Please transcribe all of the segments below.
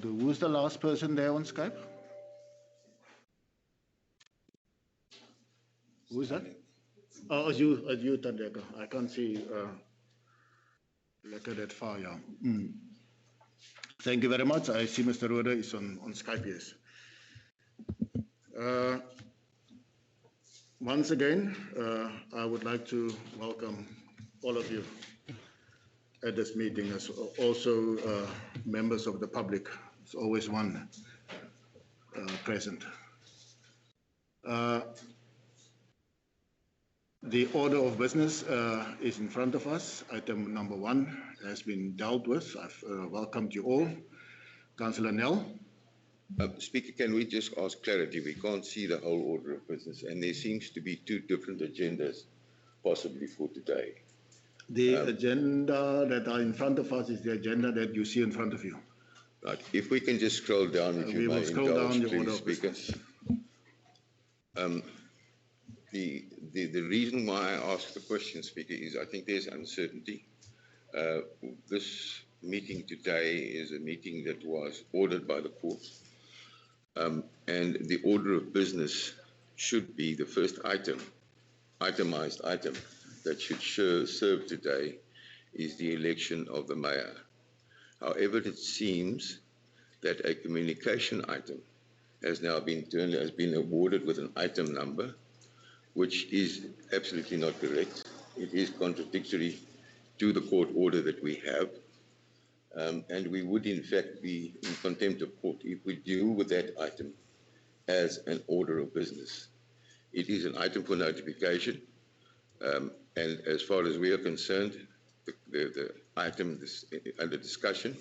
Who's the last person there on Skype? Who's that? Oh, it's you, Tandeka. I can't see letter that far, yeah. Thank you very much. I see Mr. Roda is on Skype, yes. Once again, I would like to welcome all of you at this meeting, as also members of the public. There's always one present. The order of business is in front of us. Item number 1 has been dealt with. I've welcomed you all. Councillor Nell. Speaker, can we just ask clarity? We can't see the whole order of business, and there seems to be 2 different agendas possibly for today. The agenda that are in front of us is the agenda that you see in front of you. Right. If we can just scroll down, if you may indulge, please, Speaker. The reason why I ask the question, Speaker, is I think there's uncertainty. This meeting today is a meeting that was ordered by the court, and the order of business should be the first itemized item that should serve today is the election of the mayor. However, it seems that a communication item has now been awarded with an item number, which is absolutely not correct. It is contradictory to the court order that we have. And we would in fact be in contempt of court if we deal with that item as an order of business. It is an item for notification, and as far as we are concerned, the item under discussion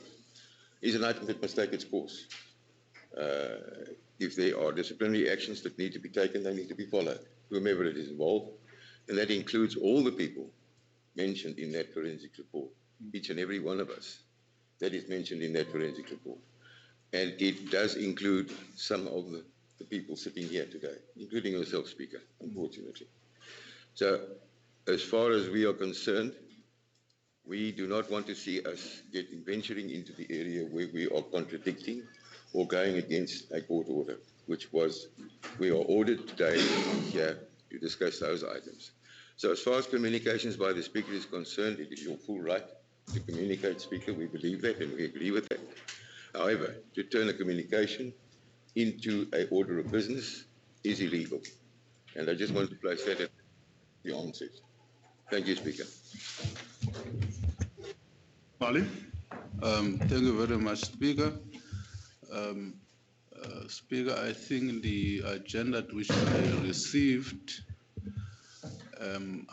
is an item that must take its course. If there are disciplinary actions that need to be taken, they need to be followed, whomever it is involved, and that includes all the people mentioned in that forensic report, each and every one of us that is mentioned in that forensic report. And it does include some of the people sitting here today, including yourself, Speaker, unfortunately. So, as far as we are concerned, we do not want to see us venturing into the area where we are contradicting or going against a court order, which was, we are ordered today here to discuss those items. So as far as communications by the Speaker is concerned, it is your full right to communicate, Speaker. We believe that and we agree with that. However, to turn a communication into an order of business is illegal. And I just want to place that at the onset. Thank you, Speaker. Marley? Thank you very much, Speaker. Speaker, I think the agenda which I received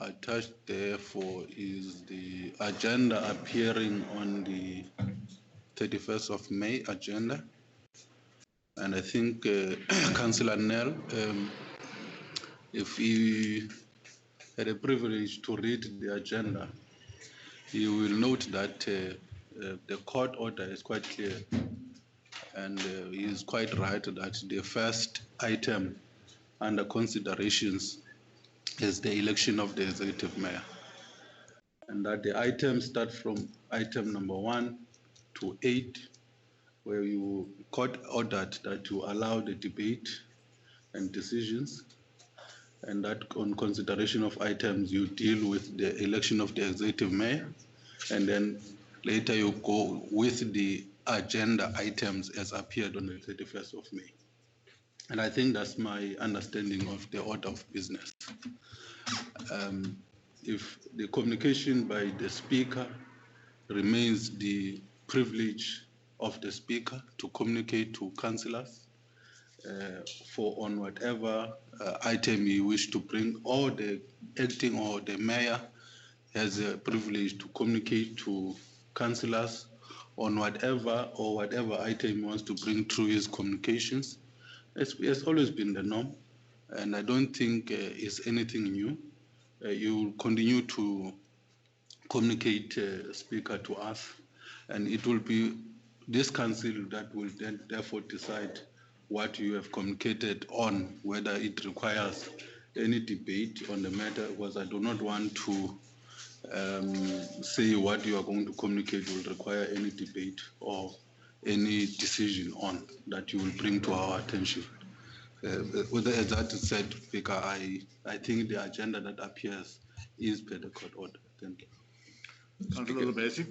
attached therefore is the agenda appearing on the 31st of May agenda. And I think Councillor Nell, if he had a privilege to read the agenda, he will note that the court order is quite clear, and he is quite right that the first item under considerations is the election of the executive mayor, and that the items start from item number 1 to 8, where you court ordered that you allow the debate and decisions, and that on consideration of items you deal with the election of the executive mayor, and then later you go with the agenda items as appeared on the 31st of May. And I think that's my understanding of the order of business. If the communication by the Speaker remains the privilege of the Speaker to communicate to councillors for on whatever item you wish to bring, or the acting or the mayor has a privilege to communicate to councillors on whatever item he wants to bring through his communications. It's always been the norm, and I don't think it's anything new. You will continue to communicate, Speaker, to us, and it will be this council that will then therefore decide what you have communicated on, whether it requires any debate on the matter, because I do not want to say what you are going to communicate will require any debate or any decision on that you will bring to our attention. With that said, Speaker, I think the agenda that appears is per the court order. Thank you. Councillor Lobesi.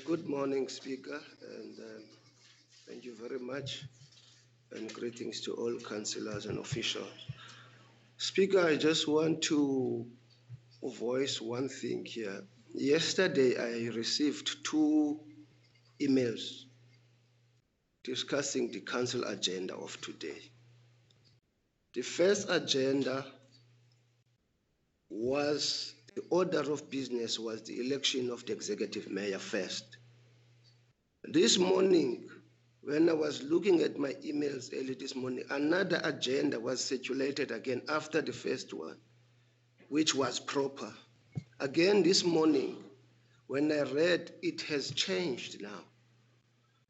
Good morning, Speaker, and thank you very much, and greetings to all councillors and officials. Speaker, I just want to voice one thing here. Yesterday, I received 2 emails discussing the council agenda of today. The first agenda was, the order of business was the election of the executive mayor first. This morning, when I was looking at my emails early this morning, another agenda was circulated again after the first one, which was proper. Again this morning, when I read, it has changed now.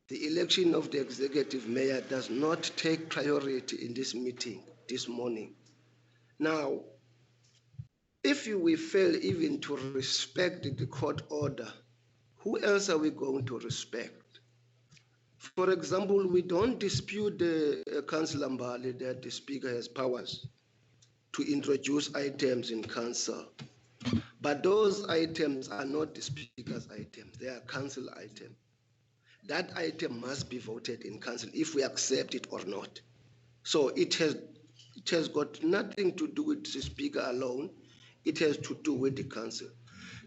The election of the executive mayor does not take priority in this meeting this morning. Now, if we fail even to respect the court order, who else are we going to respect? For example, we don't dispute Councillor Mbali that the Speaker has powers to introduce items in council. But those items are not the Speaker's items, they are council items. That item must be voted in council if we accept it or not. So it has got nothing to do with the Speaker alone, it has to do with the council.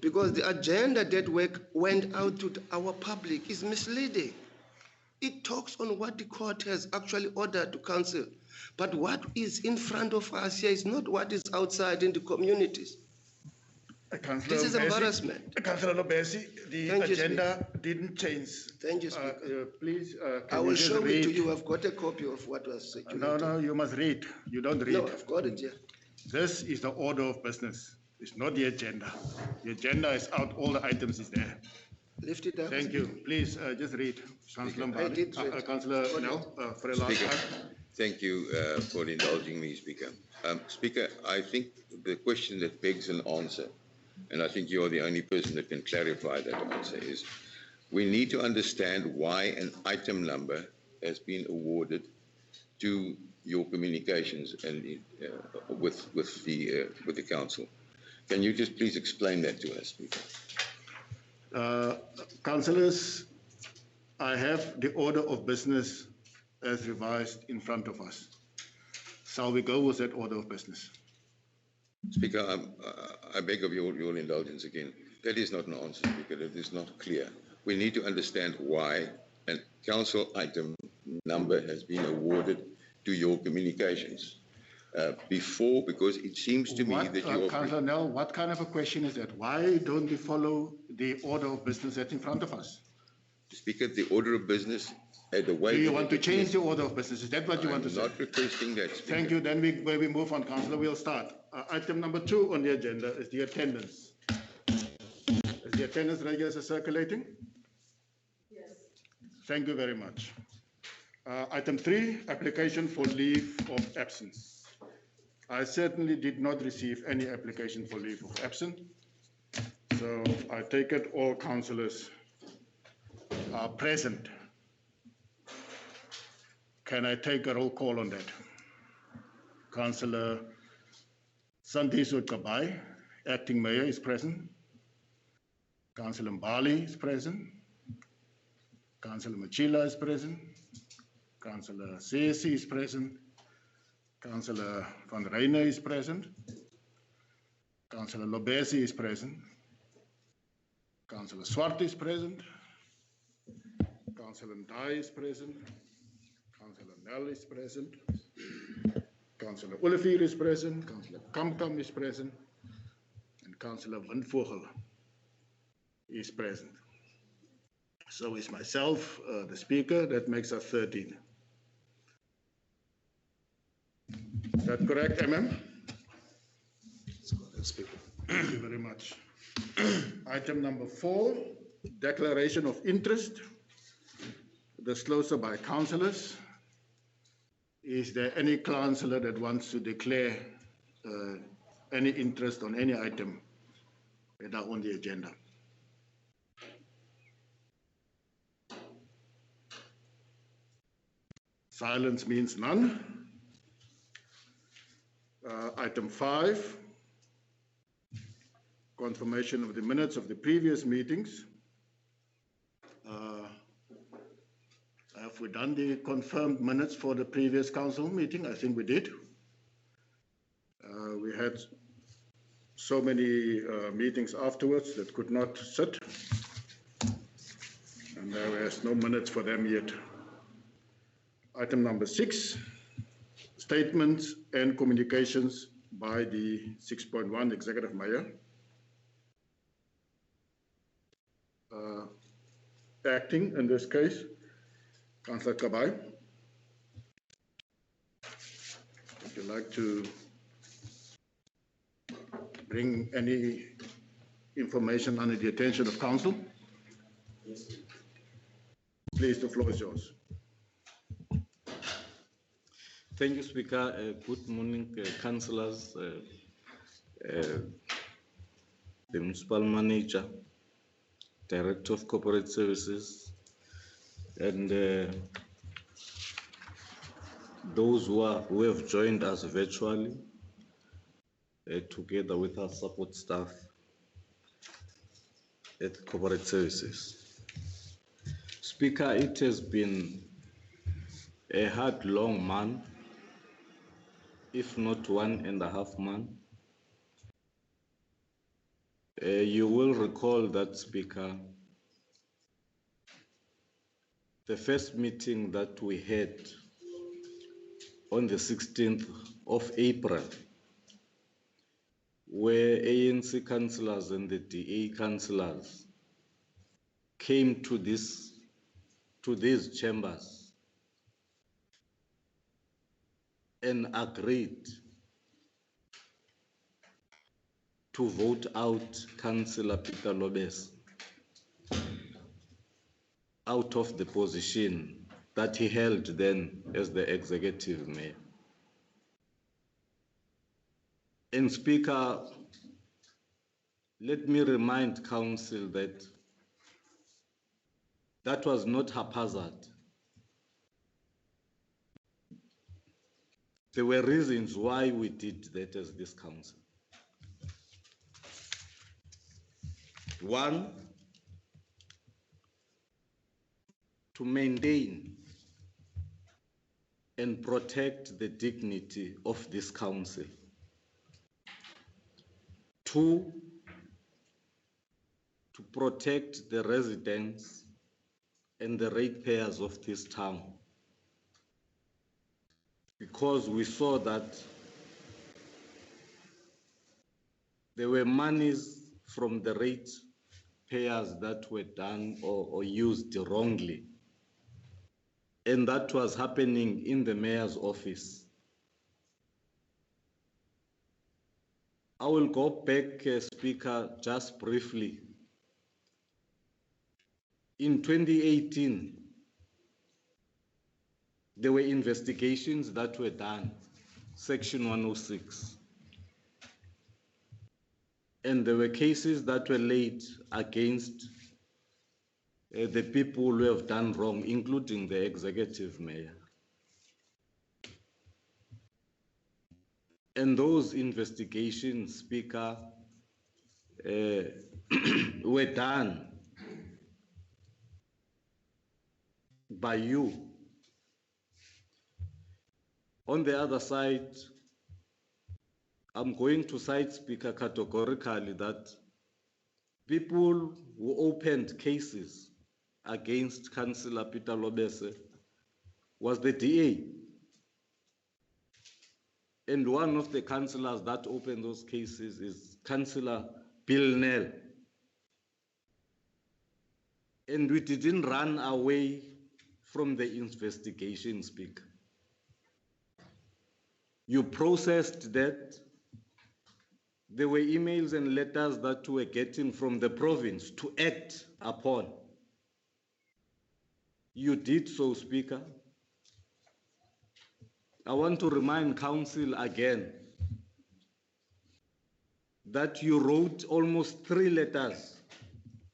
Because the agenda that went out to our public is misleading. It talks on what the court has actually ordered to council. But what is in front of us here is not what is outside in the communities. This is embarrassment. Councillor Lobesi, the agenda didn't change. Thank you, Speaker. Please, I will show it to you. I've got a copy of what was circulated. No, you must read. You don't read. No, I've got it here. This is the order of business. It's not the agenda. The agenda is out. All the items is there. Lift it up. Thank you. Please just read. Councillor I did read. Councillor Nel, for a last time. Thank you for indulging me, Speaker. Speaker, I think the question that begs an answer, and I think you're the only person that can clarify that answer, is we need to understand why an item number has been awarded to your communications and with the council. Can you just please explain that to us, Speaker? Councillors, I have the order of business as revised in front of us. Shall we go with that order of business? Speaker, I beg of your indulgence again. That is not an answer, Speaker. That is not clear. We need to understand why a council item number has been awarded to your communications before, because it seems to me that you are... Councillor Nel, what kind of a question is that? Why don't we follow the order of business that's in front of us? Speaker, the order of business... The way do you want to change the order of business? Is that what you want to say? I'm not requesting that, Speaker. Thank you. Then we move on, Councillor. We'll start. Item number 2 on the agenda is the attendance. Is the attendance registers circulating? Yes. Thank you very much. Item 3, application for leave of absence. I certainly did not receive any application for leave of absence. So I take it all councillors are present. Can I take a roll call on that? Councillor Sandiso Kabai, acting mayor, is present. Councillor Mbali is present. Councillor Machila is present. Councillor Sesi is present. Councillor Van Reijnen is present. Councillor Lobesi is present. Councillor Swart is present. Councillor Ndai is present. Councillor Nel is present. Councillor Olivier is present. Councillor Kamkam is present. And Councillor Windvogel is present. So is myself, the speaker. That makes us 13. Is that correct, MM? That's correct, Speaker. Thank you very much. Item number 4, declaration of interest. Disclosure by councillors. Is there any councillor that wants to declare any interest on any item that are on the agenda? Silence means none. Item 5, confirmation of the minutes of the previous meetings. Have we done the confirmed minutes for the previous council meeting? I think we did. We had so many meetings afterwards that could not sit, and there was no minutes for them yet. Item number 6, statements and communications by the 6.1 Executive Mayor. Acting in this case, Councillor Kabai. Would you like to bring any information under the attention of Council? Yes. Please, the floor is yours. Thank you, Speaker. Good morning, Councillors, the Municipal Manager, Director of Corporate Services, and those who have joined us virtually, together with our support staff at Corporate Services. Speaker, it has been a hard, long month, if not 1.5 months. You will recall that, Speaker, the first meeting that we had on the 16th of April, where ANC councillors and the DA councillors came to these chambers and agreed to vote out Councillor Peter Lobes out of the position that he held then as the executive mayor. And Speaker, let me remind Council that that was not haphazard. There were reasons why we did that as this council. One, to maintain and protect the dignity of this council. Two, to protect the residents and the ratepayers of this town, because we saw that there were monies from the ratepayers that were done or used wrongly, and that was happening in the mayor's office. I will go back, Speaker, just briefly. In 2018, there were investigations that were done, Section 106. And there were cases that were laid against the people who have done wrong, including the executive mayor. And those investigations, Speaker, were done by you. On the other side, I'm going to cite, Speaker, categorically that people who opened cases against Councillor Peter Lobes was the DA. And one of the councillors that opened those cases is Councillor Bill Nell. And we didn't run away from the investigation, Speaker. You processed that. There were emails and letters that we were getting from the province to act upon. You did so, Speaker. I want to remind Council again that you wrote almost 3 letters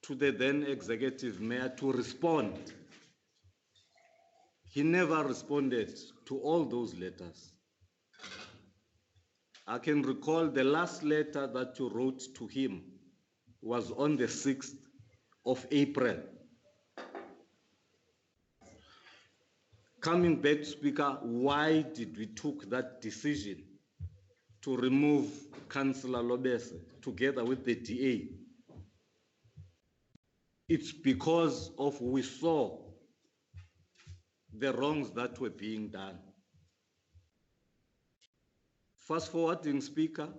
to the then executive mayor to respond he never responded to all those letters. I can recall the last letter that you wrote to him was on the 6th of April. Coming back, Speaker, why did we took that decision to remove Councillor Lobese together with the DA? It's because of we saw the wrongs that were being done. Fast forwarding, Speaker,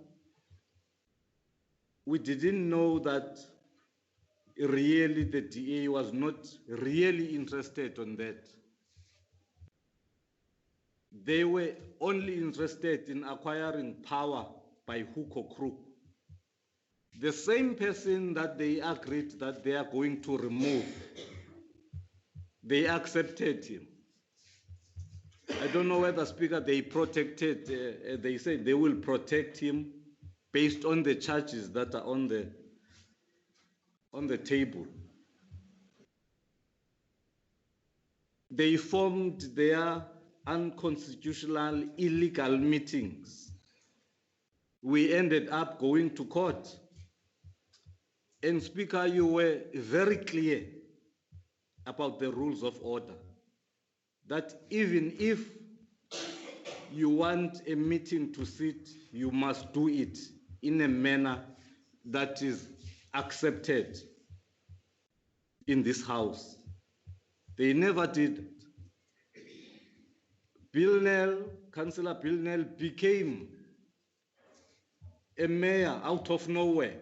we didn't know that really the DA was not really interested on that. They were only interested in acquiring power by hook or crook. The same person that they agreed that they are going to remove, they accepted him. I don't know whether, Speaker, they protected, they said they will protect him based on the charges that are on the table. They formed their unconstitutional, illegal meetings. We ended up going to court. And Speaker, you were very clear about the rules of order, that even if you want a meeting to sit, you must do it in a manner that is accepted in this House. They never did it. Councillor Bill Nell became a mayor out of nowhere,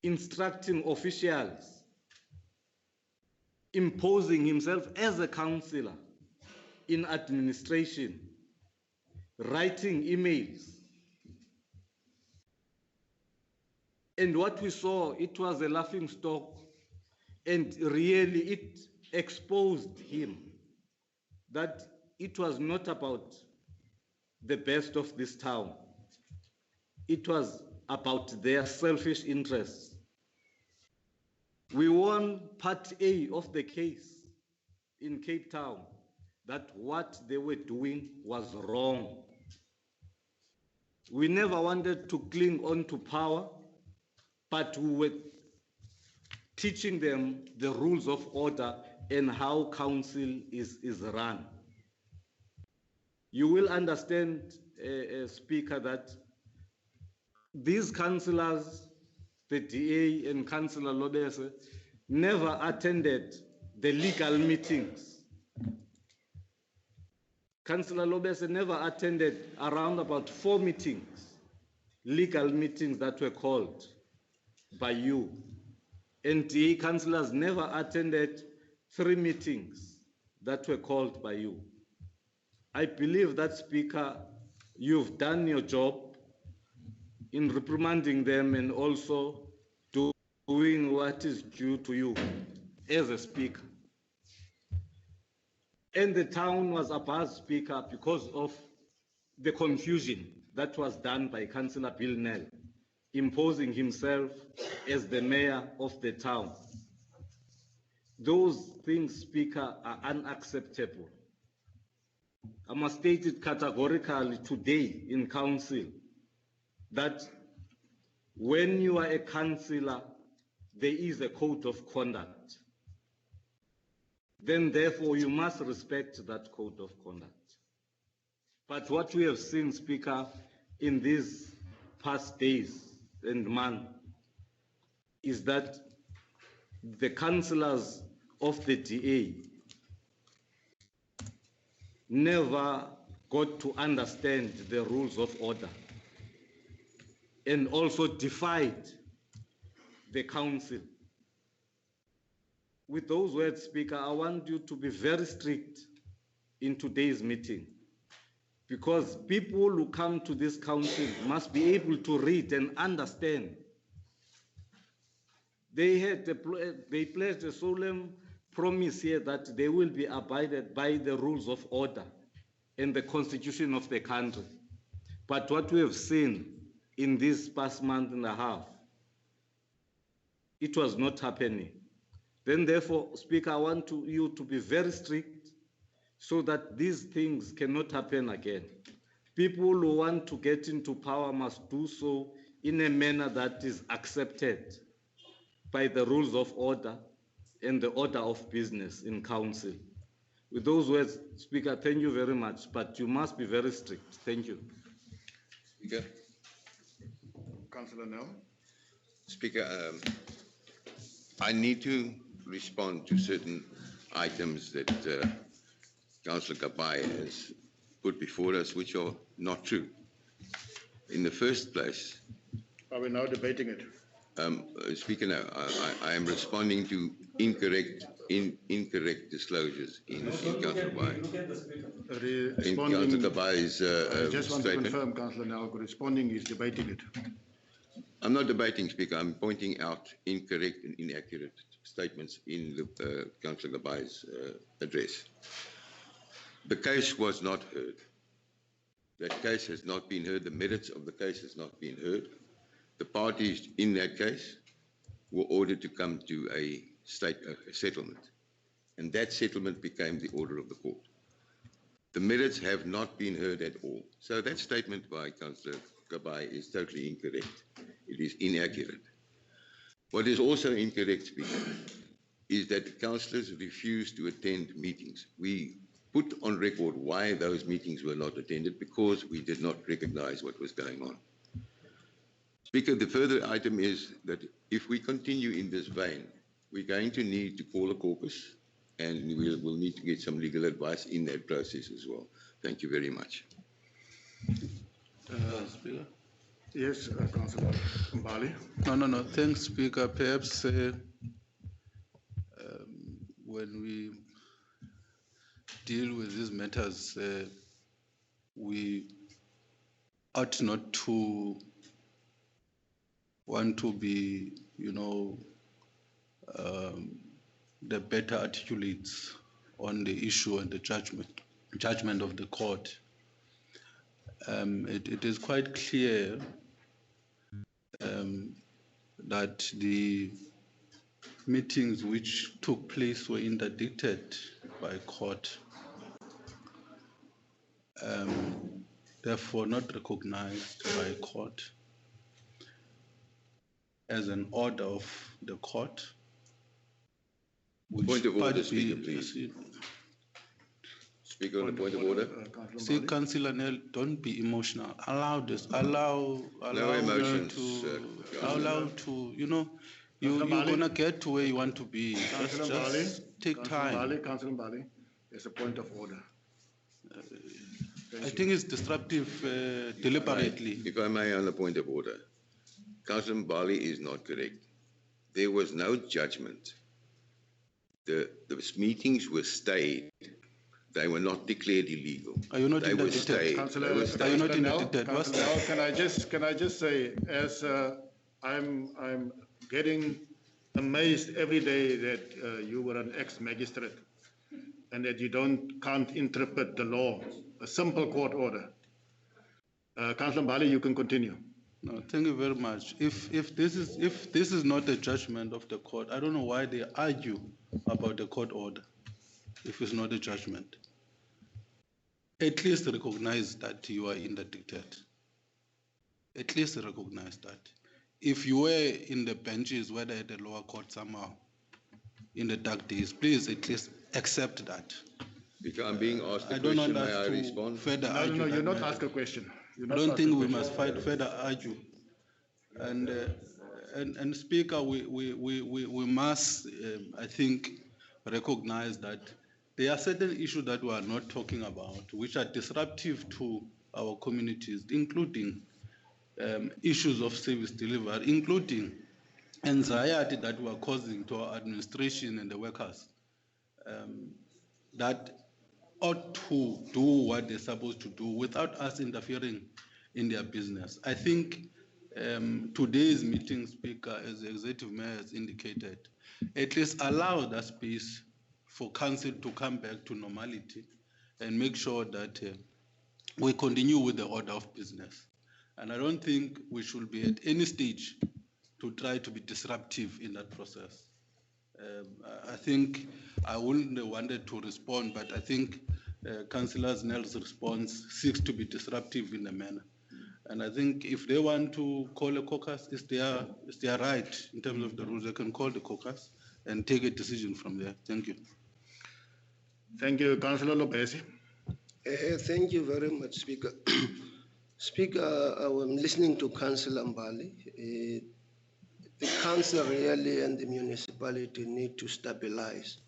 instructing officials, imposing himself as a councillor in administration, writing emails. And what we saw, it was a laughing stock, and really it exposed him that it was not about the best of this town. It was about their selfish interests. We won part A of the case in Cape Town, that what they were doing was wrong. We never wanted to cling on to power, but we were teaching them the rules of order and how council is run. You will understand, Speaker, that these councillors, the DA and Councillor Lobese, never attended the legal meetings. Councillor Lobese never attended around about 4 meetings, legal meetings that were called by you. And DA councillors never attended 3 meetings that were called by you. I believe that, Speaker, you've done your job in reprimanding them and also doing what is due to you as a Speaker. And the town was abuzz, Speaker, because of the confusion that was done by Councillor Bill Nell, imposing himself as the mayor of the town. Those things, Speaker, are unacceptable. I must state it categorically today in council that when you are a councillor, there is a code of conduct. Then therefore you must respect that code of conduct. But what we have seen, Speaker, in these past days and months is that the councillors of the DA never got to understand the rules of order and also defied the council. With those words, Speaker, I want you to be very strict in today's meeting, because people who come to this council must be able to read and understand. They pledged a solemn promise here that they will be abided by the rules of order and the constitution of the country. But what we have seen in this past month and a half, it was not happening. Then therefore, Speaker, I want you to be very strict so that these things cannot happen again. People who want to get into power must do so in a manner that is accepted by the rules of order and the order of business in council. With those words, Speaker, thank you very much, but you must be very strict. Thank you. Speaker. Councillor Nell. Speaker, I need to respond to certain items that Councillor Kabai has put before us, which are not true. In the first place, Are we now debating it? Speaker, no, I am responding to incorrect disclosures in Councillor Kabai. In Councillor Kabai's I just want to statement. confirm, Councillor Nell, responding is debating it. I'm not debating, Speaker. I'm pointing out incorrect and inaccurate statements in the Councillor Kabai's address. The case was not heard. That case has not been heard. The merits of the case has not been heard. The parties in that case were ordered to come to a settlement, and that settlement became the order of the court. The merits have not been heard at all. So that statement by Councillor Kabai is totally incorrect. It is inaccurate. What is also incorrect, Speaker, is that the councillors refused to attend meetings. We put on record why those meetings were not attended, because we did not recognize what was going on. Speaker, the further item is that if we continue in this vein, we're going to need to call a caucus, and we'll need to get some legal advice in that process as well. Thank you very much. Speaker. Yes, Councillor Mbali. No. Thanks, Speaker. Perhaps when we deal with these matters, we ought not to want to be, the better articulates on the issue and the judgment of the court. It is quite clear that the meetings which took place were interdicted by court, therefore not recognized by court as an order of the court. Point of order, Speaker, please. Speaker, on the point of order. See, Councillor Nell, don't be emotional. Allow this. Allow emotions, you're gonna get to where you want to be. Just take time. Councillor Mbali, there's a point of order. I think it's disruptive deliberately. If I may, on the point of order, Councillor Mbali is not correct. There was no judgment. The meetings were stayed. They were not declared illegal. Are you not They were interdicted? stayed. Are you not interdicted? Can I just say, as I'm getting amazed every day that you were an ex-magistrate and that you can't interpret the law, a simple court order. Councillor Mbali, you can continue. No, thank you very much. If this is not a judgment of the court, I don't know why they argue about the court order. If it's not a judgment, at least recognize that you are interdicted. At least recognize that. If you were in the benches, whether at the lower court somehow, in the dark days, please at least accept that. If I'm being asked a I don't question, want may I us to respond? further argue. No, you're that not matter. asked a question. I don't think we must fight further argue. And Speaker, we must, I think, recognize that there are certain issues that we are not talking about, which are disruptive to our communities, including issues of service delivery, including anxiety that we are causing to our administration and the workers, that ought to do what they're supposed to do without us interfering in their business. I think today's meeting, Speaker, as the Executive Mayor has indicated, at least allow that space for Council to come back to normality and make sure that we continue with the order of business. And I don't think we should be at any stage to try to be disruptive in that process. I think I wouldn't have wanted to respond, but I think Councillor Nell's response seeks to be disruptive in a manner. And I think if they want to call a caucus, it's their right in terms of the rules. They can call the caucus and take a decision from there. Thank you. Thank you, Councillor Lopez. Thank you very much, Speaker. Speaker, I'm listening to Councillor Mbali. The council really and the municipality need to stabilize.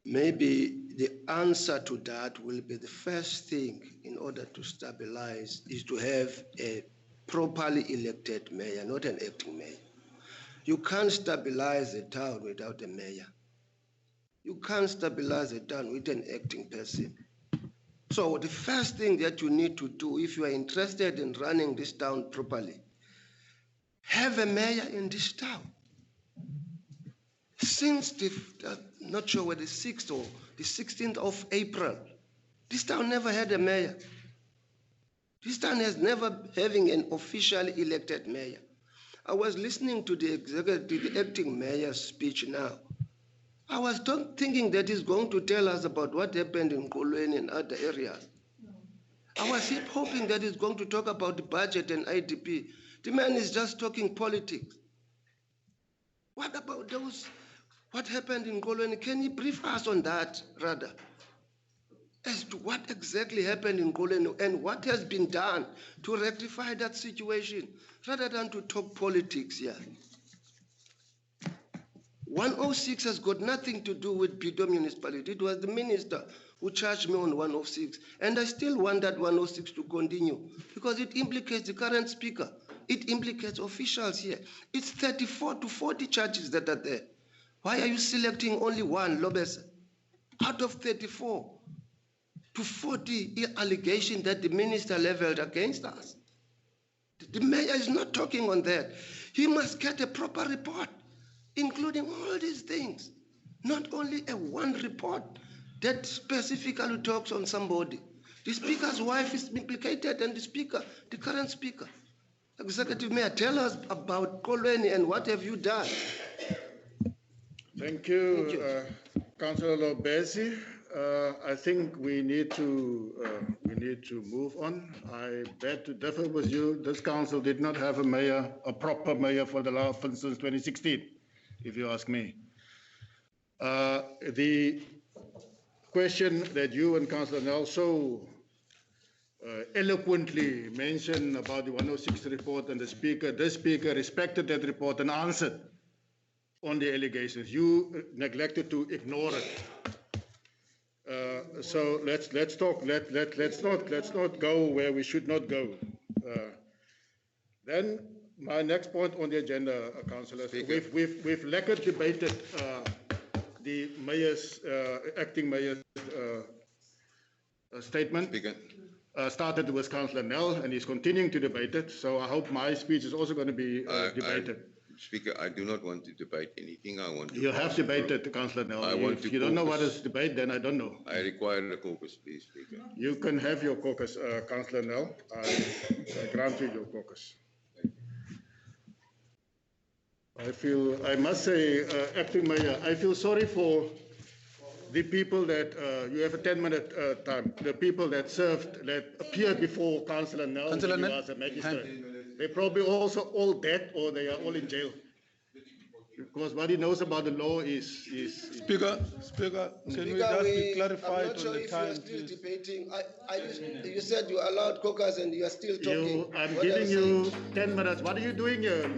Maybe the answer to that will be the first thing in order to stabilize is to have a properly elected mayor, not an acting mayor. You can't stabilize a town without a mayor. You can't stabilize a town with an acting person. So the first thing that you need to do if you are interested in running this town properly, have a mayor in this town. Since not sure whether the 6th or the 16th of April, this town never had a mayor. This town has never having an officially elected mayor. I was listening to the acting mayor's speech now. I was thinking that he's going to tell us about what happened in Kolweni and other areas. I was hoping that he's going to talk about the budget and IDP. The man is just talking politics. What about those? What happened in Kolweni? Can you brief us on that, rather? As to what exactly happened in Kolweni and what has been done to rectify that situation, rather than to talk politics here. 106 has got nothing to do with Bitou Municipality. It was the minister who charged me on 106. And I still want that 106 to continue because it implicates the current speaker. It implicates officials here. It's 34 to 40 charges that are there. Why are you selecting only one, Lobes? Out of 34 to 40 allegations that the minister leveled against us. The mayor is not talking on that. He must get a proper report, including all these things. Not only a one report that specifically talks on somebody. The speaker's wife is implicated and the current speaker. Executive Mayor, tell us about Kolweni and what have you done? Thank you, Councillor Lobesi. I think we need to move on. I beg to differ with you. This council did not have a mayor, a proper mayor for the last since 2016, if you ask me. The question that you and Councillor Nell so eloquently mentioned about the 106 report and the speaker respected that report and answered on the allegations. You neglected to ignore it. So let's talk. Let's not go where we should not go. Then my next point on the agenda, Councillors, we've lacquered debated the mayor's acting mayor's statement. Speaker. Started with Councillor Nell, and he's continuing to debate it. So I hope my speech is also going to be debated. Speaker, I do not want to debate anything. I want to. You have debated, Councillor Nell. If you don't know what is debate, then I don't know. I require a caucus, please, Speaker. You can have your caucus, Councillor Nell. I grant you your caucus. I must say, Acting Mayor, I feel sorry for the people that, you have a 10-minute time, the people that appeared before Councillor Nell as a magistrate. They're probably also all dead or they are all in jail. Because what he knows about the law is... Speaker, can we just be clarified on the time? I'm not sure if you are still debating. You said you allowed caucus and you are still talking. I'm giving you 10 minutes. What are you doing here?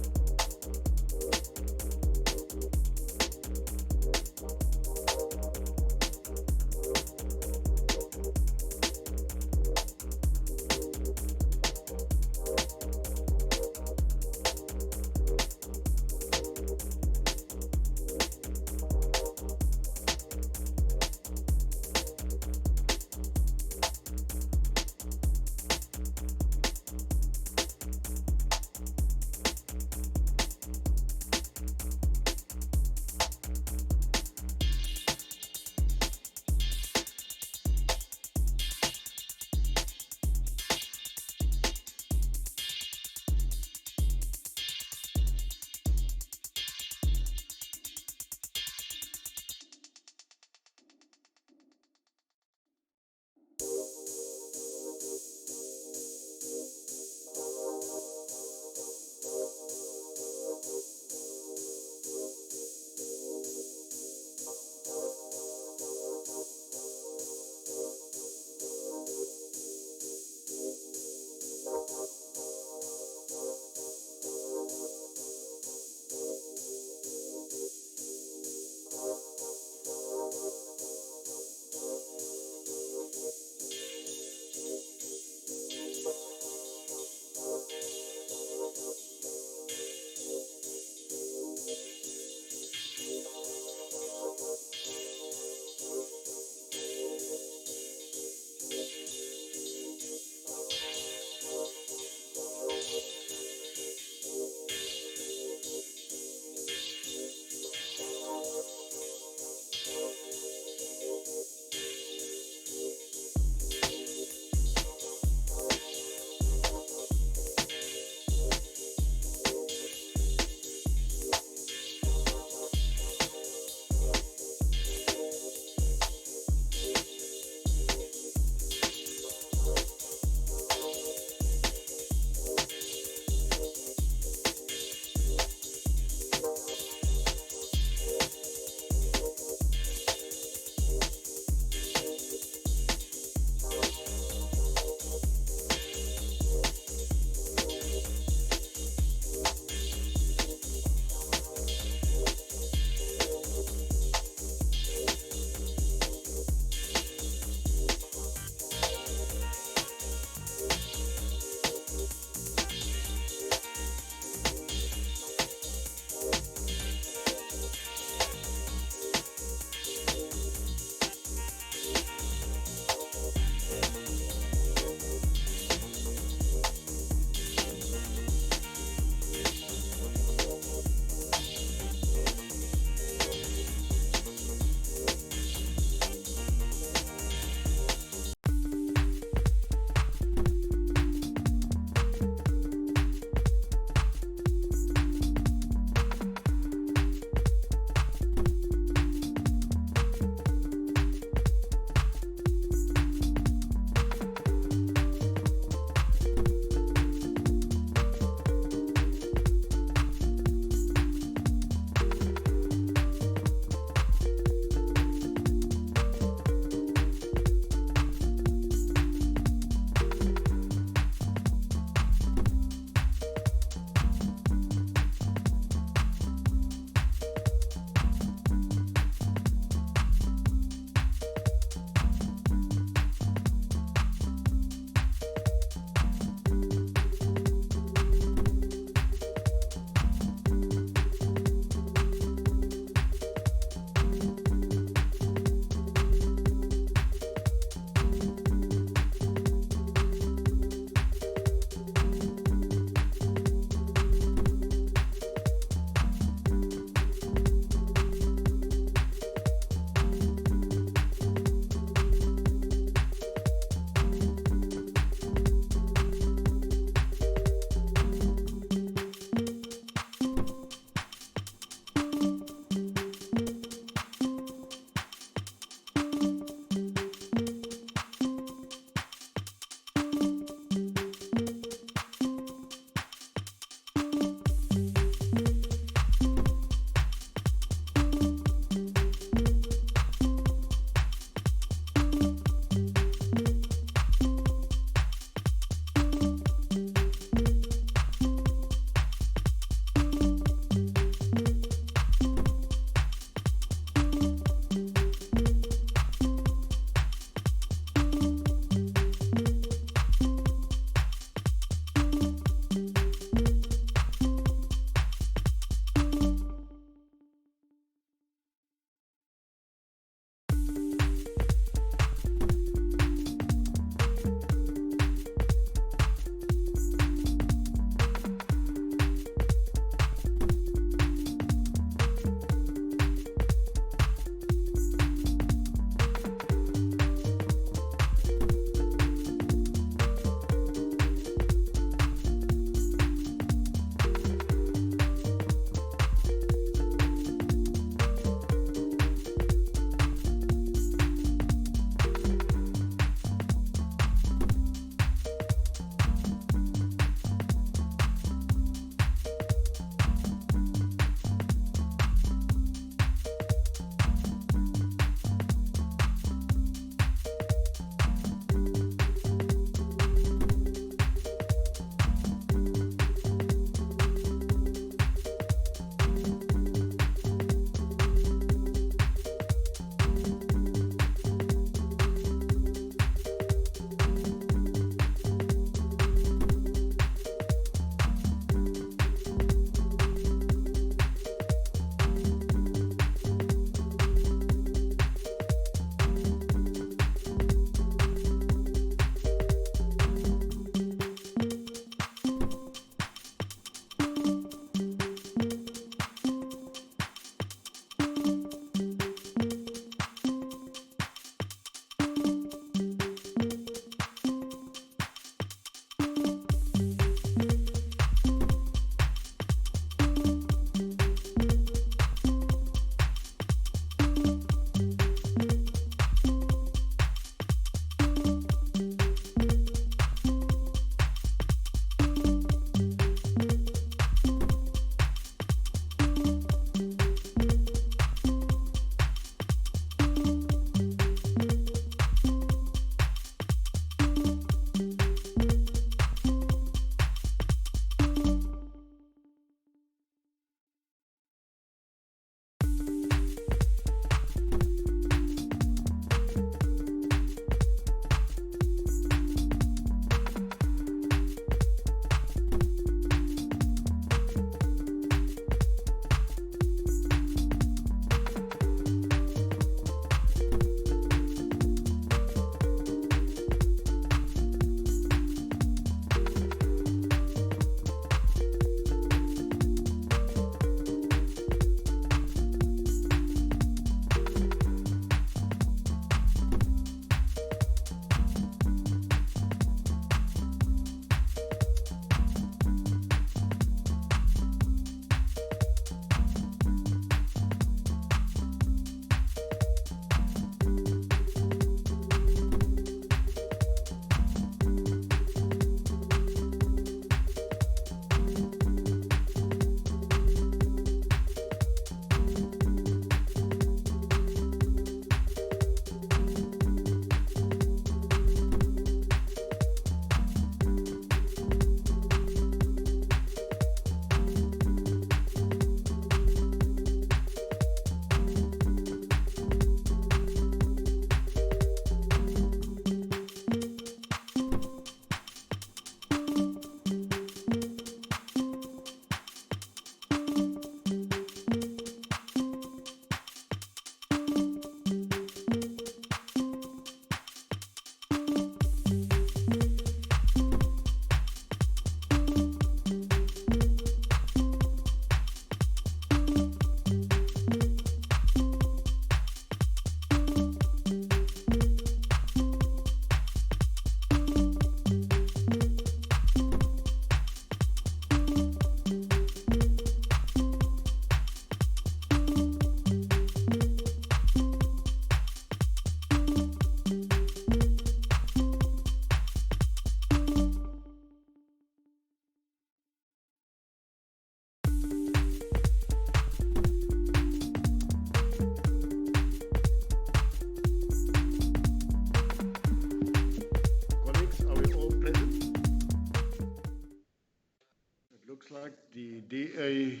DA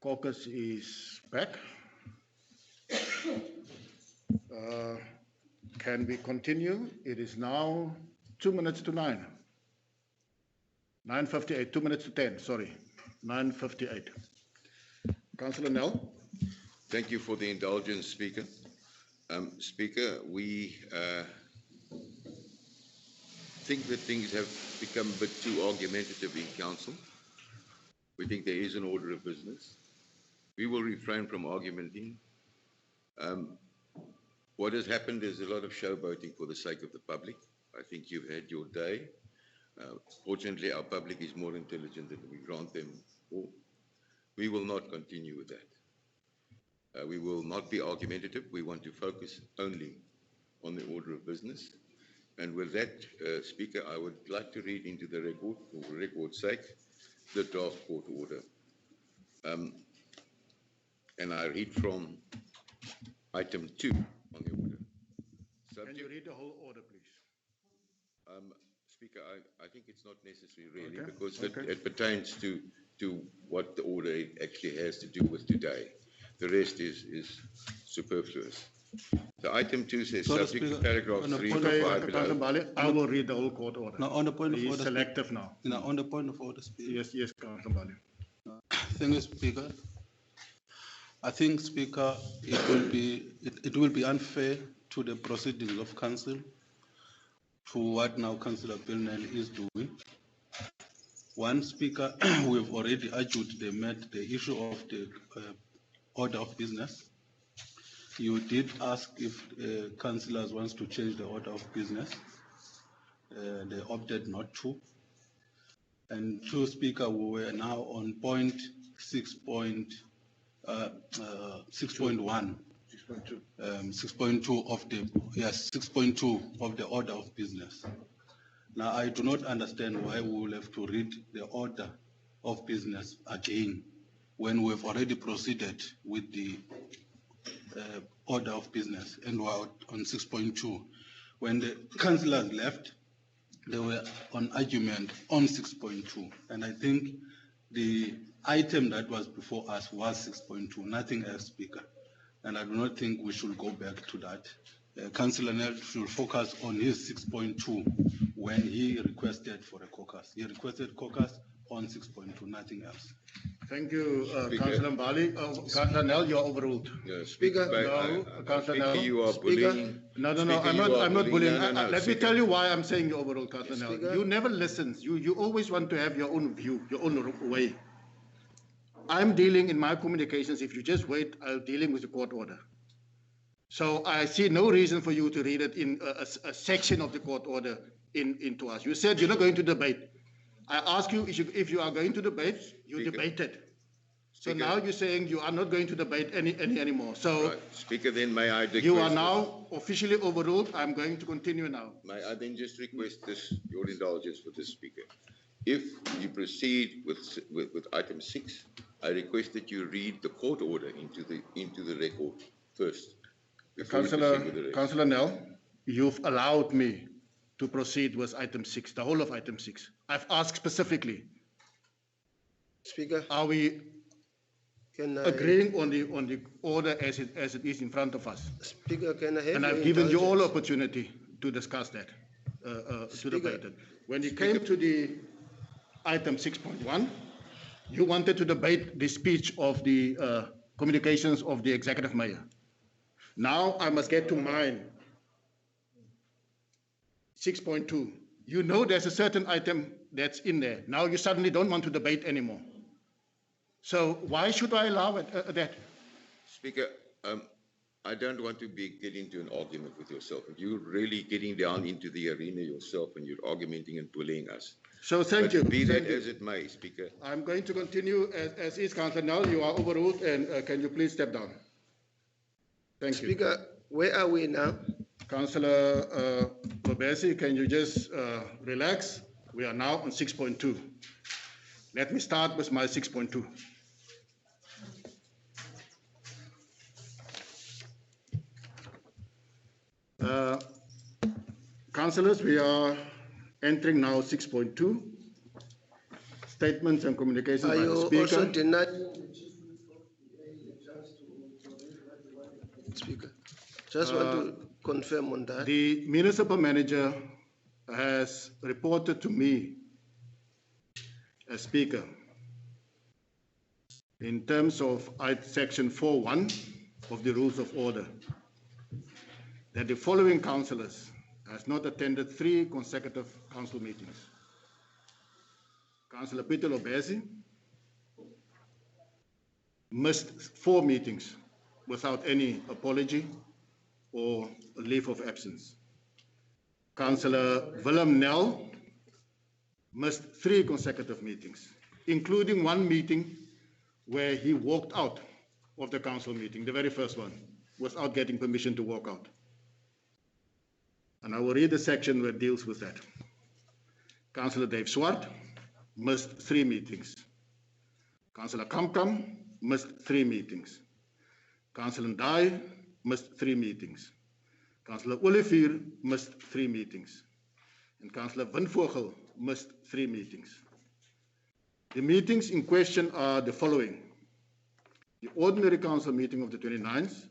caucus is back. Can we continue? It is now 2 minutes to 9. 9:58, 2 minutes to 10, sorry. 9:58. Councillor Nell. Thank you for the indulgence, Speaker. Speaker, we think that things have become a bit too argumentative in Council. We think there is an order of business. We will refrain from argumenting. What has happened is a lot of showboating for the sake of the public. I think you've had your day. Fortunately, our public is more intelligent than we grant them all. We will not continue with that. We will not be argumentative. We want to focus only on the order of business. And with that, Speaker, I would like to read into the record, for record's sake, the draft court order. And I read from item 2 on the order. Can you read the whole order, please? Speaker, I think it's not necessary really, Okay, because okay. it pertains to what the order actually has to do with today. The rest is superfluous. So item 2 says, Sorry, subject to Speaker, paragraph on a 3 point to of 5 Councillor below. Mbali, I will read the whole court order. Now, on the point of He's order, selective now. Now, on the point of order, Speaker. Yes, Councillor Mbali. Thank you, Speaker. I think, Speaker, it will be unfair to the proceedings of Council, to what now Councillor Billnell is doing. One, Speaker, we've already argued the issue of the order of business. You did ask if councillors wants to change the order of business. They opted not to. And two, Speaker, we were now on point 6.1. 6.2 of the order of business. Now, I do not understand why we will have to read the order of business again when we've already proceeded with the order of business and we're on 6.2. When the councillors left, they were on argument on 6.2. And I think the item that was before us was 6.2, nothing else, Speaker. And I do not think we should go back to that. Councillor Nell should focus on his 6.2 when he requested for a caucus. He requested caucus on 6.2, nothing else. Thank you, Councillor Mbali. Councillor Nell, you are overruled. Speaker, No, Councillor Nell. You are bullying. No, Speaker, I'm not bullying. No, Let me Speaker. tell you why I'm saying you overruled, Councillor Nell. Speaker. You never listen. You always want to have your own view, your own way. I'm dealing in my communications. If you just wait, I'm dealing with the court order. So I see no reason for you to read it in a section of the court order into us. You said you're not going to debate. I ask you if you are going to debate, you Speaker. debated. So Speaker. now you're saying you are not going to debate anymore. So Right. Speaker, then may I request... you are now officially overruled. I'm going to continue now. May I then just request your indulgence for this, Speaker? If you proceed with item 6, I request that you read the court order into the record first. before we proceed with the rest. Councillor Nell, you've allowed me to proceed with item 6, the whole of item 6. I've asked specifically, Speaker, are we can I, agreeing on the order as it is in front of us? Speaker, can I have And your I've given you all indulgence? opportunity to discuss that, to Speaker. debate it. When it came to the item 6.1, you wanted to debate the speech of the communications of the executive mayor. Now I must get to mine. 6.2. You know there's a certain item that's in there. Now you suddenly don't want to debate anymore. So why should I allow it, that? Speaker, I don't want to get into an argument with yourself. You're really getting down into the arena yourself and you're argumenting and bullying us. So thank But you. be that Thank you. as it may, Speaker. I'm going to continue as is, Councillor Nell. You are overruled, and can you please step down? Thank you. Speaker, where are we now? Councillor Lobesi, can you just relax? We are now on 6.2. Let me start with my 6.2. Councillors, we are entering now 6.2. statements and communications by Are the you Speaker. also denying the Chief Whip of the PA the chance to read what you want, Speaker? Just want to confirm on that. The municipal manager has reported to me as Speaker in terms of section 4.1 of the Rules of Order that the following councillors has not attended 3 consecutive council meetings. Councillor Bitou Council missed 4 meetings without any apology or leave of absence. Councillor Willem Nel missed 3 consecutive meetings, including 1 meeting where he walked out of the council meeting, the very first one, without getting permission to walk out. And I will read the section where it deals with that. Councillor Dave Swart missed 3 meetings. Councillor Kamkam missed 3 meetings. Councillor Ndai missed 3 meetings. Councillor Olivier missed 3 meetings. And Councillor Windvogel missed 3 meetings. The meetings in question are the following. The ordinary council meeting of the 29th,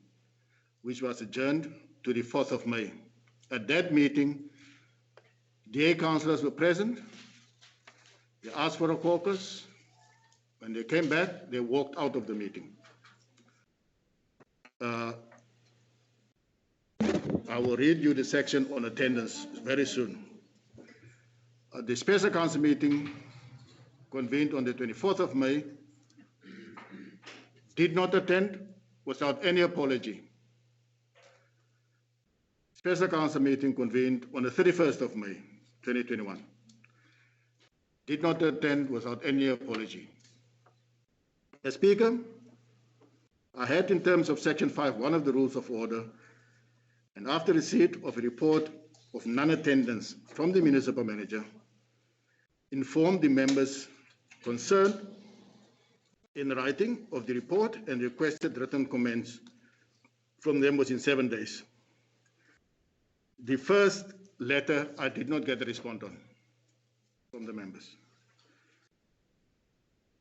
which was adjourned to the 4th of May. At that meeting, DA councillors were present. They asked for a caucus. When they came back, they walked out of the meeting. I will read you the section on attendance very soon. The special council meeting convened on the 24th of May did not attend without any apology. Special council meeting convened on the 31st of May, 2021. Did not attend without any apology. As Speaker, I had, in terms of section 5.1 of the Rules of Order, and after receipt of a report of non-attendance from the municipal manager, informed the members concerned in writing of the report and requested written comments from them within 7 days. The first letter I did not get a response on from the members.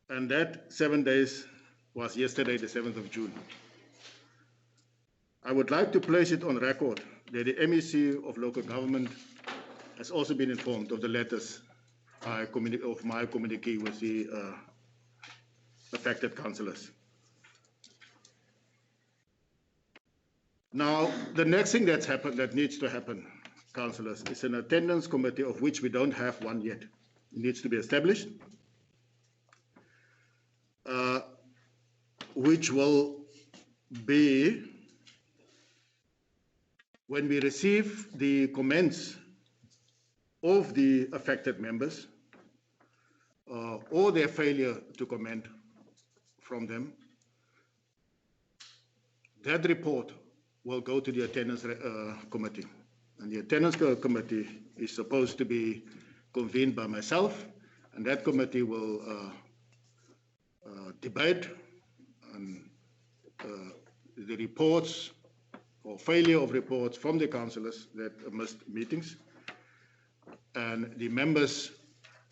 And that 7 days was yesterday, the 7th of June. I would like to place it on record that the MEC of local government has also been informed of the letters of my communique with the affected councillors. Now, the next thing that needs to happen, councillors, is an attendance committee, of which we don't have one yet. It needs to be established, which will be when we receive the comments of the affected members or their failure to comment from them. That report will go to the attendance committee. And the attendance committee is supposed to be convened by myself, and that committee will debate on the reports or failure of reports from the councillors that missed meetings. And the members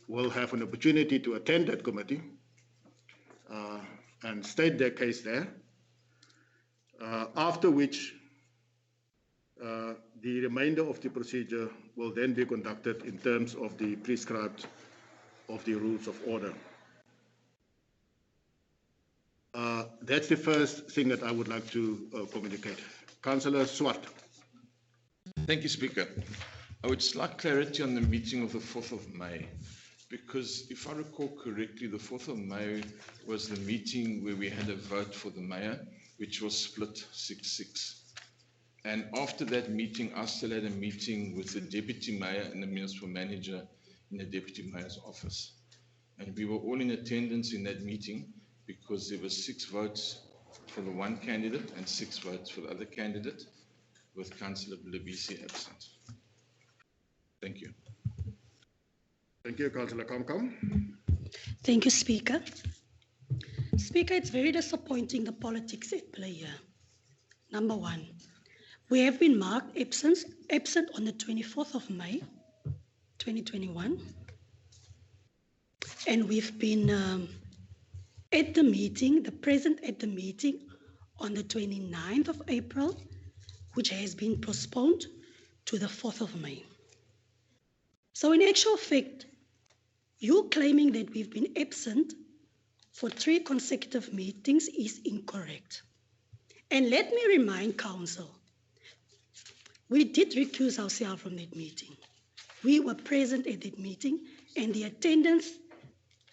will have an opportunity to attend that committee and state their case there, after which the remainder of the procedure will then be conducted in terms of the prescribed of the Rules of Order. That's the first thing that I would like to communicate. Councillor Swart. Thank you, Speaker. I would just like clarity on the meeting of the 4th of May, because if I recall correctly, the 4th of May was the meeting where we had a vote for the mayor, which was split 6-6. And after that meeting, I still had a meeting with the deputy mayor and the municipal manager in the deputy mayor's office. And we were all in attendance in that meeting because there were 6 votes for the one candidate and 6 votes for the other candidate, with Councillor Blabisi absent. Thank you. Thank you, Councillor Kamkam. Thank you, Speaker. Speaker, it's very disappointing, the politics at play here. Number one, we have been marked absent on the 24th of May, 2021. and we've been at the meeting, present at the meeting on the 29th of April, which has been postponed to the 4th of May. So in actual fact, you claiming that we've been absent for 3 consecutive meetings is incorrect. And let me remind Council, we did recuse ourselves from that meeting. We were present at that meeting, and the attendance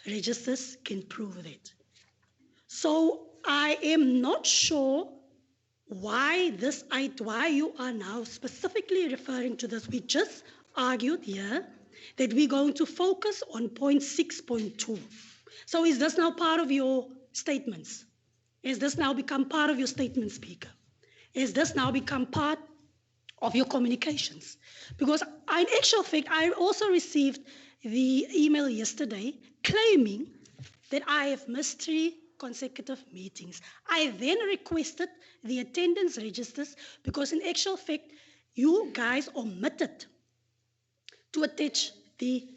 registers can prove that. So I am not sure why you are now specifically referring to this. We just argued here that we're going to focus on point 6.2. So is this now part of your statements? Has this now become part of your statement, Speaker? Has this now become part of your communications? Because in actual fact, I also received the email yesterday claiming that I have missed 3 consecutive meetings. I then requested the attendance registers because in actual fact, you guys omitted to attach the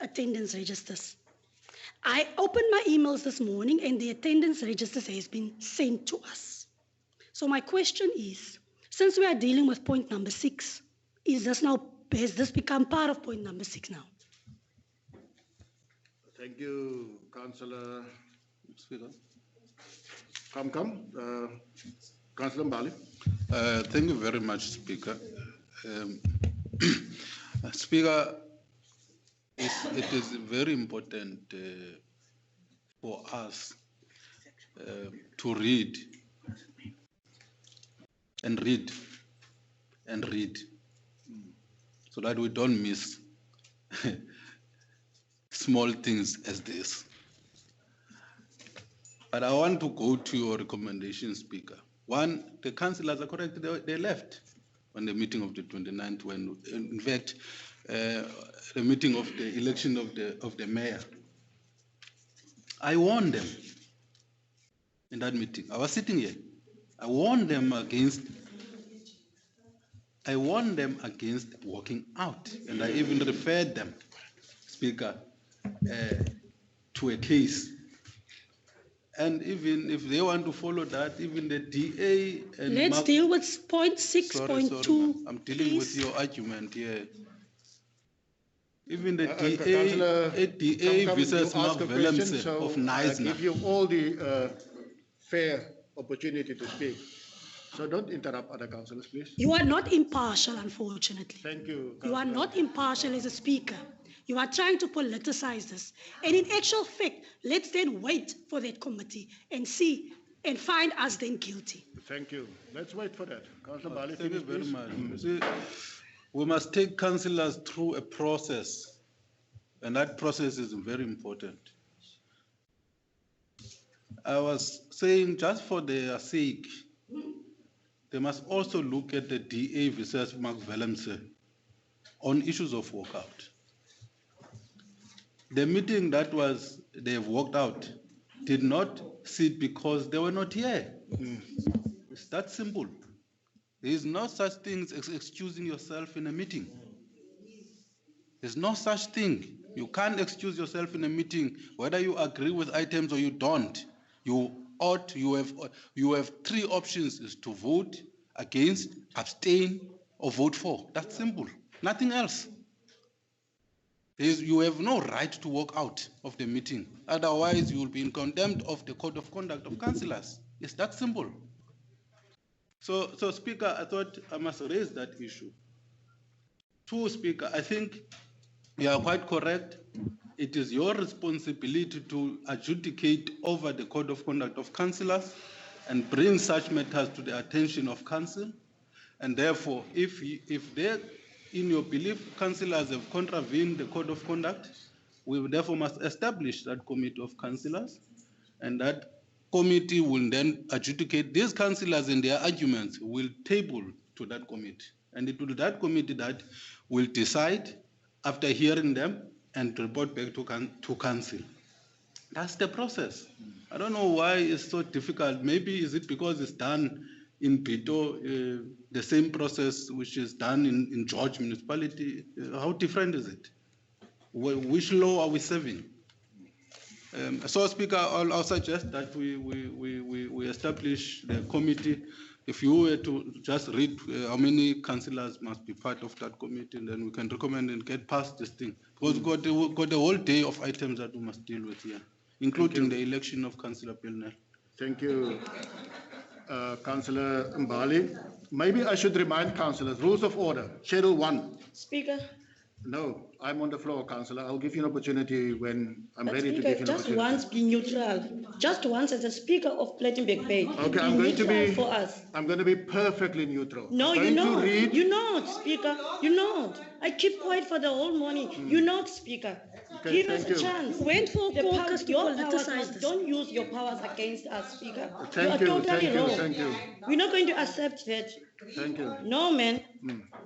attendance registers. I opened my emails this morning and the attendance registers has been sent to us. So my question is, since we are dealing with point number 6, has this become part of point number 6 now? Thank you, Councillor. Speaker. Councillor Mbali. Thank you very much, Speaker. Speaker, it is very important for us to read and read and read so that we don't miss small things as this. But I want to go to your recommendation, Speaker. One, the councillors are correct, they left on the meeting of the 29th when, in fact, the meeting of the election of the mayor. I warned them in that meeting. I was sitting here. I warned them against walking out, and I even referred them, Speaker, to a case. And even if they want to follow that, even the DA and let's deal with point 6.2. I'm dealing with your argument here. Even the Councillor, DA versus Mark Willemse of I Neisner. give you all the fair opportunity to speak. So don't interrupt other councillors, please. You are not impartial, unfortunately. Thank you, You are not impartial as a speaker. You are trying to politicize this. And in actual fact, let's then wait for that committee and see and find us then guilty. Thank you. Let's wait for that. Councillor Bali, Thank you very please. much. See, we must take councillors through a process, and that process is very important. I was saying, just for their sake, they must also look at the DA versus Mark Willemse on issues of walkout. The meeting they've walked out did not sit because they were not here. It's that simple. There is no such thing as excusing yourself in a meeting. There's no such thing. You can't excuse yourself in a meeting, whether you agree with items or you don't. You have 3 options: is to vote against, abstain, or vote for. That's simple. Nothing else. You have no right to walk out of the meeting. Otherwise, you will be in contempt of the code of conduct of councillors. It's that simple. So Speaker, I thought I must raise that issue. 2, Speaker, I think you are quite correct. It is your responsibility to adjudicate over the code of conduct of councillors and bring such matters to the attention of council. And therefore, if they, in your belief, councillors have contravened the code of conduct, we therefore must establish that committee of councillors, and that committee will then adjudicate. These councillors and their arguments will table to that committee, and it will be that committee that will decide after hearing them and report back to council. That's the process. I don't know why it's so difficult. Maybe is it because it's done in Bitou, the same process which is done in George Municipality? How different is it? Which law are we serving? So, Speaker, I'll suggest that we establish the committee. If you were to just read how many councillors must be part of that committee, and then we can recommend and get past this thing. Because we've got a whole day of items that we must deal with here, including the election of Councillor Pilner. Thank you, Councillor Mbali. Maybe I should remind councillors, rules of order, Schedule 1. Speaker. No, I'm on the floor, Councillor. I'll give you an opportunity when I'm But ready to Speaker, give you an just opportunity. once be neutral. Just once as a Speaker of Plettenberg Bay. Okay, be I'm going to neutral be. for us. I'm going to be perfectly neutral. No, I'm you're going to not. read. You're not, Speaker. You're not. I keep quiet for the whole morning. You're not, Speaker. Okay, Give us thank a you. chance. Went for The caucus to your powers politicize must- this. don't use your powers against us, Speaker. Thank you you, are totally thank you, wrong. thank you. We're not going to accept that. Thank you. No, man.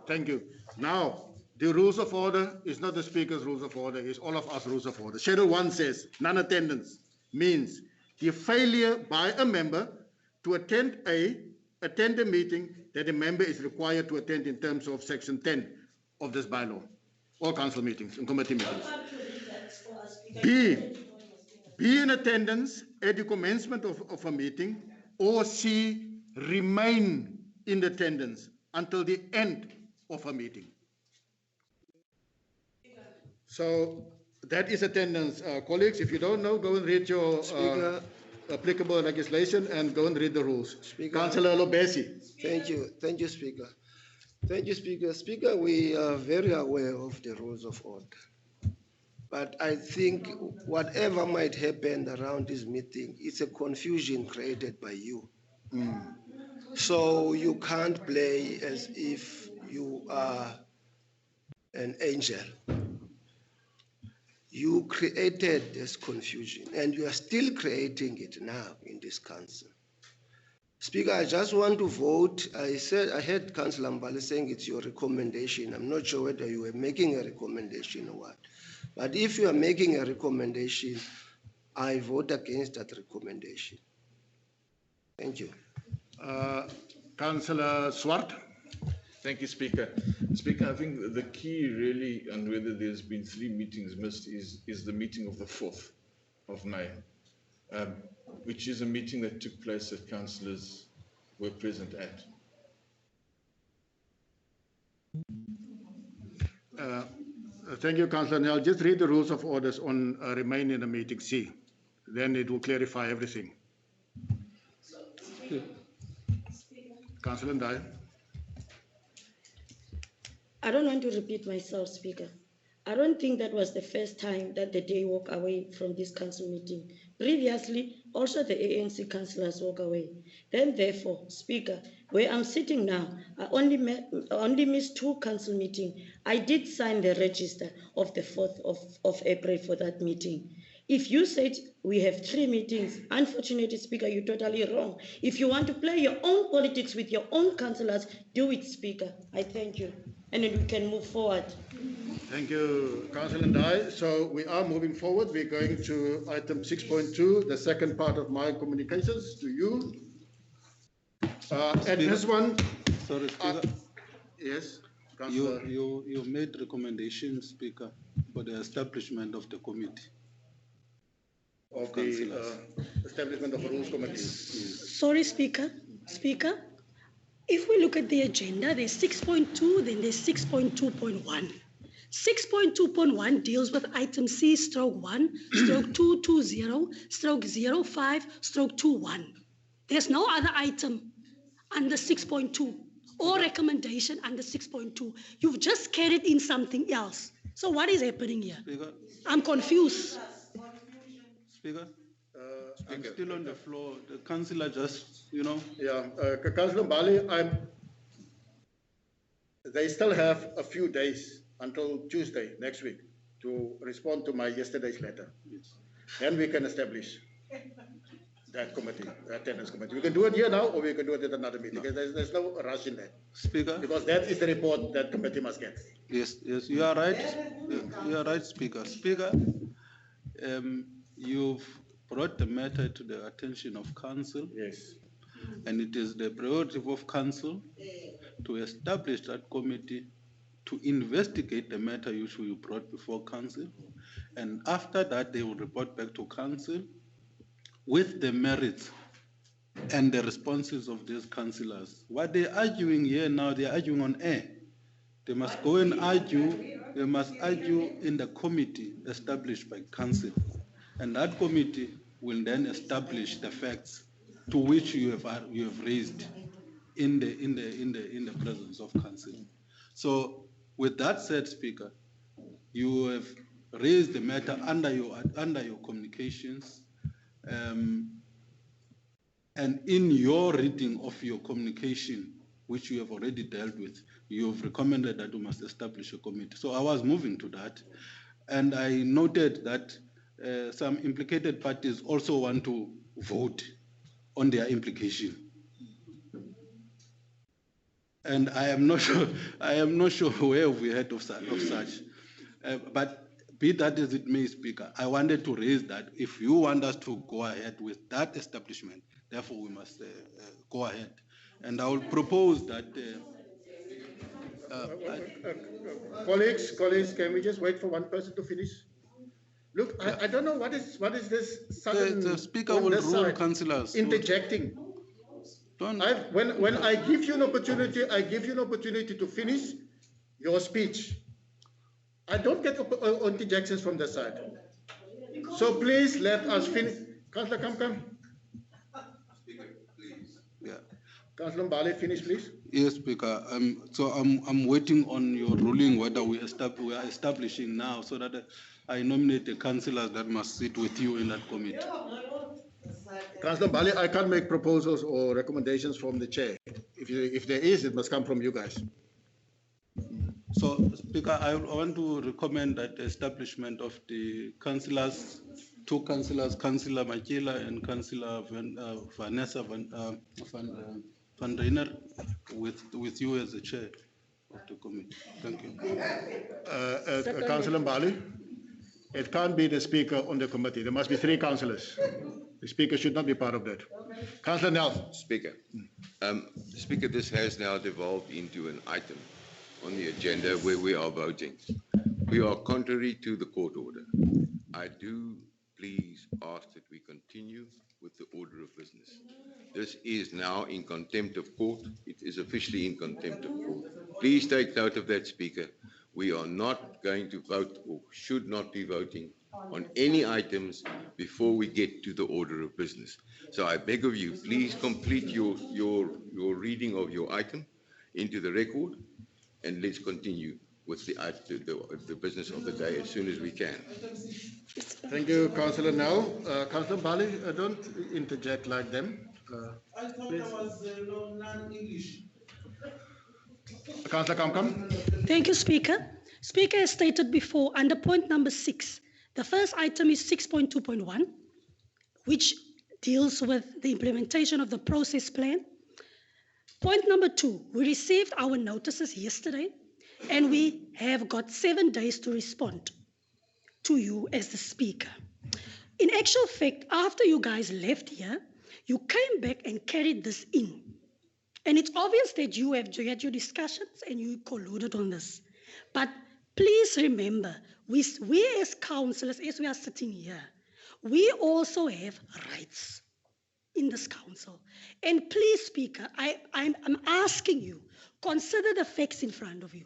Thank you. Now, the rules of order is not the Speaker's rules of order, it's all of us rules of order. Schedule 1 says non-attendance means the failure by a member to attend a meeting that a member is required to attend in terms of Section 10 of this bylaw. All council meetings and committee meetings. Be in attendance at the commencement of a meeting, or C, remain in attendance until the end of a meeting. So that is attendance, colleagues. If you don't know, go and read your Speaker. applicable legislation and go and read the rules. Speaker. Councillor Lobesi. Thank you, Speaker. Thank you, Speaker. Speaker, we are very aware of the rules of order. But I think whatever might happen around this meeting, it's a confusion created by you. So you can't play as if you are an angel. You created this confusion, and you are still creating it now in this council. Speaker, I just want to vote. I heard Councillor Mbali saying it's your recommendation. I'm not sure whether you were making a recommendation or what. But if you are making a recommendation, I vote against that recommendation. Thank you. Councillor Swart. Thank you, Speaker. Speaker, I think the key really on whether there's been 3 meetings missed is the meeting of the 4th of May, which is a meeting that took place that councillors were present at. Thank you, Councillor. Now, just read the rules of orders on remain in the meeting C. Then it will clarify everything. Councillor Ndai. I don't want to repeat myself, Speaker. I don't think that was the first time that the day walked away from this council meeting. Previously, also the ANC councillors walk away. Then, therefore, Speaker, where I'm sitting now, I only missed 2 council meetings. I did sign the register of the 4th of April for that meeting. If you said we have 3 meetings, unfortunately, Speaker, you're totally wrong. If you want to play your own politics with your own councillors, do it, Speaker. I thank you. And then we can move forward. Thank you, Councillor Ndai. So we are moving forward. We're going to item 6.2, the second part of my communications to you. At this one, Sorry, Speaker. yes, Councillor. You made recommendations, Speaker, for the establishment of the committee. Of the establishment of a rules committee. Sorry, Speaker. Speaker, if we look at the agenda, there's 6.2, then there's 6.2.1. 6.2.1 deals with item C stroke 1, stroke 220, stroke 05, stroke 21. There's no other item under 6.2 or recommendation under 6.2. You've just carried in something else. So what is happening here? Speaker. I'm confused. Speaker. I'm still on the floor. The councillor just, Yeah, Councillor Bali, they still have a few days until Tuesday next week to respond to my yesterday's letter. Yes. Then we can establish that committee, that attendance committee. We can do it here now, or we can do it at another meeting. No. There's no rush in that. Speaker. Because that is the report that committee must get. Yes, you are right. You are right, Speaker. Speaker, you've brought the matter to the attention of council. Yes. And it is the prerogative of council to establish that committee to investigate the matter which you brought before council And after that, they will report back to council with the merits and the responses of these councillors. What they're arguing here now, they're arguing on air. They must go and argue, they must argue in the committee established by council. And that committee will then establish the facts to which you have raised in the presence of council. So with that said, Speaker, you have raised the matter under your communications, and in your reading of your communication, which you have already dealt with, you have recommended that you must establish a committee. So I was moving to that, and I noted that some implicated parties also want to vote on their implication. And I am not sure where we heard of such. But be that as it may, Speaker, I wanted to raise that if you want us to go ahead with that establishment, therefore we must go ahead. And I will propose that. Colleagues, can we just wait for one person to finish? Look, I don't know what is this sudden. The Speaker will rule, councillors. Interjecting. When I give you an opportunity, I give you an opportunity to finish your speech. I don't get interjections from the side. So please let us finish. Councillor, come. Speaker, please. Yeah. Councillor Mbale, finish, please. Yes, Speaker. So I'm waiting on your ruling whether we are establishing now, so that I nominate the councillors that must sit with you in that committee. Councillor Mbale, I can't make proposals or recommendations from the chair. If there is, it must come from you guys. So, Speaker, I want to recommend that the establishment of the councillors, two councillors, Councillor Makila and Councillor Vanessa Van Reiner, with you as the chair of the committee. Thank you. Councillor Mbale, it can't be the speaker on the committee. There must be 3 councillors. The speaker should not be part of that. Councillor Nel. Speaker, Speaker, this has now devolved into an item on the agenda where we are voting. We are contrary to the court order. I do please ask that we continue with the order of business. This is now in contempt of court. It is officially in contempt of court. Please take note of that, Speaker. We are not going to vote, or should not be voting, on any items before we get to the order of business. So I beg of you, please complete your reading of your item into the record, and let's continue with the business of the day as soon as we can. Thank you, Councillor Nel. Councillor Mbale, don't interject like them. I thought I was non-English. Councillor Kamkam. Thank you, Speaker. Speaker, as stated before, under point number 6, the first item is 6.2.1, which deals with the implementation of the process plan. Point number 2, we received our notices yesterday, and we have got 7 days to respond to you as the Speaker. In actual fact, after you guys left here, you came back and carried this in. And it's obvious that you had your discussions and you colluded on this. But please remember, we as councillors, as we are sitting here, we also have rights in this council. And please, Speaker, I'm asking you, consider the facts in front of you.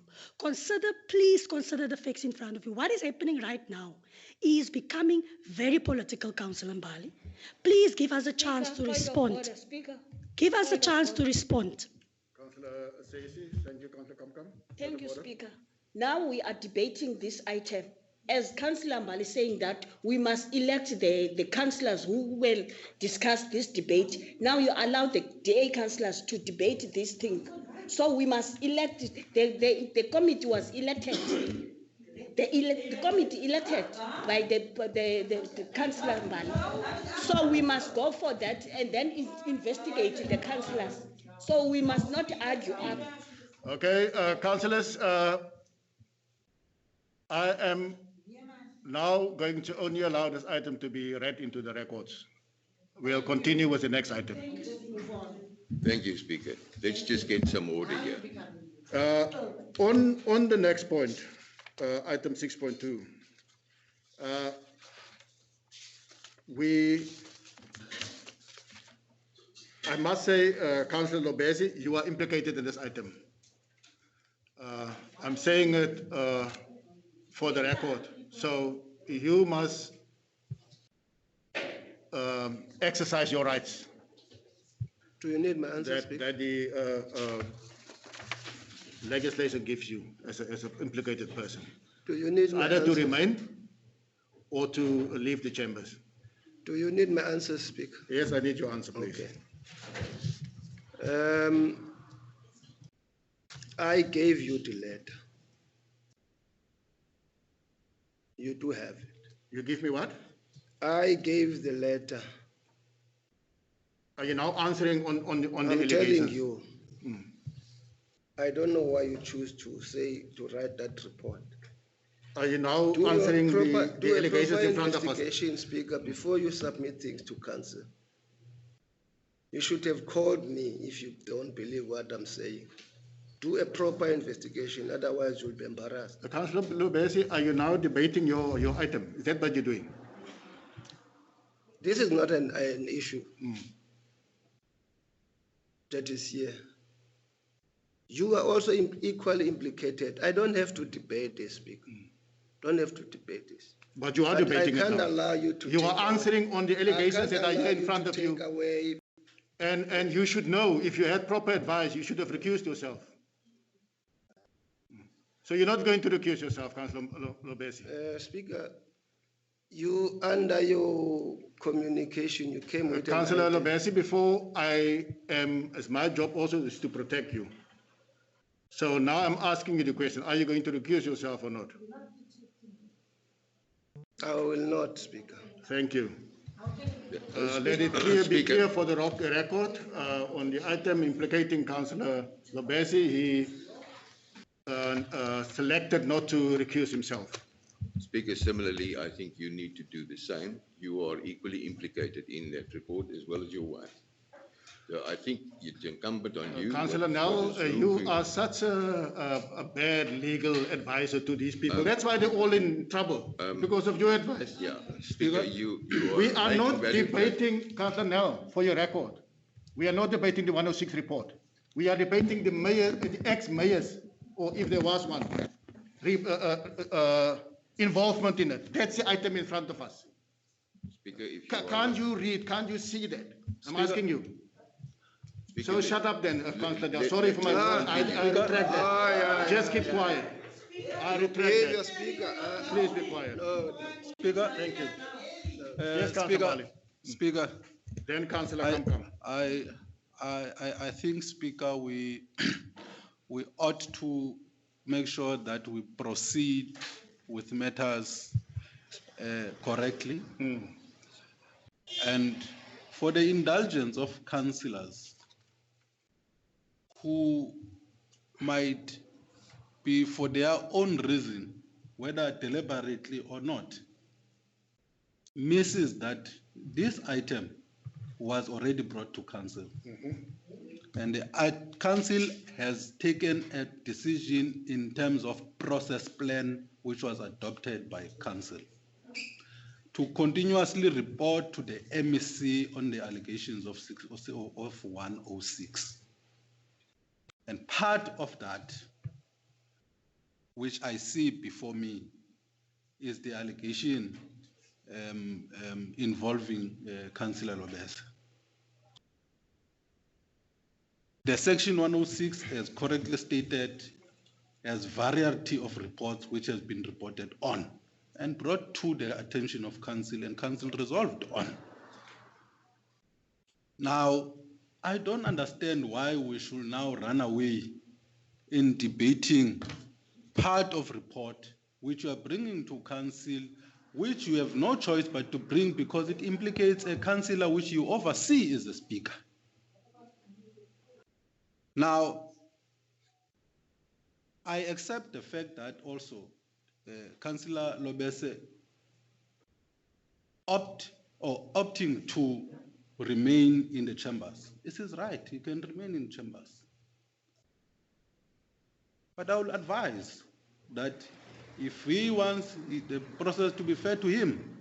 Please consider the facts in front of you. What is happening right now is becoming very political, Councillor Mbale. Please give us a chance to respond. Give us a chance to respond. Councillor Stacey, thank you, Councillor Kamkam. Thank you, Speaker. Now we are debating this item. As Councillor Mbale is saying that we must elect the councillors who will discuss this debate. Now you allow the DA councillors to debate this thing. So we must elect, the committee was elected. The committee elected by the Councillor Mbale. So we must go for that and then investigate the councillors. So we must not argue up. Okay, councillors, I am now going to only allow this item to be read into the records. We'll continue with the next item. Thank you, Speaker. Let's just get some order here. On the next point, item 6.2, I must say, Councillor Lobesi, you are implicated in this item. I'm saying it for the record. So you must exercise your rights. Do you need my answer, Speaker? That the legislation gives you as an implicated person. Do you need my Either answer? to remain or to leave the chambers. Do you need my answer, Speaker? Yes, I need your answer, please. Okay. I gave you the letter. You do have it. You give me what? I gave the letter. Are you now answering on the I'm allegations? telling you. I don't know why you choose to write that report. Are you now Do answering the do allegations a in proper front of us? investigation, Speaker, before you submit things to council. You should have called me if you don't believe what I'm saying. Do a proper investigation, otherwise you'll be embarrassed. Councillor Lubesi, are you now debating your item? Is that what you're doing? This is not an issue that is here. You are also equally implicated. I don't have to debate this, Speaker. Don't have to debate this. But you are debating it I can't now. allow you to. You are answering on the allegations that are here in front of you. Away. And you should know, if you had proper advice, you should have recused yourself. So you're not going to recuse yourself, Councillor Lobesi. Speaker, you, under your communication, you came with Councillor an item. Lobesi, before I am, as my job also is to protect you. So now I'm asking you the question, are you going to recuse yourself or not? I will not, Speaker. Thank you. Let it be clear for the record, on the item implicating Councillor Lobesi, he selected not to recuse himself. Speaker, similarly, I think you need to do the same. You are equally implicated in that report as well as your wife. So I think it's incumbent on you. Councillor Nell, you are such a bad legal advisor to these people. That's why they're all in trouble, because of your advice. Yeah, Speaker, you are We are making not valid debating, Councillor Nell, for your record. We are not debating the 106 report. We are debating the mayor, the ex-mayors, or if there was one, involvement in it. That's the item in front of us. Speaker, if you Can't you read? Can't you see that? I'm asking you. Speaker, So shut up then, Councillor Nell. Sorry for my word. I retract that. Just keep quiet. I retract that. Speaker. Please be quiet. Speaker. Thank you. Yes, Councillor Speaker. Bali. Speaker. Then Councillor Kamkam. I think, Speaker, we ought to make sure that we proceed with matters correctly. And for the indulgence of councillors who might be, for their own reason, whether deliberately or not, misses that this item was already brought to council. And the council has taken a decision in terms of process plan, which was adopted by council, to continuously report to the MEC on the allegations of 106. And part of that, which I see before me, is the allegation involving Councillor Lobes. The section 106, as correctly stated, has variety of reports which has been reported on and brought to the attention of council, and council resolved on. Now, I don't understand why we should now run away in debating part of report which you are bringing to council, which you have no choice but to bring because it implicates a councillor which you oversee as the speaker. Now, I accept the fact that also Councillor Lobese opting to remain in the chambers. This is right, he can remain in chambers. But I will advise that if he wants the process to be fair to him,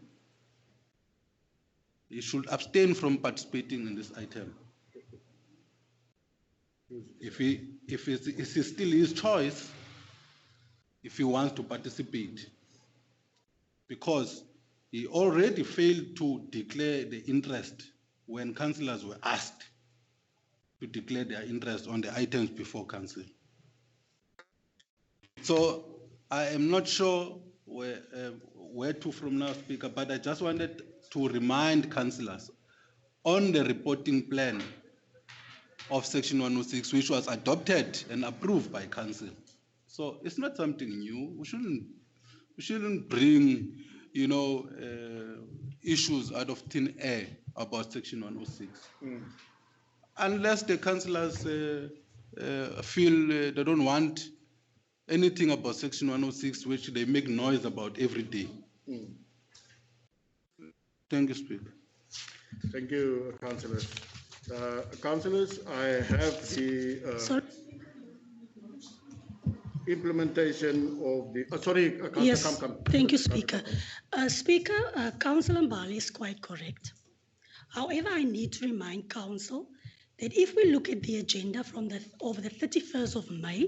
he should abstain from participating in this item. If it's still his choice, if he wants to participate, because he already failed to declare the interest when councillors were asked to declare their interest on the items before council. So I am not sure where to from now, Speaker, but I just wanted to remind councillors on the reporting plan of Section 106, which was adopted and approved by council. So it's not something new. We shouldn't bring, issues out of thin air about Section 106. Unless the councillors feel they don't want anything about Section 106, which they make noise about every day. Thank you, Speaker. Thank you, councillors. Councillors, I have the Sorry. implementation of the, sorry, Councillor, Yes, come. thank you, Speaker. Speaker, Councillor Mbali is quite correct. However, I need to remind Council that if we look at the agenda of the 31st of May,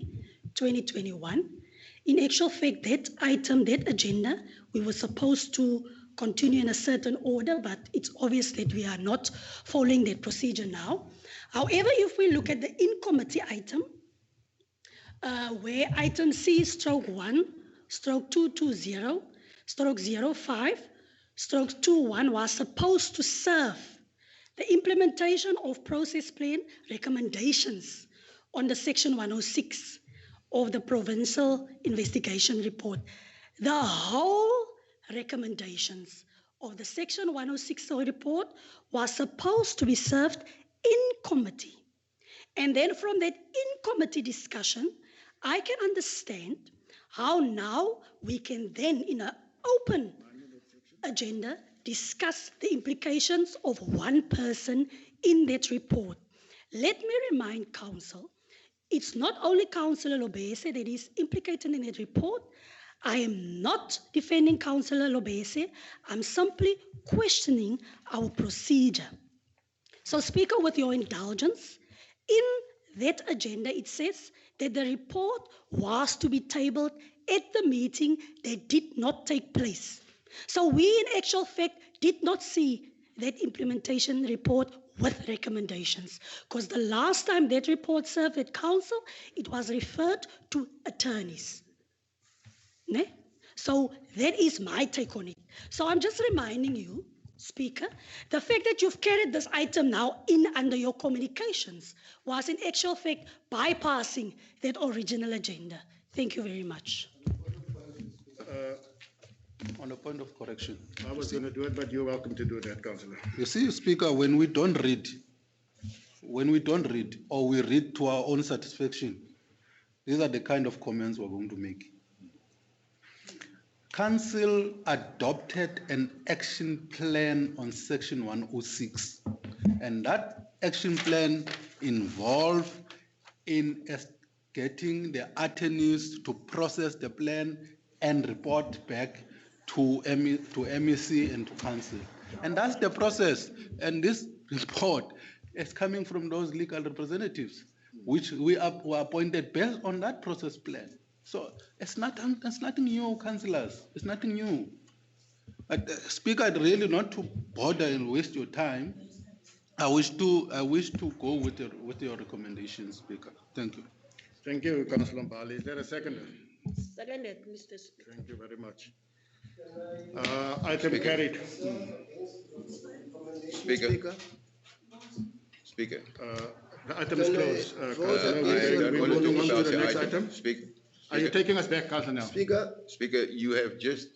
2021, in actual fact, that item, that agenda, we were supposed to continue in a certain order, but it's obvious that we are not following that procedure now. However, if we look at the in-committee item, where item C/1/220/05/21 was supposed to serve the implementation of process plan recommendations on the Section 106 of the Provincial Investigation Report. The whole recommendations of the Section 106 report was supposed to be served in committee. And then from that in-committee discussion, I can understand how now we can then, in an open agenda, discuss the implications of one person in that report. Let me remind Council, it's not only Councillor Lobese that is implicated in that report. I am not defending Councillor Lobese. I'm simply questioning our procedure. So, Speaker, with your indulgence, in that agenda, it says that the report was to be tabled at the meeting that did not take place. So we, in actual fact, did not see that implementation report with recommendations, because the last time that report served at council, it was referred to attorneys. Ne? So that is my take on it. So I'm just reminding you, Speaker, the fact that you've carried this item now in under your communications was in actual fact bypassing that original agenda. Thank you very much. On a point of correction. I was going to do it, but you're welcome to do that, Councillor. You see, Speaker, when we don't read, or we read to our own satisfaction, these are the kind of comments we're going to make. Council adopted an action plan on Section 106, and that action plan involved in getting the attorneys to process the plan and report back to MEC and to council. And that's the process. And this report is coming from those legal representatives, which were appointed based on that process plan. So it's nothing new, councillors. It's nothing new. But Speaker, I'd really not to bother and waste your time. I wish to go with your recommendations, Speaker. Thank you. Thank you, Councillor Mbali. Is there a second? Seconded, Mr. Speaker. Thank you very much. Item carried. Speaker. The item is closed. Councillor, I we're want to moving talk on to about the the next item. item. Speaker. Are you taking us back, Councillor, now? Speaker, you have just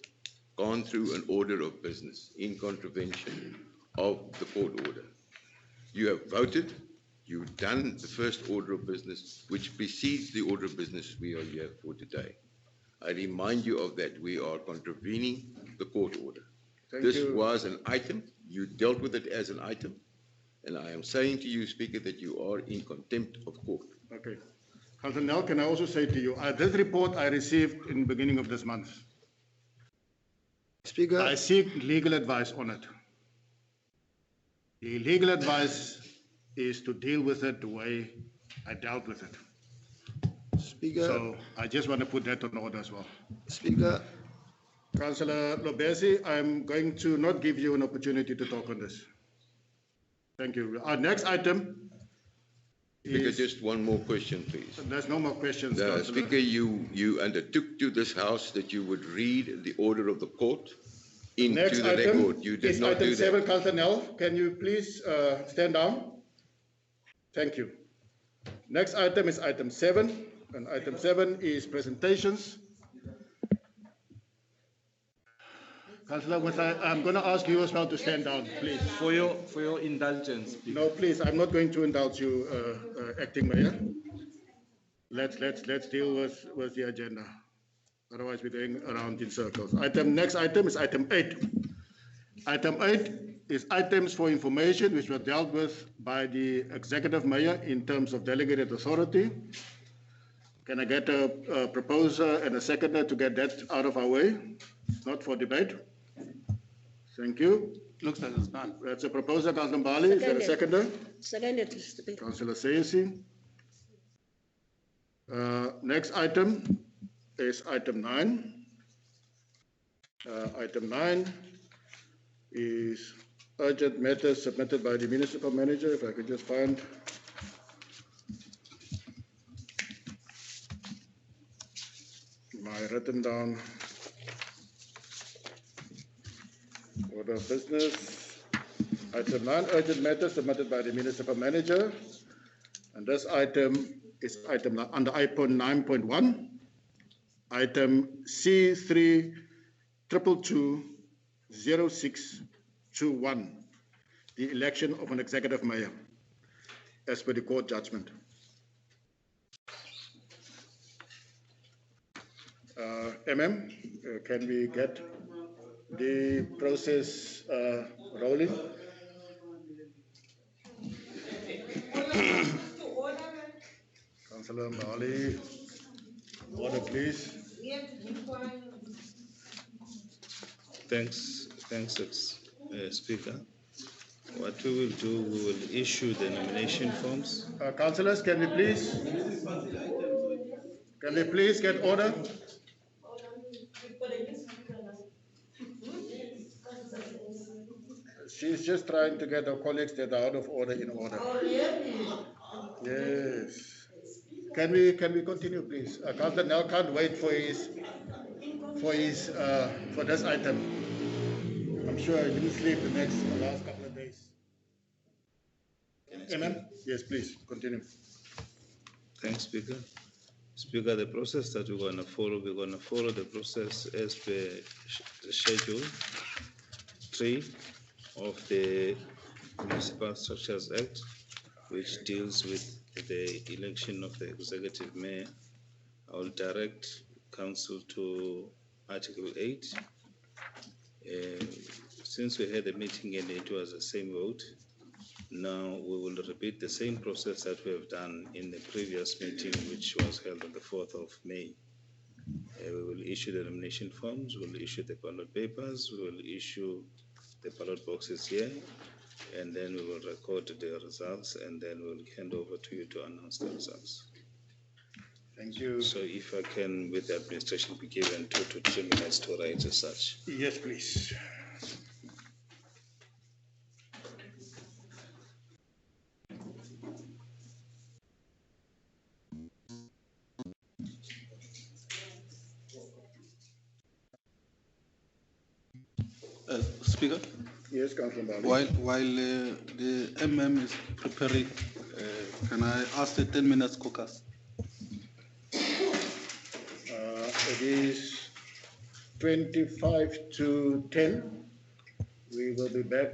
gone through an order of business in contravention of the court order. You have voted, you've done the first order of business, which precedes the order of business we are here for today. I remind you of that. We are contravening the court order. This was an item. You dealt with it as an item. And I am saying to you, Speaker, that you are in contempt of court. Okay. Councillor Nel, can I also say to you, this report I received in the beginning of this month. Speaker, I seek legal advice on it. The legal advice is to deal with it the way I dealt with it. Speaker, So I just want to put that on order as well. Speaker, Councillor Lobesi, I'm going to not give you an opportunity to talk on this. Thank you. Our next item Speaker, is... just one more question, please. There's no more questions, Councillor. Speaker, you undertook to this House that you would read the order of the court into Next the item record. You did is not item do 7, that. Councillor Nel. Can you please stand down? Thank you. Next item is item 7, and item 7 is presentations. Councillor, I'm going to ask you as well to stand down, please. For your indulgence, Speaker. No, please, I'm not going to indulge you, acting mayor. Let's deal with the agenda. Otherwise, we're going around in circles. Next item is item 8. Item 8 is items for information which were dealt with by the executive mayor in terms of delegated authority. Can I get a proposer and a seconder to get that out of our way? Not for debate. Thank you. Looks like it's done. That's a proposer, Councillor Mbali. Is there a seconder? Seconded, Mr. Speaker. Councillor Sayesi. Next item is item 9. Item 9 is urgent matters submitted by the municipal manager. If I could just find my written down order of business. Item 9, urgent matters submitted by the municipal manager. And this item is item under item 9.1. Item C3220621, the election of an executive mayor, as per the court judgment. Can we get the process rolling? Councillor Mbali, order please. Thanks, Speaker. What we will do, we will issue the nomination forms. Councillors, can we please get order? She's just trying to get her colleagues that are out of order in order. Yes. Can we continue, please? Councillor Nel can't wait for this item. I'm sure he didn't sleep the last couple of days. Amen? Yes, please, continue. Thanks, Speaker. Speaker, the process that we're going to follow the process as per Schedule 3 of the Municipal Systems Act, which deals with the election of the executive mayor. I will direct council to Article 8. Since we had a meeting and it was the same vote, now we will repeat the same process that we have done in the previous meeting, which was held on the 4th of May. We will issue the nomination forms, we will issue the ballot papers, we will issue the ballot boxes here, and then we will record the results, and then we'll hand over to you to announce the results. Thank you. So if I can, with the administration, be given 2 to 3 minutes to write as such. Yes, please. Speaker, Yes, Councillor Mbali. while the MM is preparing, can I ask the 10 minutes caucus? It is 25 to 10. We will be back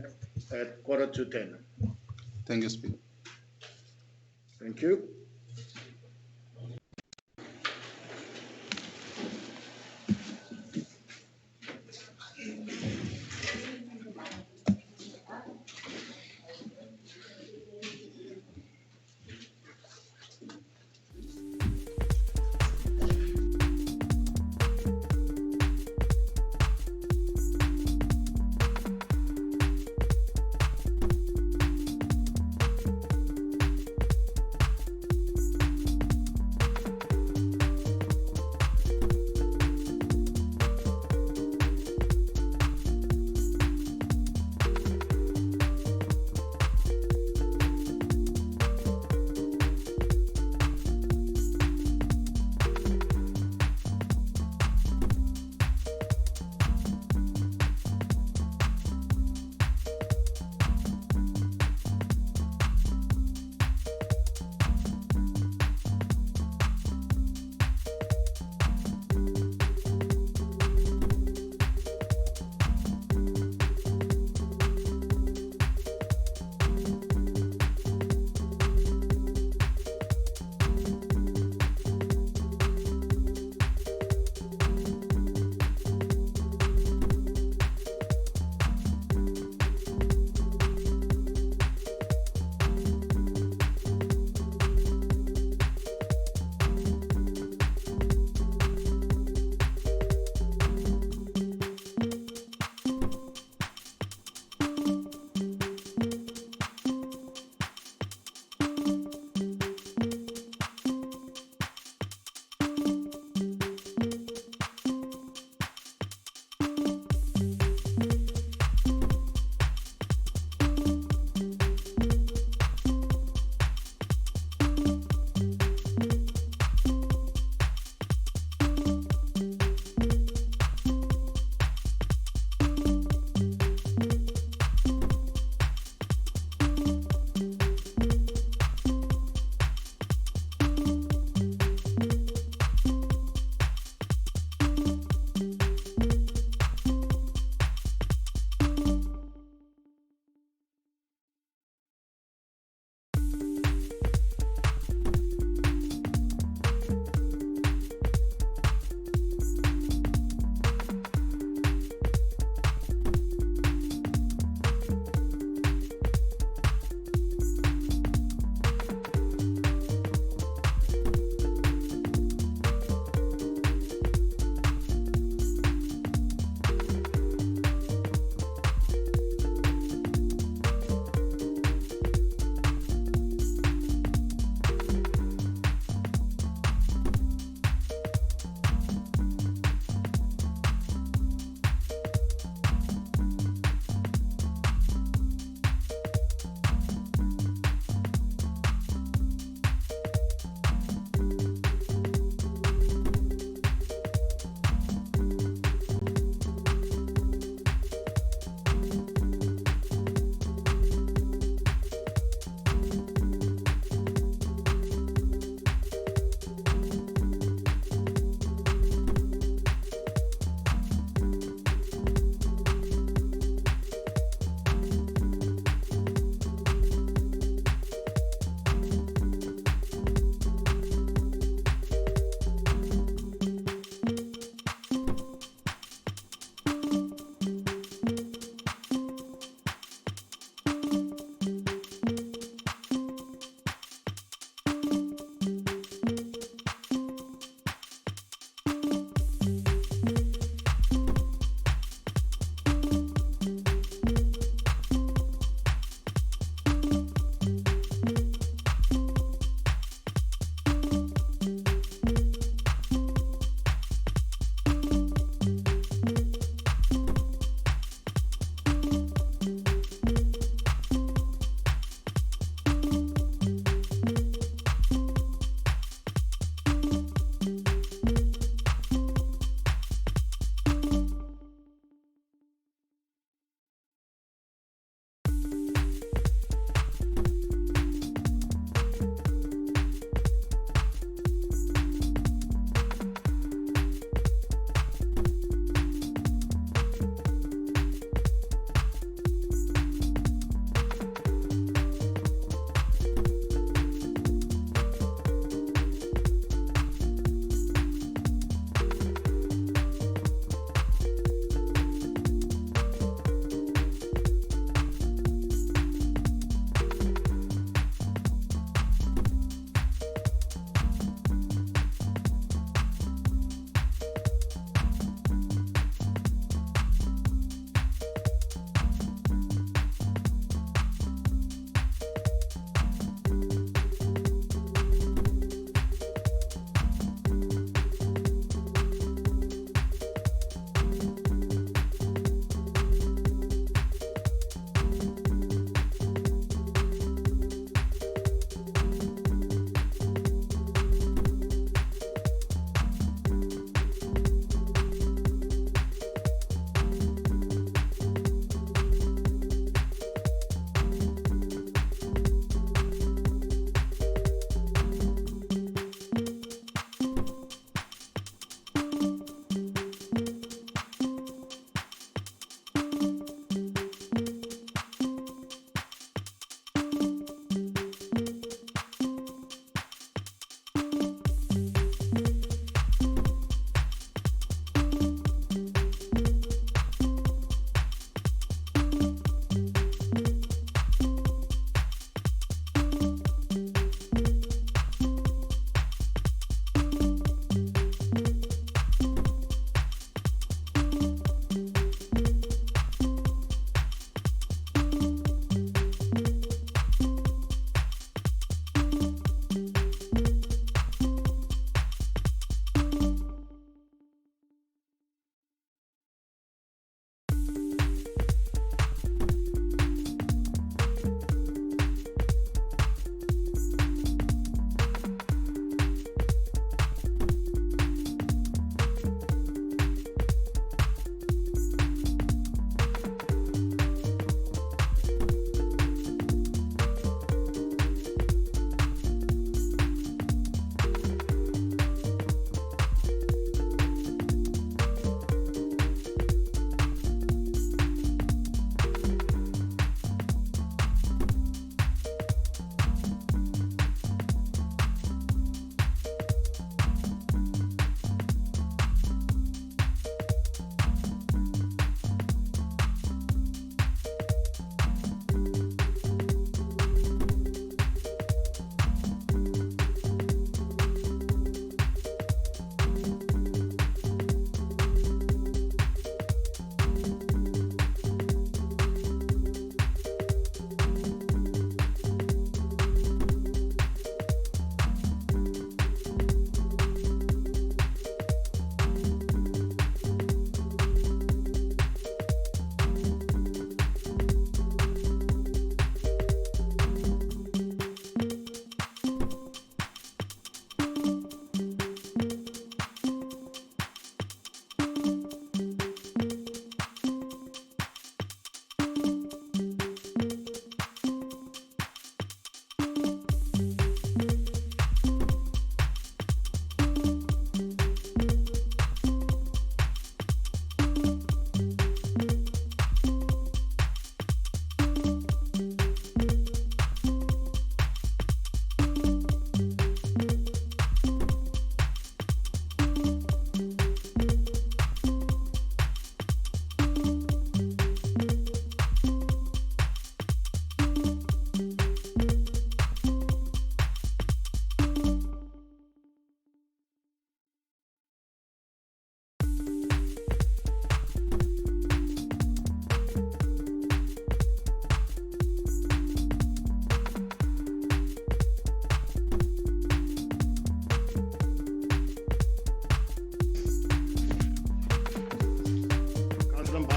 at 9:45. Thank you, Speaker. Thank you.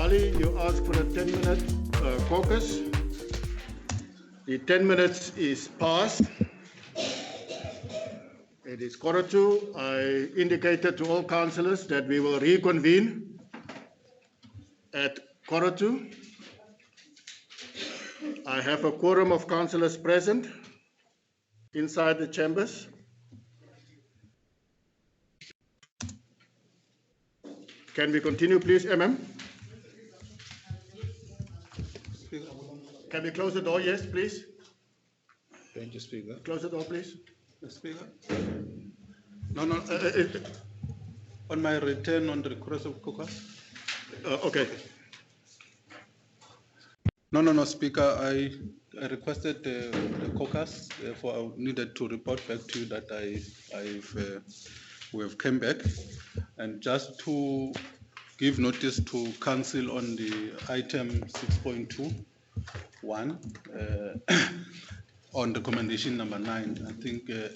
Bali, you asked for a 10-minute caucus. The 10 minutes is past. It is 1:45. I indicated to all councillors that we will reconvene at 1:45. I have a quorum of councillors present inside the chambers. Can we continue, please, MM? Can we close the door? Yes, please. Thank you, Speaker. Close the door, please. Speaker? No, on my return on the request of caucus. Okay. No, Speaker, I requested the caucus, therefore I needed to report back to you that we have come back. And just to give notice to council on the item 6.2.1, on recommendation number 9, I think the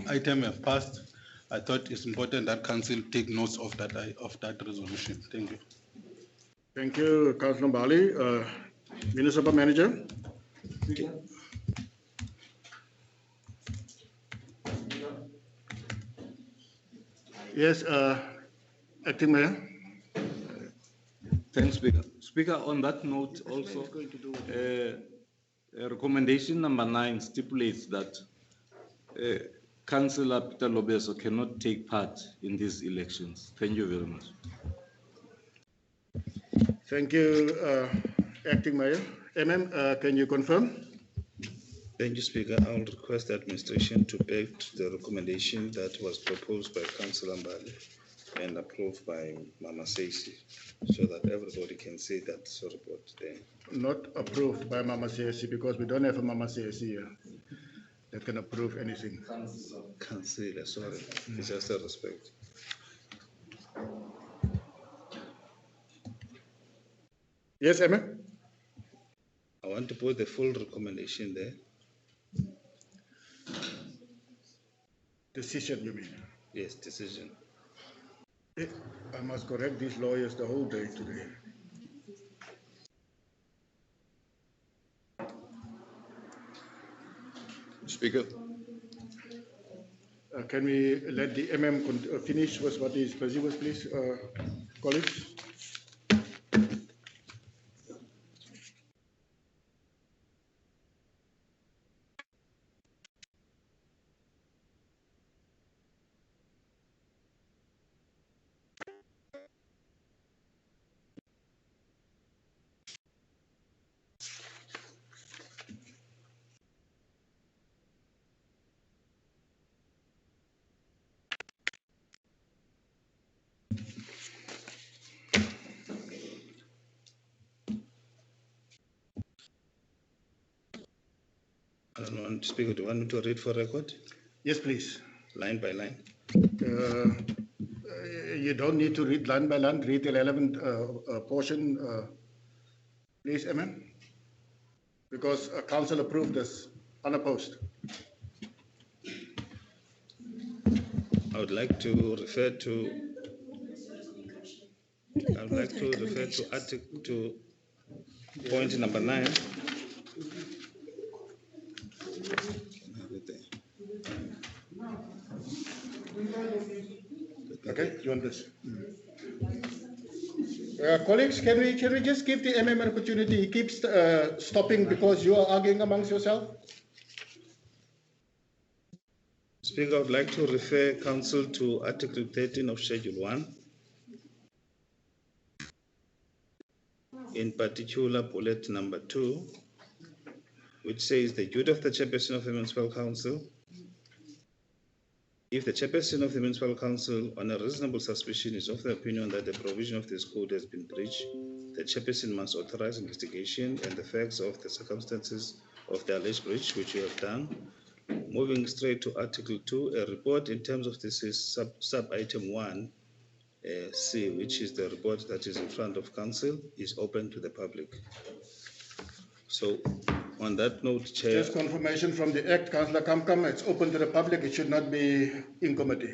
item have passed. I thought it's important that council take notes of that resolution. Thank you. Thank you, Councillor Bali. Municipal Manager. Yes, Acting Mayor. Thanks, Speaker. Speaker, on that note also, recommendation number 9 stipulates that Councillor Peter Lobeso cannot take part in these elections. Thank you very much. Thank you, Acting Mayor. Can you confirm? Thank you, Speaker. I'll request the administration to back the recommendation that was proposed by Councillor Mbali and approved by Mama Seisi, so that everybody can see that report there. Not approved by Mama Seisi, because we don't have a Mama Seisi here that can approve anything. Councillor, sorry. It's just a respect. Yes, Emma? I want to put the full recommendation there. Decision, you mean? Yes, decision. I must correct these lawyers the whole day today. Speaker. Can we let the finish with what he's busy with, please, colleagues? I don't know, Speaker, do you want me to read for record? Yes, please. Line by line? You don't need to read line by line, read the relevant portion, please, because council approved this unopposed. I would like to refer to article to point number 9. Okay, you want this? Colleagues, can we just give the an opportunity? He keeps stopping because you are arguing amongst yourself. Speaker, I would like to refer Council to Article 13 of Schedule 1. In particular, bullet number 2, which says the duty of the chairperson of the Municipal Council. If the chairperson of the Municipal Council, on a reasonable suspicion, is of the opinion that the provision of this code has been breached, the chairperson must authorize investigation and the facts of the circumstances of the alleged breach, which you have done. Moving straight to Article 2, a report in terms of this is sub-item 1, C, which is the report that is in front of Council, is open to the public. So, on that note, Chair. Just confirmation from the Act, Councillor Kamkam, it's open to the public, it should not be in committee.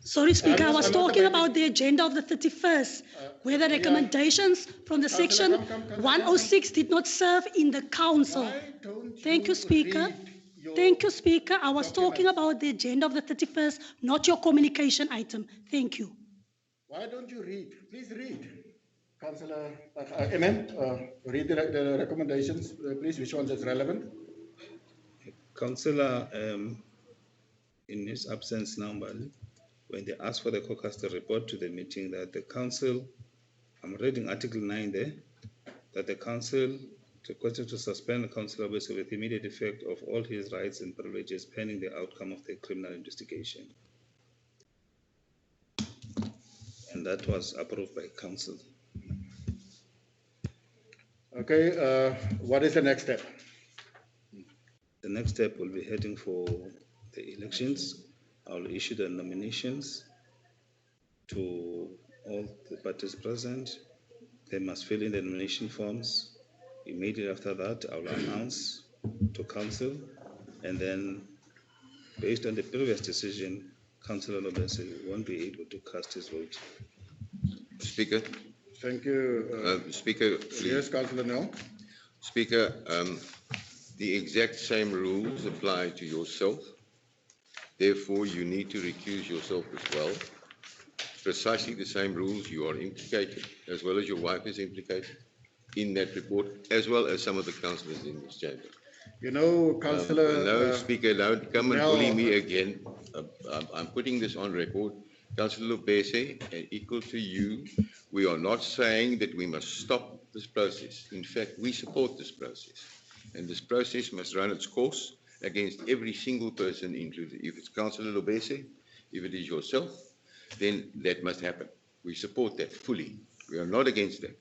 Sorry, Speaker, I was I'm not talking debating. about the agenda of the 31st, where the recommendations from the section come, 106 did not serve in the council. Why don't Thank you, Speaker. read your Thank you, Speaker. I was talking documents? about the agenda of the 31st, not your communication item. Thank you. Why don't you read? Please read. Councillor, read the recommendations, please, which ones is relevant? Councillor, in his absence now, when they asked for the caucus to report to the meeting that the council, I'm reading Article 9 there, that the council requested to suspend Councillor Bitou with immediate effect of all his rights and privileges pending the outcome of the criminal investigation. And that was approved by council. Okay, what is the next step? The next step will be heading for the elections. I'll issue the nominations to all the parties present. They must fill in the nomination forms. Immediately after that, I'll announce to council, and then based on the previous decision, Councillor Lobese won't be able to cast his vote. Speaker, Thank you. Speaker, please. Yes, Councillor Nell. Speaker, the exact same rules apply to yourself. Therefore, you need to recuse yourself as well. Precisely the same rules, you are implicated, as well as your wife is implicated in that report, as well as some of the councillors in this chamber. You know, Councillor. No, Speaker, don't come and Nell, bully me again. I'm putting this on record. Councillor Lobese, and equal to you, we are not saying that we must stop this process. In fact, we support this process. And this process must run its course against every single person included. If it's Councillor Lobese, if it is yourself, then that must happen. We support that fully. We are not against that.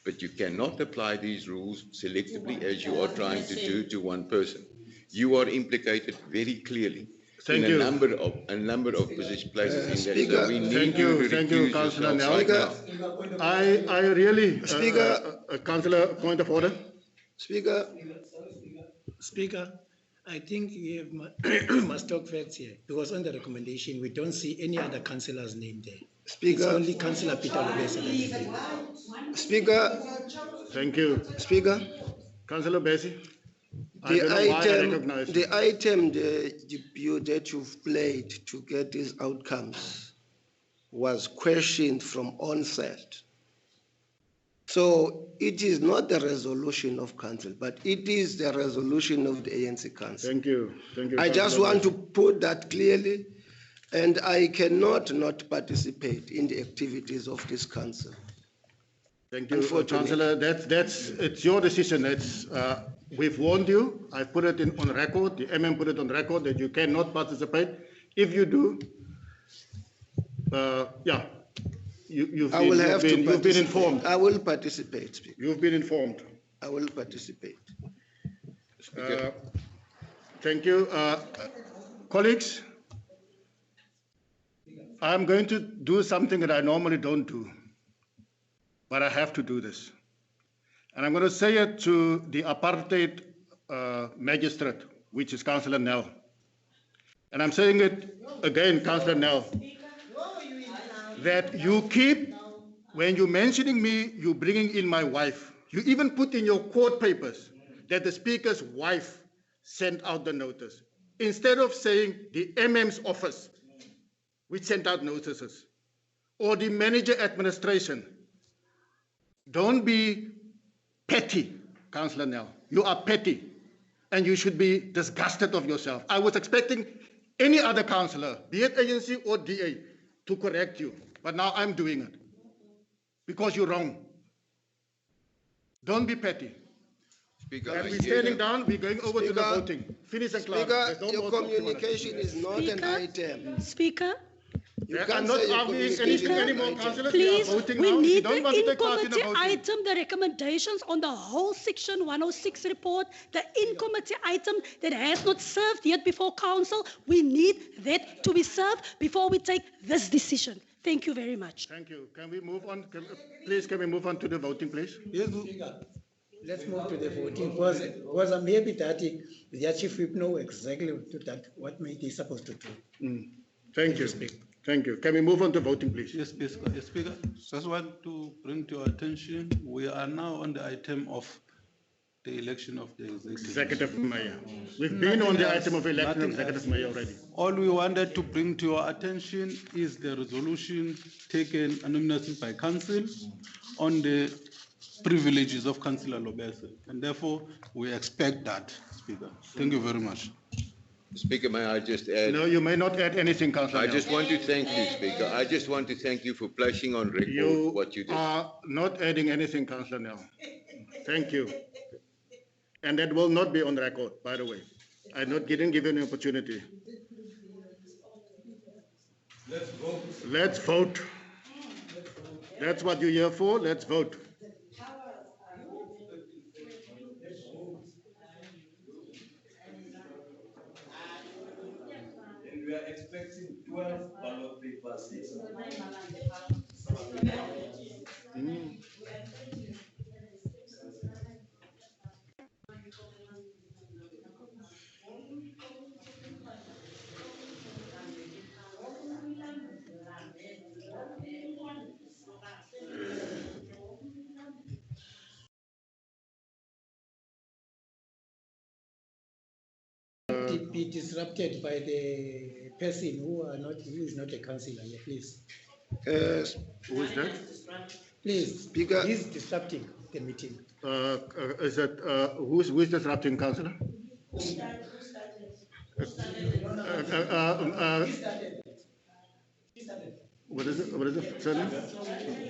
But you cannot apply these rules selectively as you are trying to do to one person. You are implicated very clearly Thank in you. a number of position places in that. Speaker, So we need Thank you, to Councillor recuse Nell. yourself right now. I really, Speaker. Councillor, point of order. Speaker, Speaker, I think you must talk facts here, because on the recommendation, we don't see any other councillor's name there. It's Speaker, only Councillor Bitou Municipality. Speaker, Thank you. Speaker. Councillor Bessie. I don't know why I recognize you. The item that you've played to get these outcomes was questioned from onset. So it is not the resolution of council, but it is the resolution of the ANC council. Thank you. Thank you. I just Councillor want to Bessie. put that clearly, and I cannot not participate in the activities of this council. Thank you, Unfortunately. Councillor. It's your decision. We've warned you. I put it on record. The MM put it on record that you cannot participate. If you do, you've been informed. I will participate, Speaker. You've been informed. I will participate. Thank you. Colleagues, I'm going to do something that I normally don't do, but I have to do this. And I'm going to say it to the apartheid magistrate, which is Councillor Nell. And I'm saying it again, Councillor Nell, that you keep, when you're mentioning me, you're bringing in my wife. You even put in your court papers that the Speaker's wife sent out the notice, instead of saying the MM's office, which sent out notices, or the manager administration. Don't be petty, Councillor Nell. You are petty, and you should be disgusted of yourself. I was expecting any other councillor, be it ANC or DA, to correct you, but now I'm doing it because you're wrong. Don't be petty. Speaker, And I we're hear standing you. down, we're going over to the Speaker, voting. Finish and clear. Speaker, There's no your more talking about it. communication is not an item. Speaker, You I'm can't not say your arguing anything communication is an anymore, item. councillors. please, We are voting we now. If you need don't the want to take part in the in-committee voting. item, the recommendations on the whole section 106 report, the in-committee item that has not served yet before council. We need that to be served before we take this decision. Thank you very much. Thank you. Can we move on? Please, can we move on to the voting, please? Yes, Speaker, let's move to the voting, because I'm happy that the chief whip know exactly what they're supposed to do. Thank you. Thank you. Can we move on to voting, please? Yes, Speaker. Yes, Speaker. Just want to bring to your attention, we are now on the item of the election of the Executive Mayor. We've been on the item of election of Executive Mayor already. All we wanted to bring to your attention is the resolution taken anonymously by council on the privileges of Councillor Lobese. And therefore, we expect that, Speaker. Thank you very much. Speaker, may I just add? No, you may not add anything, Councillor. I just want to thank you, Speaker. I just want to thank you for placing on record what you did. You are not adding anything, Councillor Nell. Thank you. And that will not be on record, by the way. I didn't give you an opportunity. Let's vote. Let's vote. That's what you're here for. Let's vote. And we are expecting 12 ballot papers. Be disrupted by the person who is not a councillor here, please. Who is that? Please, Speaker. he's disrupting the meeting. Is that who is disrupting, Councillor? What is it? What is it? Surname?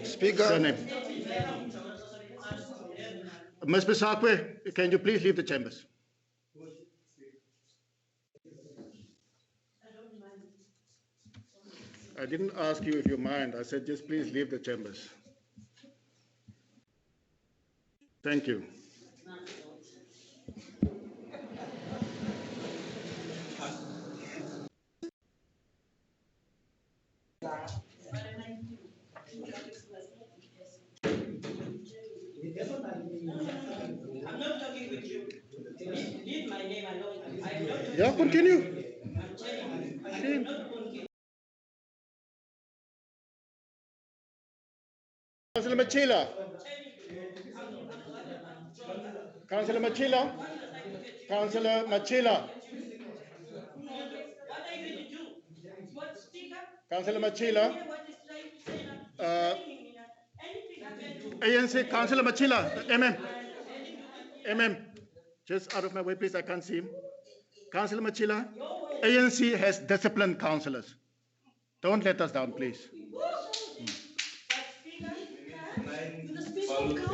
Speaker. Surname. Ms. Bisakwe, can you please leave the chambers? I didn't ask you if you mind. I said just please leave the chambers. Thank you. I'm not talking with you. Leave my name alone. Yeah, continue. I'm telling you, I am not going to. Councillor Machila. Councillor Machila. Councillor Machila. What are you going to do? What, Speaker? Councillor Machila. What is trying to say now? Anything happened to ANC, Councillor Machila, MM, just out of my way, please, I can't see him. Councillor Machila, ANC has disciplined councillors. Don't let us down, please.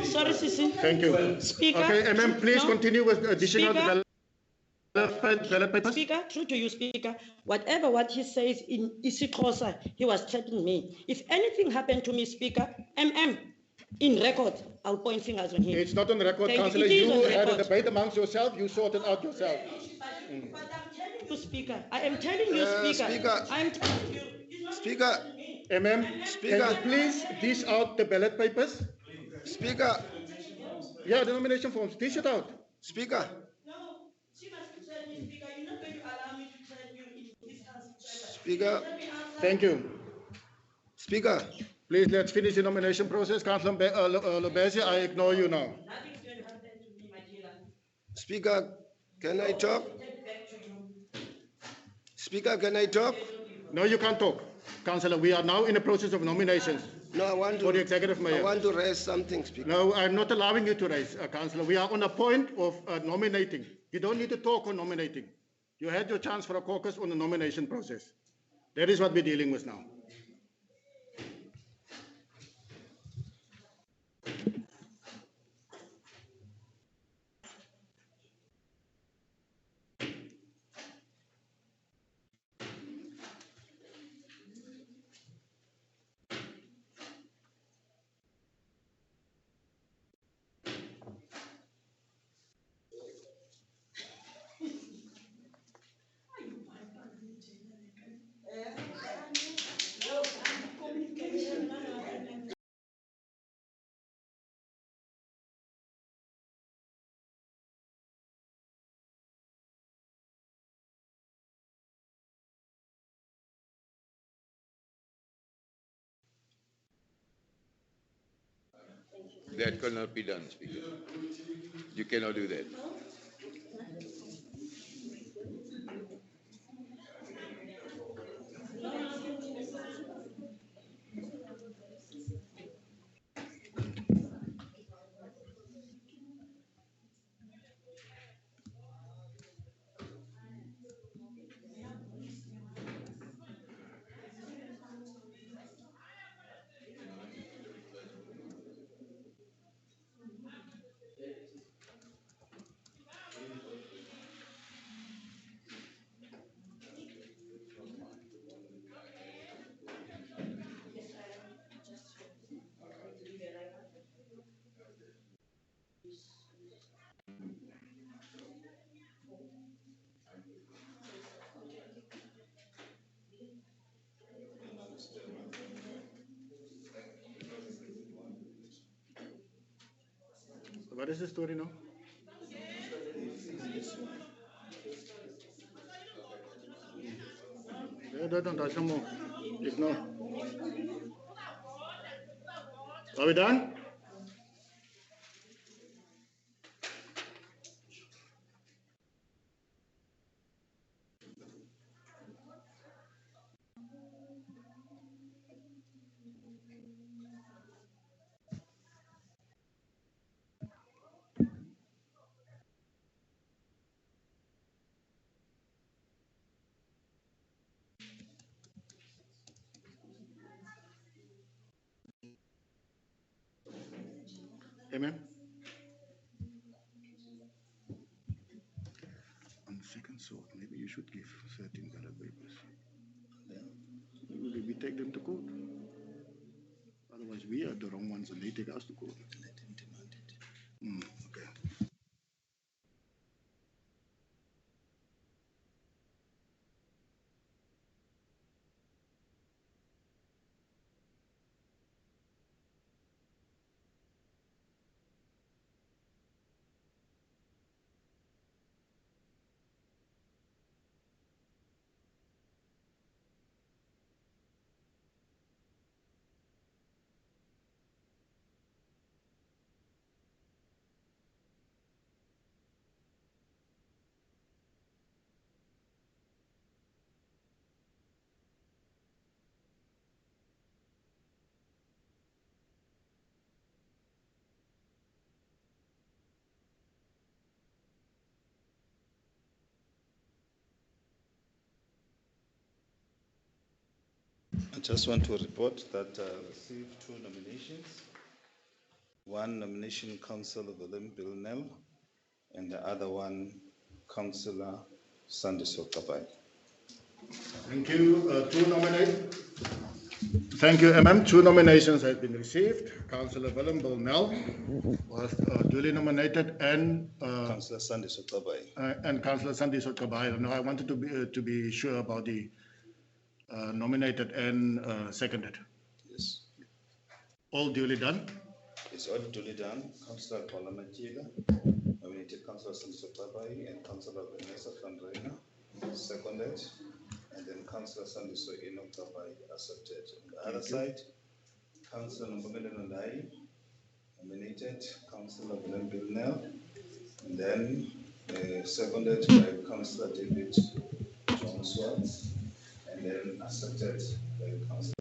Sorry, Sisi. Thank you. Speaker. Okay, MM, please continue with additional ballot papers. Speaker, true to you, Speaker. What he says in isiXhosa, he was threatening me. If anything happened to me, Speaker, in record, I'll point fingers on him. It's not on record, Councillor. You had a debate amongst yourself. You sorted out yourself. But I'm telling you, Speaker. I am telling you, Speaker. Speaker. I'm telling you. Speaker. Speaker. Can you please dish out the ballot papers? Speaker. Yeah, the nomination forms. Dish it out. Speaker. No, she must threaten me, Speaker. You're not going to allow me to threaten you in this council chamber. Speaker. Thank you. Speaker. Please, let's finish the nomination process. Councillor Lobese, I ignore you now. Nothing's going to happen to me, my dear. Speaker, can I talk? Speaker, can I talk? No, you can't talk. Councillor, we are now in the process of nominations. No, I want to. For the executive mayor. I want to raise something, Speaker. No, I'm not allowing you to raise, Councillor. We are on a point of nominating. You don't need to talk on nominating. You had your chance for a caucus on the nomination process. That is what we're dealing with now. That cannot be done, Speaker. You cannot do that. What is the story now? Don't touch no more. Ignore. Are we done? Amen. On the second thought, maybe you should give certain ballot papers. We take them to court. Otherwise, we are the wrong ones and they take us to court. Let them demand it. Okay. I just want to report that I received 2 nominations. One nomination, Councillor Bill Nell, and the other one, Councillor Sandy Sokabai. Thank you. Thank you, MM. 2 nominations have been received. Councillor Willem Bilnel was duly nominated, and Councillor Sandy Sokabai. And Councillor Sandy Sokabai. Now, I wanted to be sure about the nominated and seconded. Yes. All duly done. It's all duly done. Councillor Kolana Chiga nominated Councillor Sandy Sokabai and Councillor Vanessa Fandrena seconded. And then Councillor Sandy Sokabai accepted. On the other side, Councillor Mbomele Nandai nominated Councillor Willem Bilnell, and then seconded by Councillor David John Swartz, and then accepted by Councillor.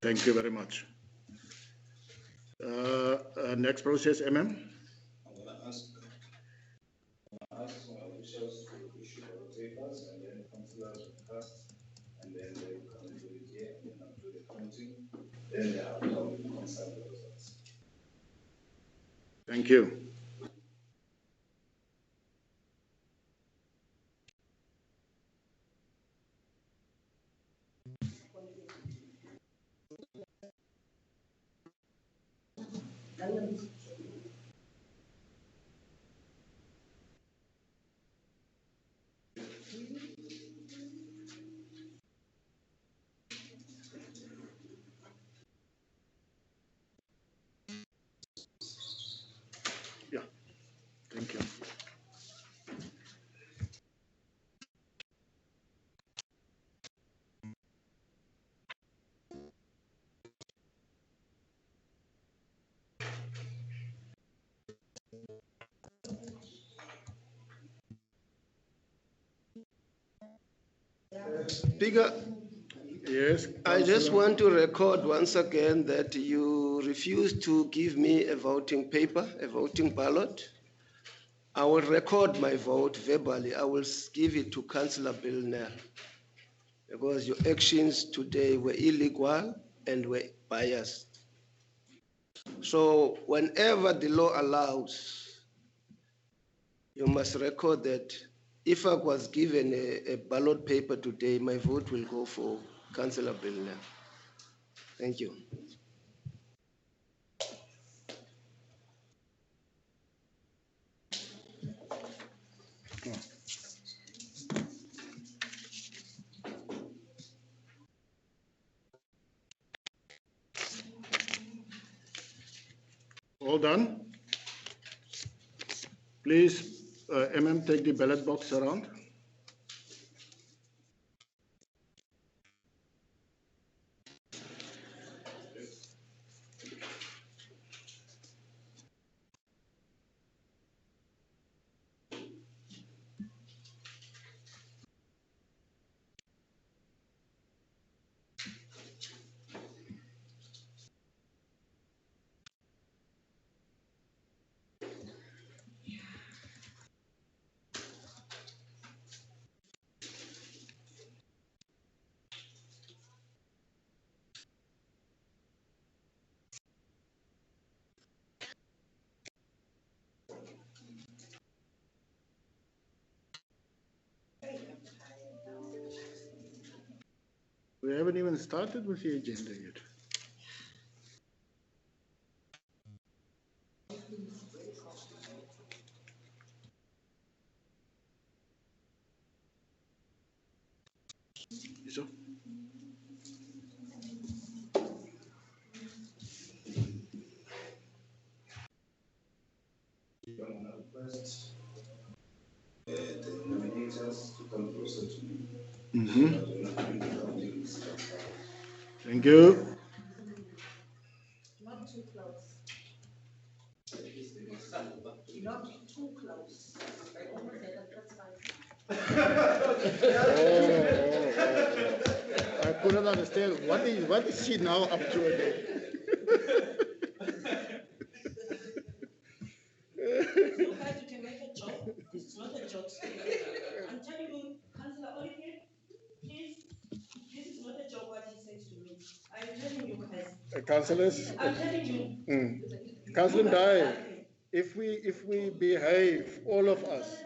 Thank you very much. Next process, MM. I'm going to ask my officials to issue our papers, and then councillors will cast, and then they will come to it here, and then after the counting, then they have to consult the results. Thank you. Yeah, thank you. Speaker, Yes. I just Councillor. want to record once again that you refused to give me a voting paper, a voting ballot. I will record my vote verbally. I will give it to Councillor Bill Nell because your actions today were illegal and were biased. So whenever the law allows, you must record that if I was given a ballot paper today, my vote will go for Councillor Bill Nell. Thank you. All done? Please, MM, take the ballot box around. We haven't even started with the agenda yet. So, The nominators to come closer to me. thank you. Not too close. Not too close. I almost had a plus 5. I couldn't understand. What is she now up to again? You guys, you can make a joke. This is not a joke. I'm telling you, Councillor Olivier, please, this is not a joke what he says to me. I'm telling you guys. Councillors? I'm telling you. Councillor Dai, if we behave, all of us,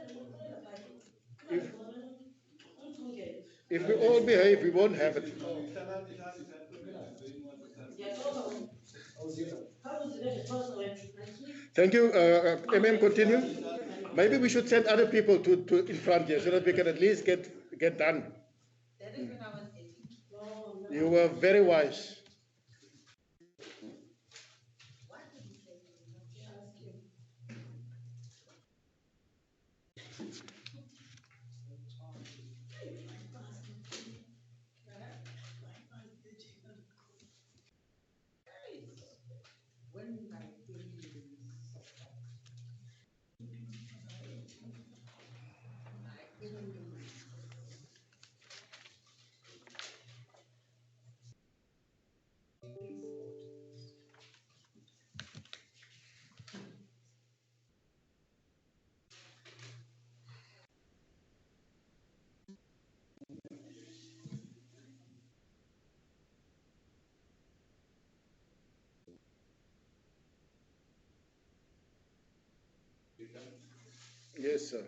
if we all behave, we won't have it. Thank you. MM, continue. Maybe we should send other people to in front here so that we can at least get done. You were very wise. Yes, sir.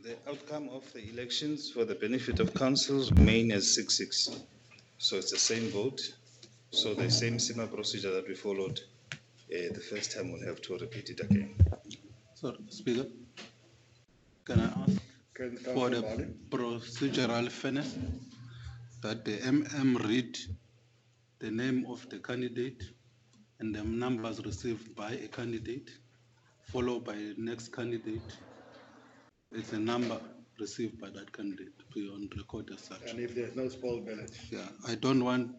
The outcome of the elections for the benefit of councils remain as 6-6. So it's the same vote. So the same similar procedure that we followed the first time, we'll have to repeat it again. Sorry, Speaker, can I ask Can for the Councillor Mali? procedural fairness that the MM read the name of the candidate and the numbers received by a candidate, followed by the next candidate. It's a number received by that candidate to be on record as such. And if there's no spoil ballot? Yeah, I don't want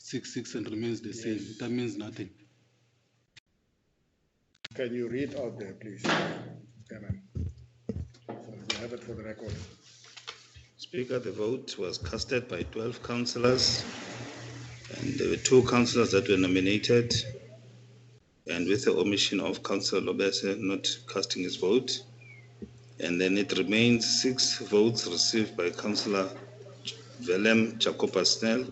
6-6 and remains the same. That means nothing. Can you read out there, please? Chairman? So we have it for the record. Speaker, the vote was casted by 12 councillors, and there were 2 councillors that were nominated, and with the omission of Councillor Lobese not casting his vote. And then it remains 6 votes received by Councillor Velem Chakopa-Snell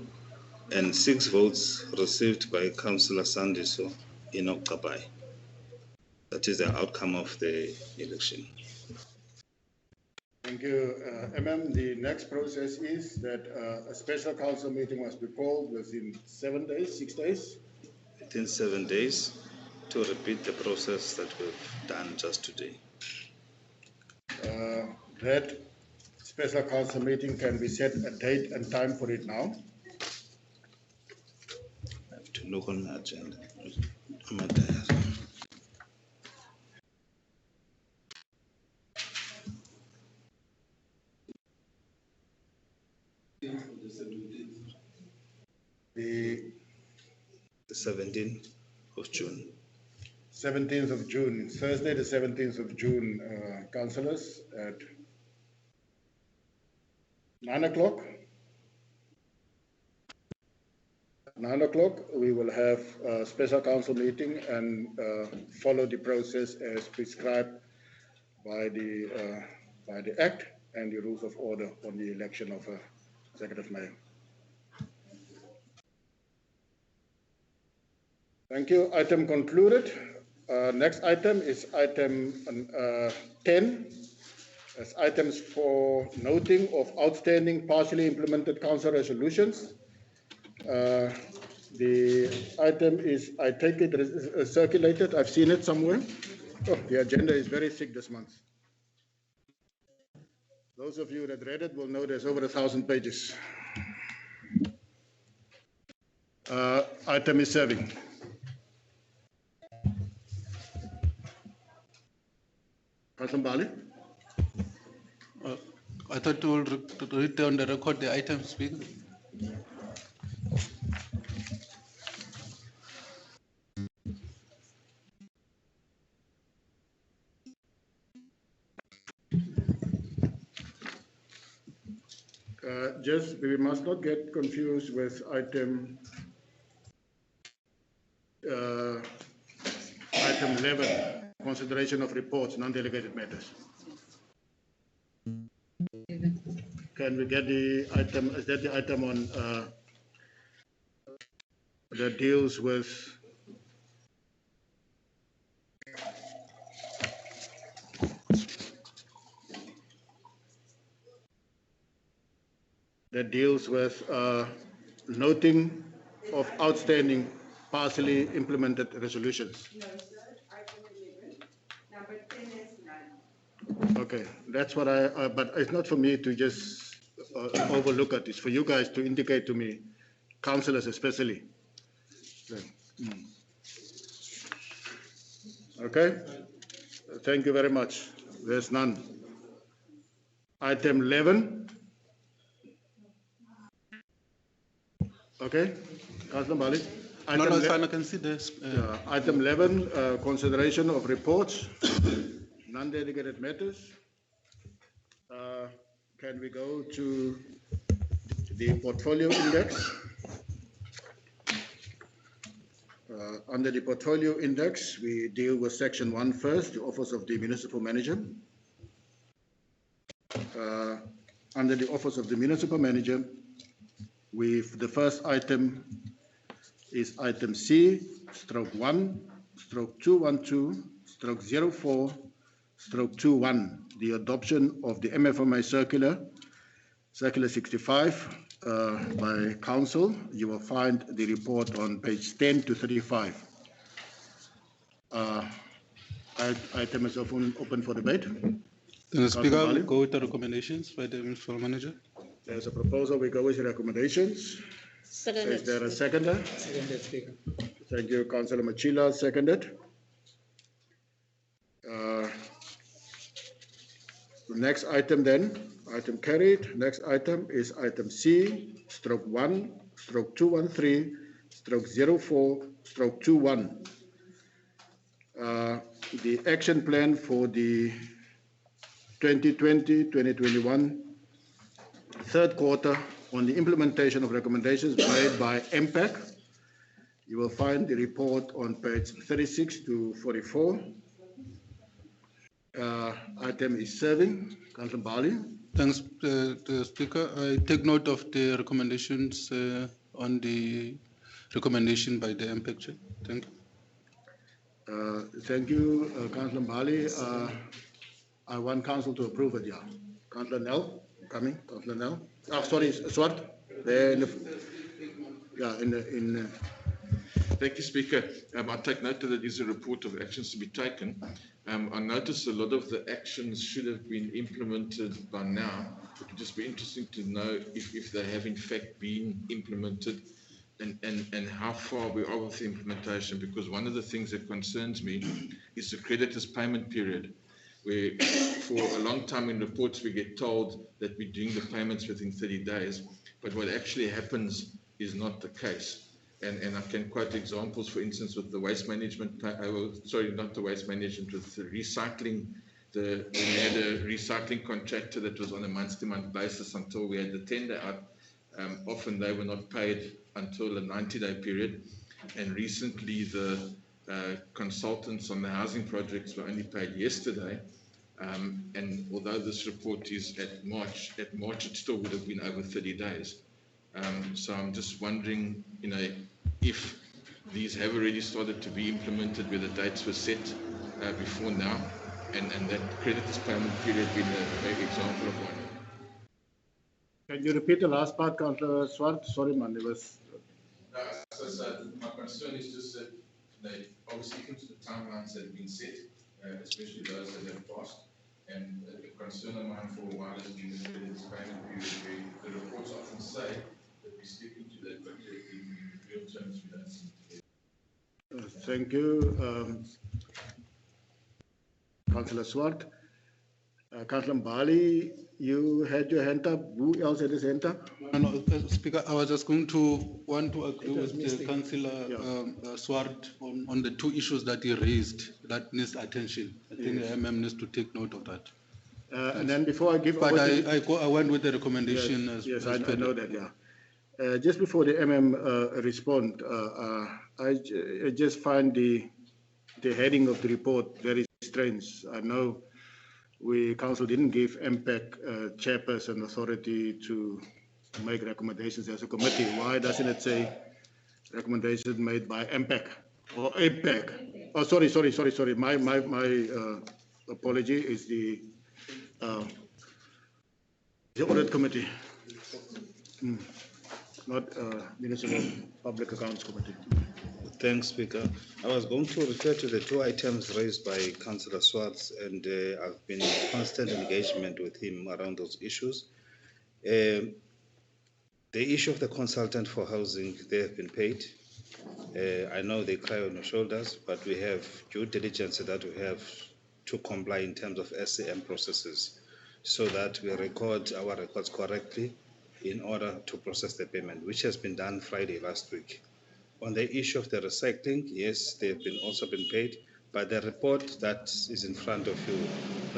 and 6 votes received by Councillor Sandiso Inokabai. That is the outcome of the election. Thank you, The next process is that a special council meeting must be called within 7 days, 6 days? Within 7 days to repeat the process that we've done just today. That special council meeting, can we set a date and time for it now? I have to look on the agenda. On my diary. The 17th of June. 17th of June, Thursday, the 17th of June, councillors, at 9 o'clock. 9 o'clock, we will have a special council meeting and follow the process as prescribed by the Act and the rules of order on the election of a executive mayor. Thank you. Item concluded. Next item is item 10. As items for noting of outstanding partially implemented council resolutions. The item is, I take it, circulated. I've seen it somewhere. Oh, the agenda is very thick this month. Those of you that read it will know there's over 1,000 pages. Item is serving. Councillor Bali? I thought you would read on the record the item, Speaker. Just, we must not get confused with item 11, consideration of reports, non-delegated matters. Can we get the item, is that the item on that deals with noting of outstanding partially implemented resolutions? No, sir. Item 11, number 10 is none. Okay, that's what but it's not for me to just overlook it. It's for you guys to indicate to me, councillors especially. Okay, thank you very much. There's none. Item 11. Okay, Councillor Bali. No, it's fine, I can see this. Item 11, consideration of reports, non-delegated matters. Can we go to the portfolio index? Under the portfolio index, we deal with section 1 first, the office of the municipal manager. Under the office of the municipal manager, the first item is item C, stroke 1, stroke 212, stroke 04, stroke 21, the adoption of the MFMI circular 65 by council. You will find the report on page 10 to 35. Item is open for debate. The Speaker will go with the recommendations by the municipal manager. There's a proposal, we go with the recommendations. Seconded. Is there a seconder? Seconded, Speaker. Thank you, Councillor Machila, seconded. The next item then, item carried. Next item is item C, stroke 1, stroke 213, stroke 04, stroke 21. the action plan for the 2020-2021 third quarter on the implementation of recommendations made by MPAC. You will find the report on page 36 to 44. Item is serving. Councillor Bali. Thanks, Speaker. I take note of the recommendations on the recommendation by the MPAC Chair. Thank you. Thank you, Councillor Bali. I want Council to approve it, yeah. Councillor Nel, coming. Councillor Nel. Oh, sorry, Swart. There in the, yeah, Thank you, Speaker. I take note that there is a report of actions to be taken. I noticed a lot of the actions should have been implemented by now. It would just be interesting to know if they have in fact been implemented and how far we are with the implementation, because one of the things that concerns me is the creditor's payment period, where for a long time in reports we get told that we're doing the payments within 30 days, but what actually happens is not the case. And I can quote examples, for instance, with the waste management, sorry, not the waste management, with the recycling. We had a recycling contractor that was on a month-to-month basis until we had the tender out. Often they were not paid until a 90-day period. And recently the consultants on the housing projects were only paid yesterday. And although this report is at March it still would have been over 30 days. So I'm just wondering, if these have already started to be implemented, where the dates were set before now, and that creditors payment period being a example of one. Can you repeat the last part, Councillor Swart? Sorry, man, it was. My concern is just that they obviously into the timelines that have been set, especially those that have passed. And a concern of mine for a while has been the creditors payment period, where the reports often say that we're sticking to that, but in real terms we don't seem to get. Thank you, Councillor Swart. Councillor Bali, you had your hand up. Who else had his hand up? No, Speaker, I was just going to want to agree with Councillor Swart on the two issues that he raised that needs attention. I think the MM needs to take note of that. And then before I give... But I went with the recommendation. Yes, I know that, yeah. Just before the MM respond, I just find the heading of the report very strange. I know Council didn't give MPAC chairperson authority to make recommendations as a committee. Why doesn't it say recommendations made by MPAC or APAC? Oh, sorry. My apology is the audit committee, not Municipal Public Accounts Committee. Thanks, Speaker. I was going to refer to the two items raised by Councillor Swartz, and I've been in constant engagement with him around those issues. The issue of the consultant for housing, they have been paid. I know they cry on your shoulders, but we have due diligence that we have to comply in terms of SCM processes so that we record our records correctly in order to process the payment, which has been done Friday last week. On the issue of the recycling, yes, they've also been paid, but the report that is in front of you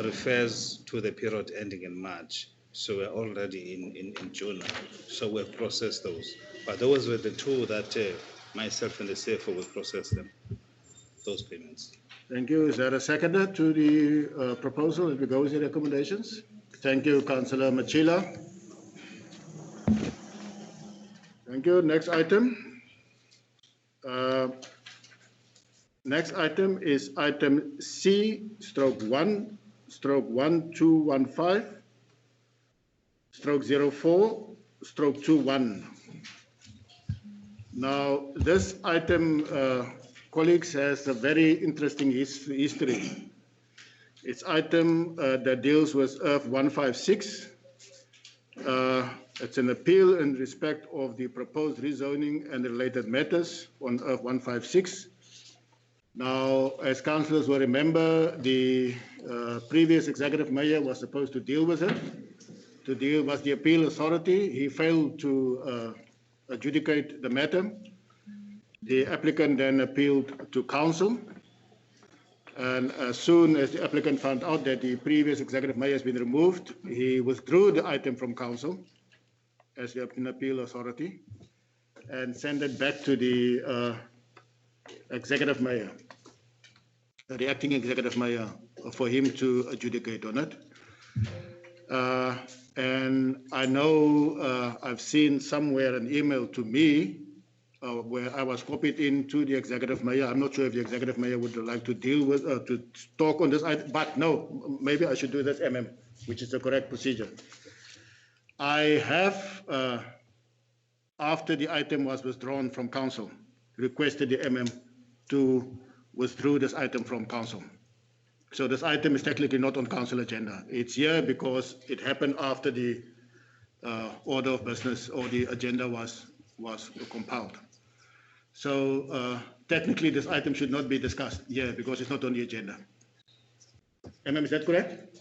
refers to the period ending in March. So we're already in June, so we've processed those. But those were the two that myself and the CFO will process them, those payments. Thank you. Is there a seconder to the proposal as we go with the recommendations? Thank you, Councillor Machila. Thank you. Next item. Next item is item C/1/1215/04/21. Now, this item, colleagues, has a very interesting history. It's item that deals with Earth 156. It's an appeal in respect of the proposed rezoning and related matters on Earth 156. Now, as councillors will remember, the previous executive mayor was supposed to deal with it, was the appeal authority. He failed to adjudicate the matter. The applicant then appealed to council. And as soon as the applicant found out that the previous executive mayor has been removed, he withdrew the item from council as the appeal authority and sent it back to the executive mayor, the acting executive mayor, for him to adjudicate on it. And I know I've seen somewhere an email to me where I was copied into the executive mayor. I'm not sure if the executive mayor would like to deal with, to talk on this item, but no, maybe I should do this which is the correct procedure. I have, after the item was withdrawn from council, requested the to withdraw this item from council. So this item is technically not on council agenda. It's here because it happened after the order of business or the agenda was compiled. So technically this item should not be discussed here because it's not on the agenda. Is that correct?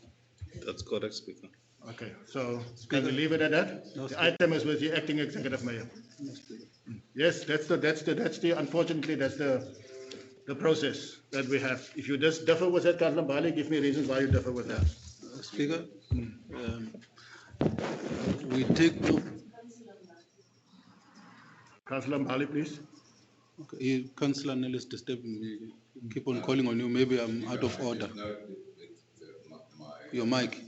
That's correct, Speaker. Okay, so can we leave it at that? No, the item is with the acting executive mayor. No, yes, unfortunately, that's the process that we have. If you just differ with that, Councillor Bali, give me reasons why you differ with that. Speaker, we take no. Councillor Bali, please. Okay, Councillor Nell is disturbing me. Keep on calling on you. Maybe I'm out of order. Your mic.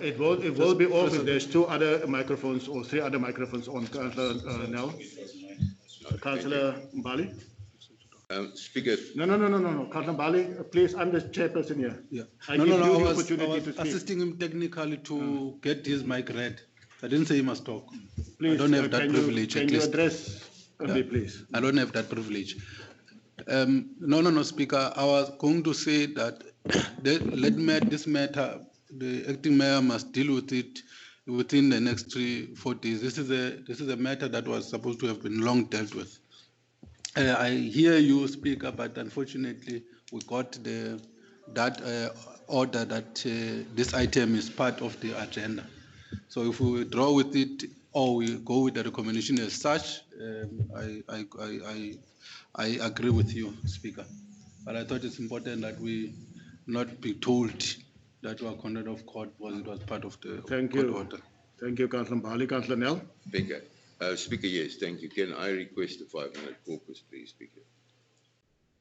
It will be off if there's 2 other microphones or 3 other microphones on. Councillor Nell. Councillor Bali. Speaker. No. Councillor Bali, please, I'm the chairperson here. Yeah. I was assisting him technically to get his mic read. I didn't say he must talk. Please, I don't have that privilege. Can you address me, please? I don't have that privilege. No, Speaker. I was going to say that this matter, the acting mayor must deal with it within the next 3-4 days. This is a matter that was supposed to have been long dealt with. I hear you, Speaker, but unfortunately we got that order that this item is part of the agenda. So if we withdraw with it or we go with the recommendation as such, I agree with you, Speaker. But I thought it's important that we not be told that we are conduct of court because it was part of the court order. Thank you, Councillor Bali. Councillor Nell. Speaker. Speaker, yes, thank you. Can I request a 5-minute caucus, please, Speaker?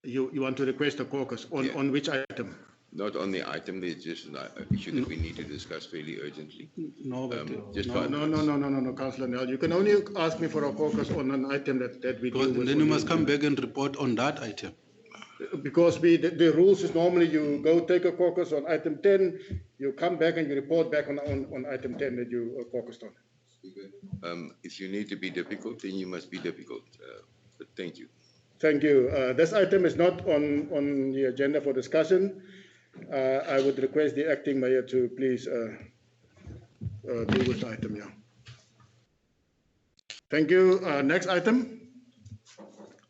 You want to request a caucus on which item? Not on the item. There's just an issue that we need to discuss fairly urgently. No, no, Councillor Nell. You can only ask me for a caucus on an item that we deal with. Then you must come back and report on that item. Because the rules is normally you go take a caucus on item 10, you come back and you report back on item 10 that you caucused on. If you need to be difficult, then you must be difficult. But thank you. Thank you. This item is not on the agenda for discussion. I would request the acting mayor to please deal with the item. Yeah. Thank you. Next item.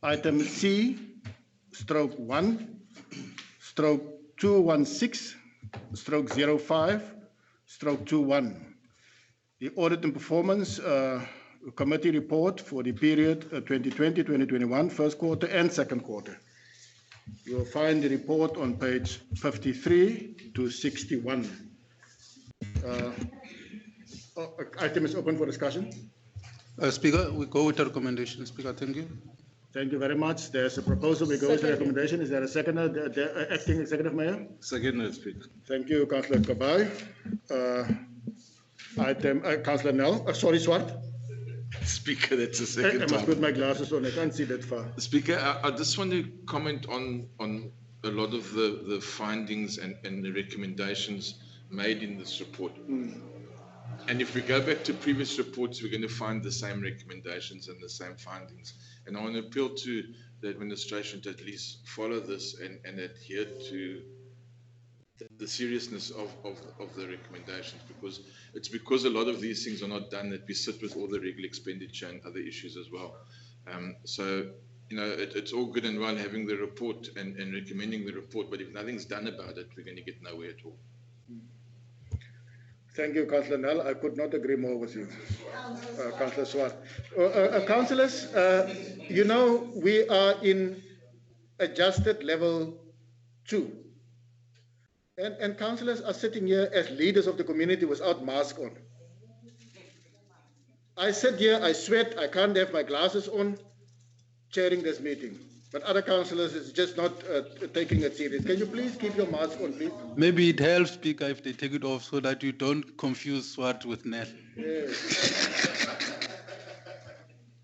Item C/216/05/21. The Audit and Performance Committee report for the period 2020-2021, first quarter and second quarter. You will find the report on page 53 to 61. Item is open for discussion. Speaker, we go with the recommendation. Speaker, thank you. Thank you very much. There's a proposal. We go with the recommendation. Is there a seconder? The acting executive mayor? Second, Speaker. Thank you, Councillor Kabai. Item, Councillor Nell. Sorry, Swart. Speaker, that's the second time. I must put my glasses on. I can't see that far. Speaker, I just want to comment on a lot of the findings and the recommendations made in this report. And if we go back to previous reports, we're going to find the same recommendations and the same findings. And I want to appeal to the administration to at least follow this and adhere to the seriousness of the recommendations, because a lot of these things are not done that we sit with all the regular expenditure and other issues as well. So, you know, it's all good and well having the report and recommending the report, but if nothing's done about it, we're going to get nowhere at all. Thank you, Councillor Nell. I could not agree more with you, Councillor Swart. Councillors, you know, we are in adjusted level 2. And councillors are sitting here as leaders of the community without mask on. I sit here, I sweat, I can't have my glasses on, chairing this meeting. But other councillors is just not taking it serious. Can you please keep your mask on, please? Maybe it helps, Speaker, if they take it off so that you don't confuse Swart with Nel. Yes.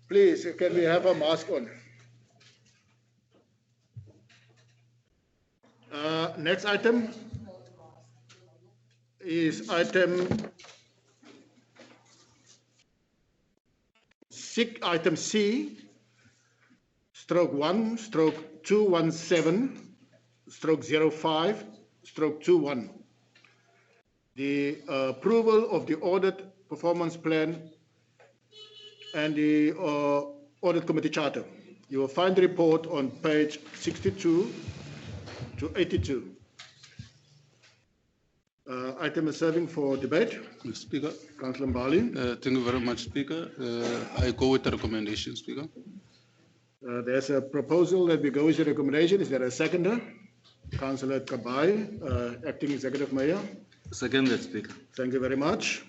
Please, can we have a mask on? Next item is item C, stroke 1, stroke 217, stroke 05, stroke 21. The approval of the audit performance plan and the audit committee charter. You will find the report on page 62 to 82. Item is serving for debate. Mr. Speaker. Councillor Mbali. Thank you very much, Speaker. I go with the recommendation, Speaker. There's a proposal that we go with the recommendation. Is there a seconder? Councillor Kabai, Acting Executive Mayor. Seconded, Speaker. Thank you very much.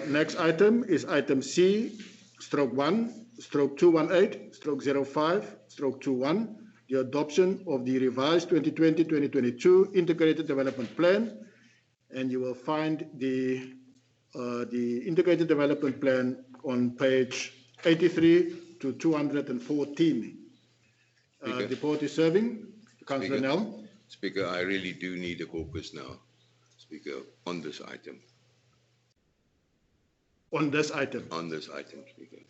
Next item is item C, stroke 1, stroke 218, stroke 05, stroke 21, the adoption of the revised 2020-2022 Integrated Development Plan. And you will find the Integrated Development Plan on page 83 to 214. The report is serving. Councillor Nell. Speaker, I really do need a caucus now, Speaker, on this item. On this item? On this item, Speaker.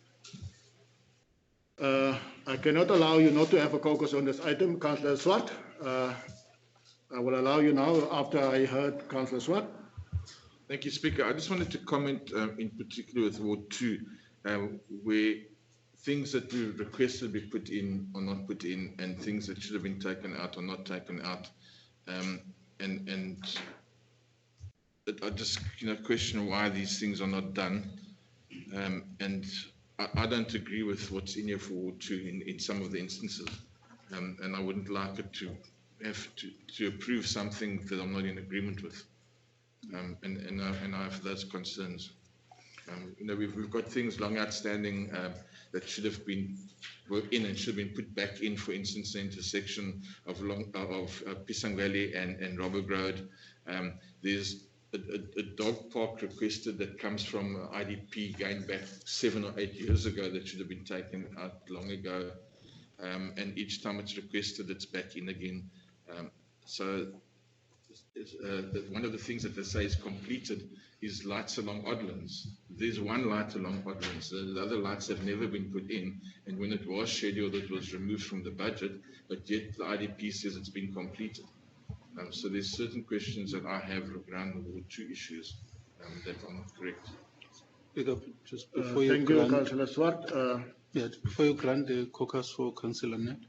I cannot allow you not to have a caucus on this item, Councillor Swart. I will allow you now after I heard Councillor Swart. Thank you, Speaker. I just wanted to comment in particular with Ward 2, where things that we requested be put in or not put in, and things that should have been taken out or not taken out. And I just question why these things are not done. And I don't agree with what's in here for Ward 2 in some of the instances. And I wouldn't like it to have to approve something that I'm not in agreement with. And I have those concerns. We've got things long outstanding that should have been in and should have been put back in. For instance, the intersection of Pisang Valley and Robberg Road. There's a dog park requested that comes from IDP going back 7 or 8 years ago that should have been taken out long ago. And each time it's requested, it's back in again. So one of the things that they say is completed is lights along Oddlands. There's one light along Oddlands. The other lights have never been put in, and when it was scheduled, it was removed from the budget, but yet the IDP says it's been completed. So there's certain questions that I have around the Ward 2 issues that are not correct. Just before thank you, Councillor Swart. Before you grant the caucus for Councillor Net,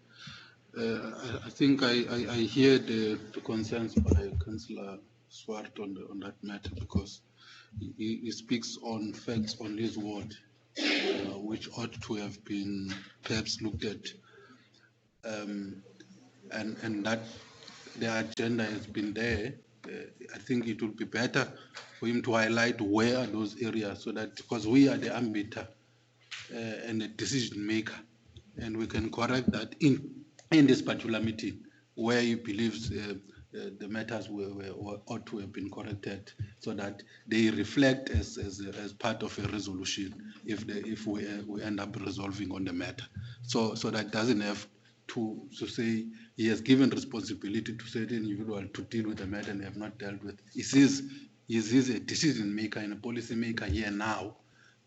I think I hear the concerns by Councillor Swart on that matter, because he speaks on facts on his ward, which ought to have been perhaps looked at, and that the agenda has been there. I think it would be better for him to highlight where are those areas, so that, because we are the ambiter and the decision maker, and we can correct that in this particular meeting where he believes the matters ought to have been corrected, so that they reflect as part of a resolution if we end up resolving on the matter. So that doesn't have to say he has given responsibility to certain individuals to deal with the matter and they have not dealt with. He is a decision maker and a policy maker here now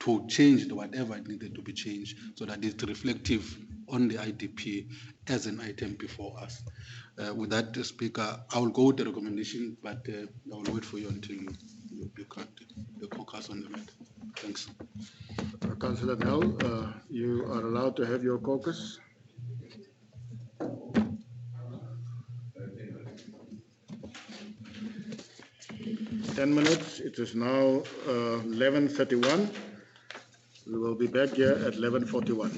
to change whatever needed to be changed, so that it's reflective on the IDP as an item before us. With that, Speaker, I will go with the recommendation, but I will wait for you until you cut the caucus on the matter. Thanks. Councillor Nell, you are allowed to have your caucus. 10 minutes. It is now 11:31. We will be back here at 11:41.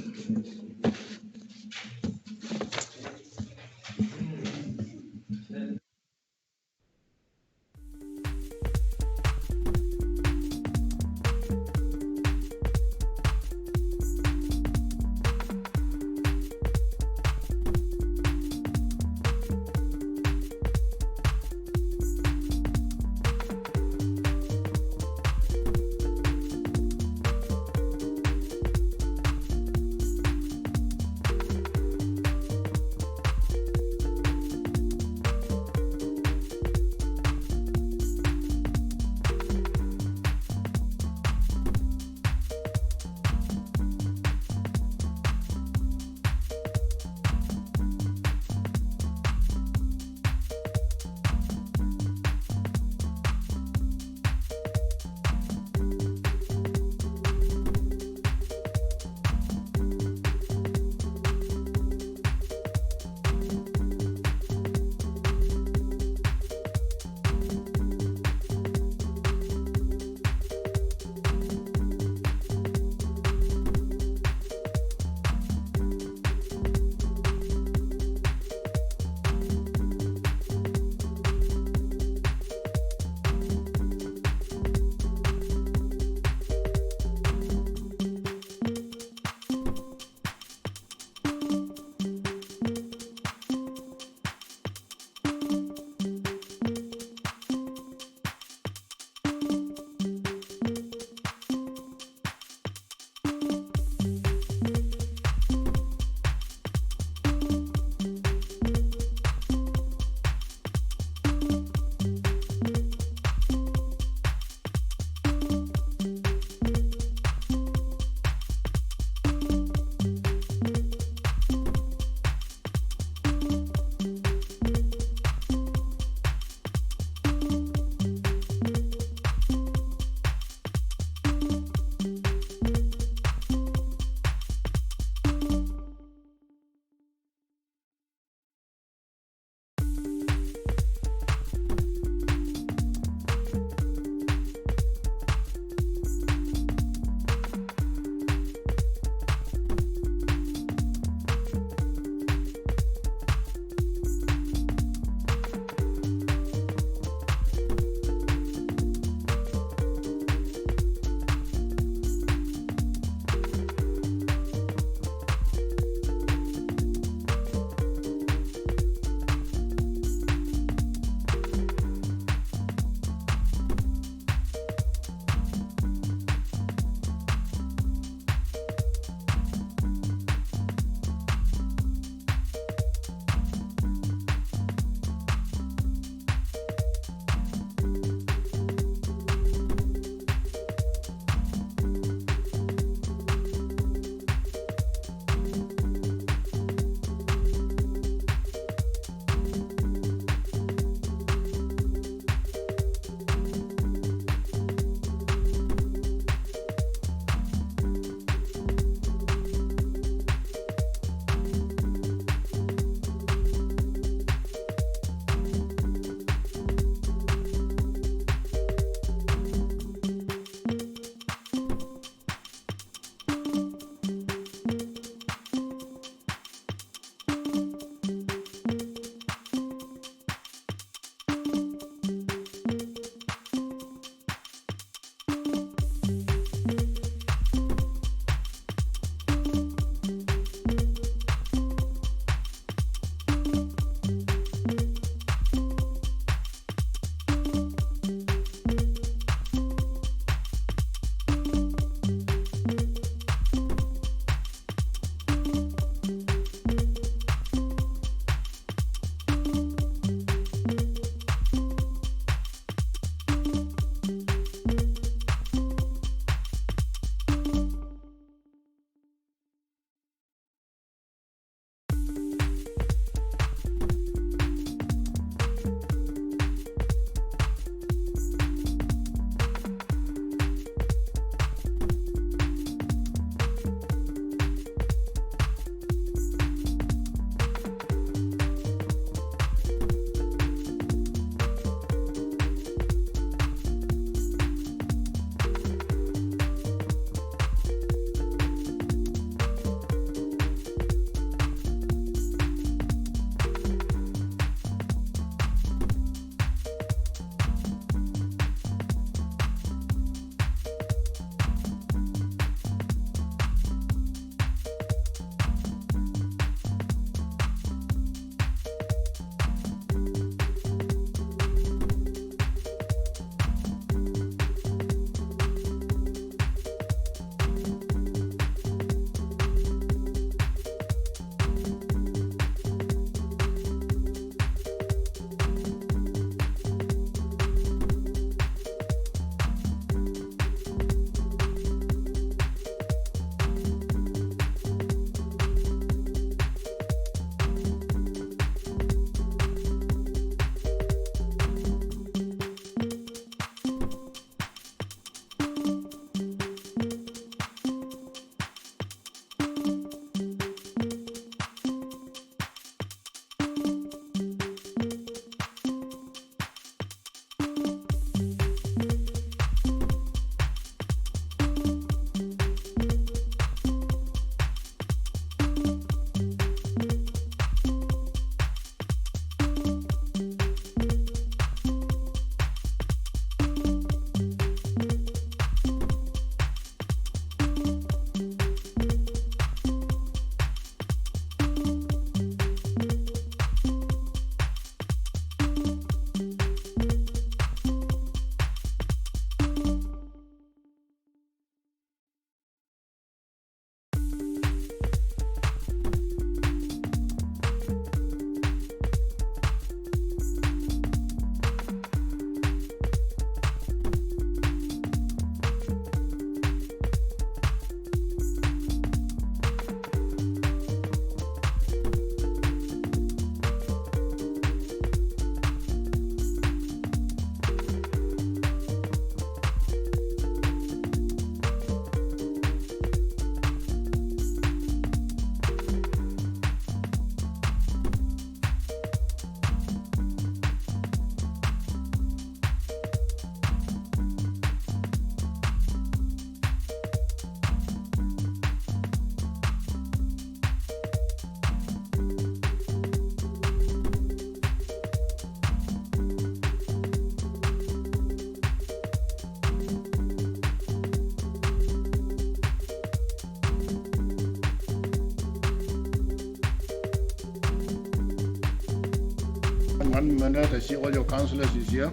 1 minute. I see all your councillors is here.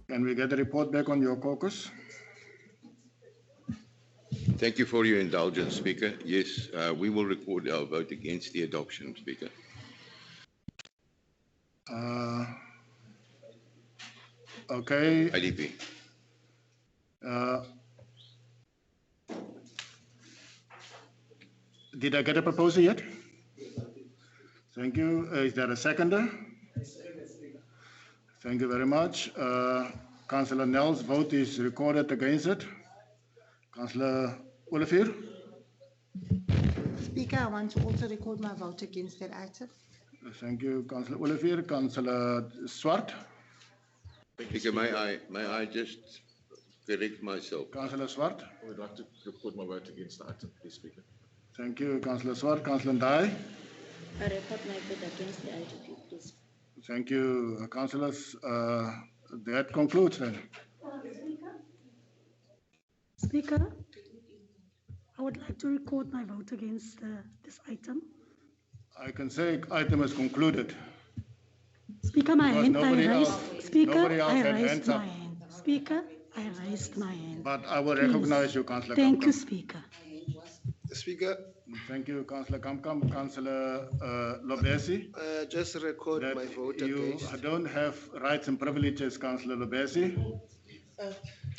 Can we get a report back on your caucus? Thank you for your indulgence, Speaker. Yes, we will record our vote against the adoption, Speaker. Okay. IDP. Did I get a proposal yet? Thank you. Is there a seconder? Thank you very much. Councillor Nell's vote is recorded against it. Councillor Olivier? Speaker, I want to also record my vote against that item. Thank you, Councillor Olivier. Councillor Swart? Speaker, may I just correct myself? Councillor Swart? I would like to record my vote against the item, please, Speaker. Thank you, Councillor Swart. Councillor Ndai? I record my vote against the IDP, please. Thank you, councillors. That concludes then. Speaker, I would like to record my vote against this item. I can say item is concluded. Speaker, my Because hand, I nobody raised. else- Speaker, nobody else I had raised hands my up. hand. Speaker, I raised my hand. But I will Please. recognize you, Councillor Thank you, Kamkam. Speaker. Speaker, Thank you, Councillor Kamkam. Councillor Lobesi? just record that my vote you against. don't have rights and privileges, Councillor Lobesi.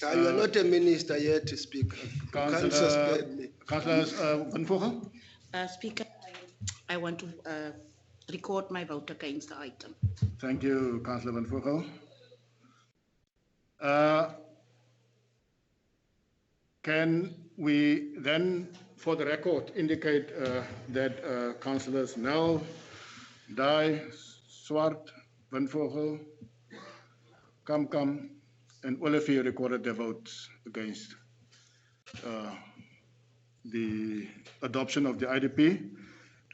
You are not a minister yet to speak. You can't suspend me. Councillor Van Vogel? Speaker, I want to record my vote against the item. Thank you, Councillor Van Vogel. Can we then, for the record, indicate that councillors Nel, Dai, Swart, Van Vogel, Kamkam, and Olivier recorded their votes against the adoption of the IDP.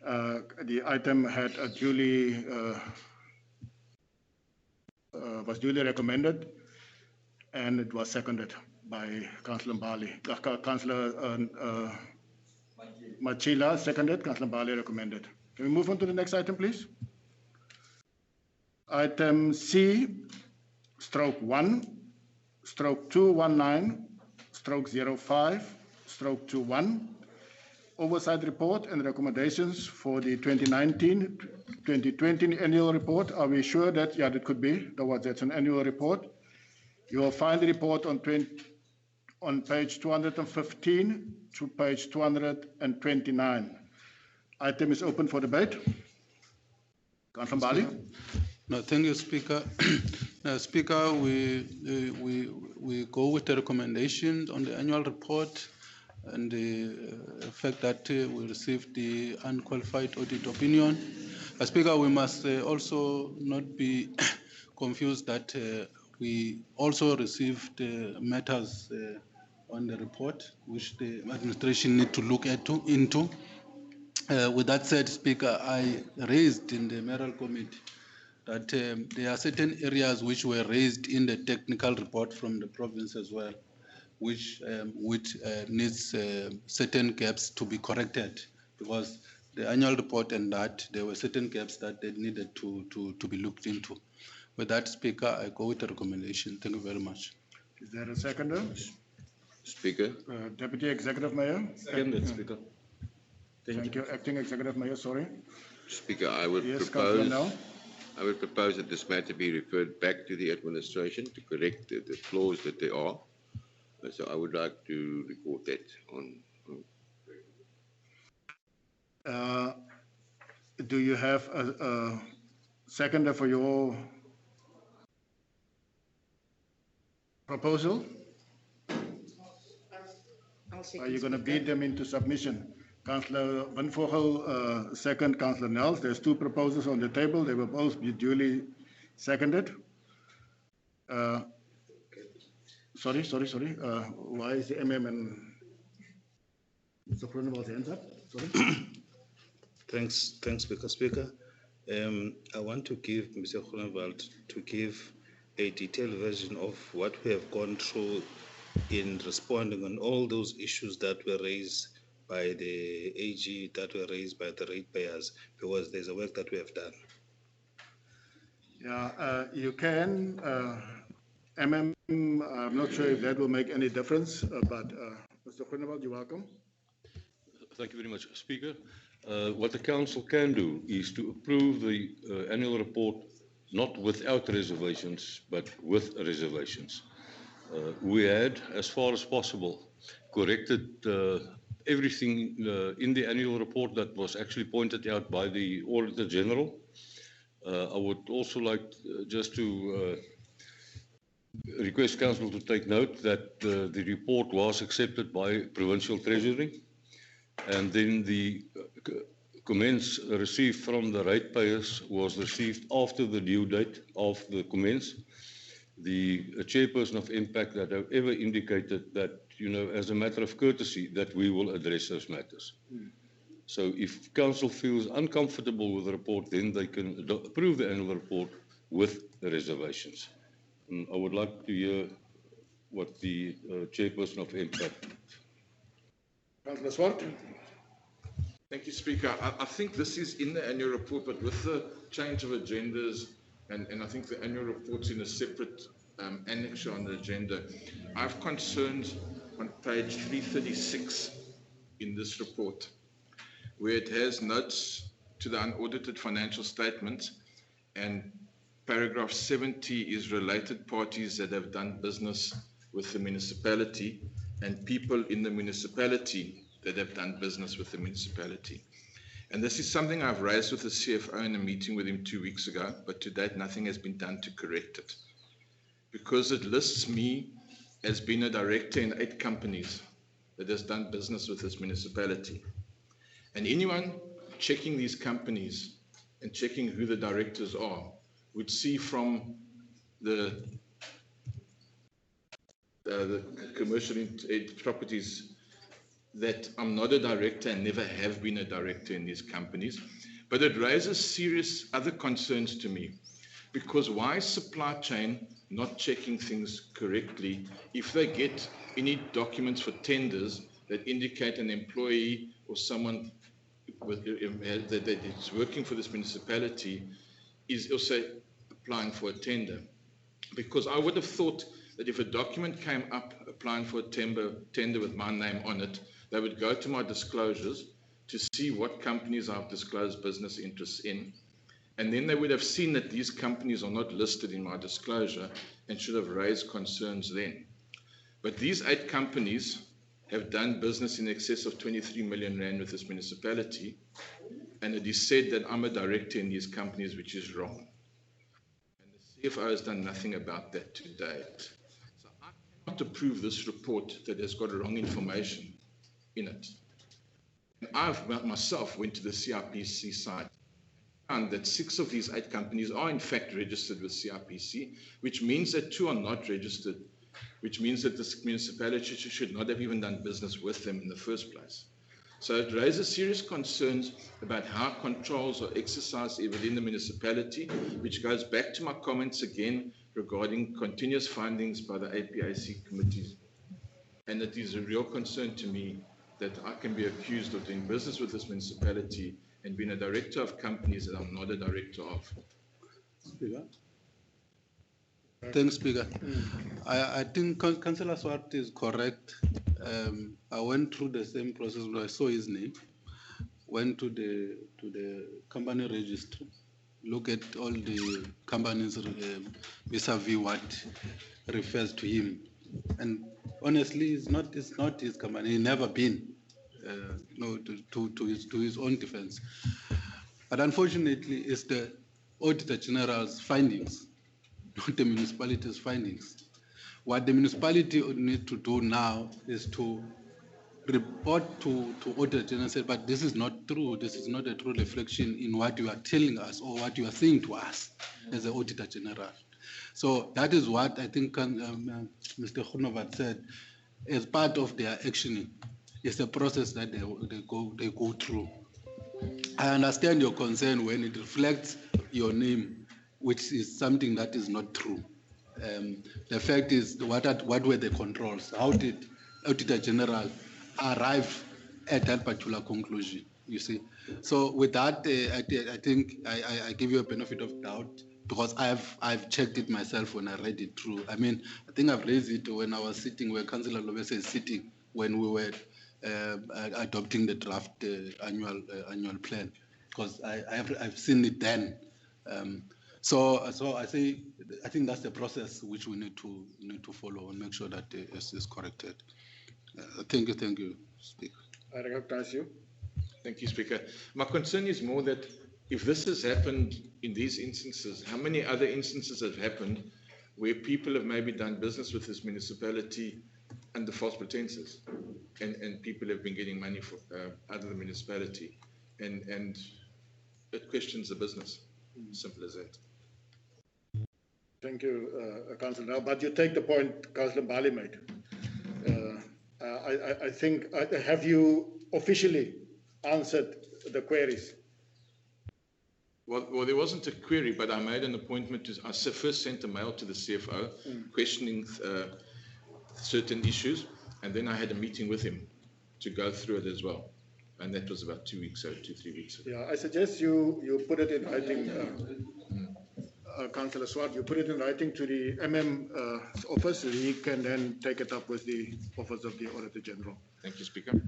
The item had a was duly recommended, and it was seconded by Councillor Mbali. Councillor Machila seconded, Councillor Mbali recommended. Can we move on to the next item, please? Item C/219/05/21, Oversight Report and Recommendations for the 2019-2020 Annual Report. Are we sure that, yeah, that could be, that's an annual report. You will find the report on page 215 to page 229. Item is open for debate. Councillor Mbali? No, thank you, Speaker. Speaker, we go with the recommendations on the annual report and the fact that we received the unqualified audit opinion. Speaker, we must also not be confused that we also received matters on the report which the administration need to look into. With that said, Speaker, I raised in the Mayoral Committee that there are certain areas which were raised in the technical report from the province as well, which needs certain gaps to be corrected, because the annual report and that there were certain gaps that they needed to be looked into. With that, Speaker, I go with the recommendation. Thank you very much. Is there a seconder? Speaker. Deputy Executive Mayor? Seconded, Speaker. Thank you. Acting Executive Mayor, sorry. Speaker, I would propose that this matter be referred back to the administration to correct the flaws that there are. So I would like to report that on. Do you have a seconder for your proposal? Are you going to beat them into submission? Councillor Van Vogel, second. Councillor Nels. There's two proposals on the table. They will both be duly seconded. Sorry. Why is the MM and Mr. Groenewald's hands up? Sorry. Thanks, Speaker. Speaker, I want to give Mr. Groenewald to give a detailed version of what we have gone through in responding on all those issues that were raised by the AG, that were raised by the ratepayers, because there's a work that we have done. Yeah, you can. I'm not sure if that will make any difference, but Mr. Groenewald, you're welcome. Thank you very much, Speaker. What the council can do is to approve the annual report not without reservations, but with reservations. We had, as far as possible, corrected everything in the annual report that was actually pointed out by the Auditor General. I would also like just to request Council to take note that the report was accepted by Provincial Treasury, and then the comments received from the ratepayers was received after the due date of the comments. The chairperson of Impact that have ever indicated that, you know, as a matter of courtesy, that we will address those matters. So if Council feels uncomfortable with the report, then they can approve the annual report with the reservations. And I would like to hear what the chairperson of Impact. Councillor Swart. Thank you, Speaker. I think this is in the annual report, but with the change of agendas, and I think the annual report's in a separate annexure on the agenda. I have concerns on page 336 in this report, where it has notes to the unaudited financial statements, and paragraph 70 is related parties that have done business with the municipality and people in the municipality that have done business with the municipality. And this is something I've raised with the CFO in a meeting with him 2 weeks ago, but to date nothing has been done to correct it. Because it lists me as being a director in 8 companies that has done business with this municipality. And anyone checking these companies and checking who the directors are would see from the commercial properties that I'm not a director and never have been a director in these companies. But it raises serious other concerns to me, because why is supply chain not checking things correctly if they get any documents for tenders that indicate an employee or someone that is working for this municipality is also applying for a tender? Because I would have thought that if a document came up applying for a tender with my name on it, they would go to my disclosures to see what companies I've disclosed business interests in. And then they would have seen that these companies are not listed in my disclosure and should have raised concerns then. But these 8 companies have done business in excess of 23 million rand with this municipality. And it is said that I'm a director in these companies, which is wrong. And the CFO has done nothing about that to date. So I cannot approve this report that has got wrong information in it. And I've myself went to the CIPC site and found that 6 of these 8 companies are in fact registered with CIPC, which means that 2 are not registered, which means that this municipality should not have even done business with them in the first place. So it raises serious concerns about how controls are exercised within the municipality, which goes back to my comments again regarding continuous findings by the APAC committees. And it is a real concern to me that I can be accused of doing business with this municipality and being a director of companies that I'm not a director of. Speaker. Thanks, Speaker. I think Councillor Swart is correct. I went through the same process when I saw his name. Went to the company registry, look at all the companies vis-a-vis what refers to him, and honestly, it's not his company. He never been, to his own defense. But unfortunately, it's the Auditor General's findings, not the municipality's findings. What the municipality needs to do now is to report to Auditor General and say, but this is not true. This is not a true reflection in what you are telling us or what you are saying to us as the Auditor General. So that is what I think Mr. Groenewald said as part of their actioning. It's a process that they go through. I understand your concern when it reflects your name, which is something that is not true. The fact is, what were the controls? How did Auditor General arrive at that particular conclusion? You see, so with that, I think I give you a benefit of doubt because I've checked it myself when I read it through. I mean, I think I've raised it when I was sitting where Councillor Lobese is sitting when we were adopting the draft annual plan, because I've seen it then. So I think that's the process which we need to follow and make sure that it is corrected. Thank you, Speaker. I recognize you. Thank you, Speaker. My concern is more that if this has happened in these instances, how many other instances have happened where people have maybe done business with this municipality under false pretenses, and people have been getting money out of the municipality, and it questions the business. Simple as that. Thank you, Councillor. But you take the point Councillor Bali made. I think, have you officially answered the queries? Well, there wasn't a query, but I made an appointment I first sent a mail to the CFO questioning certain issues, and then I had a meeting with him to go through it as well. And that was about 2 weeks, 2-3 weeks ago. Yeah, I suggest you put it in writing, Councillor Swart, you put it in writing to the office. He can then take it up with the Office of the Auditor General. Thank you, Speaker.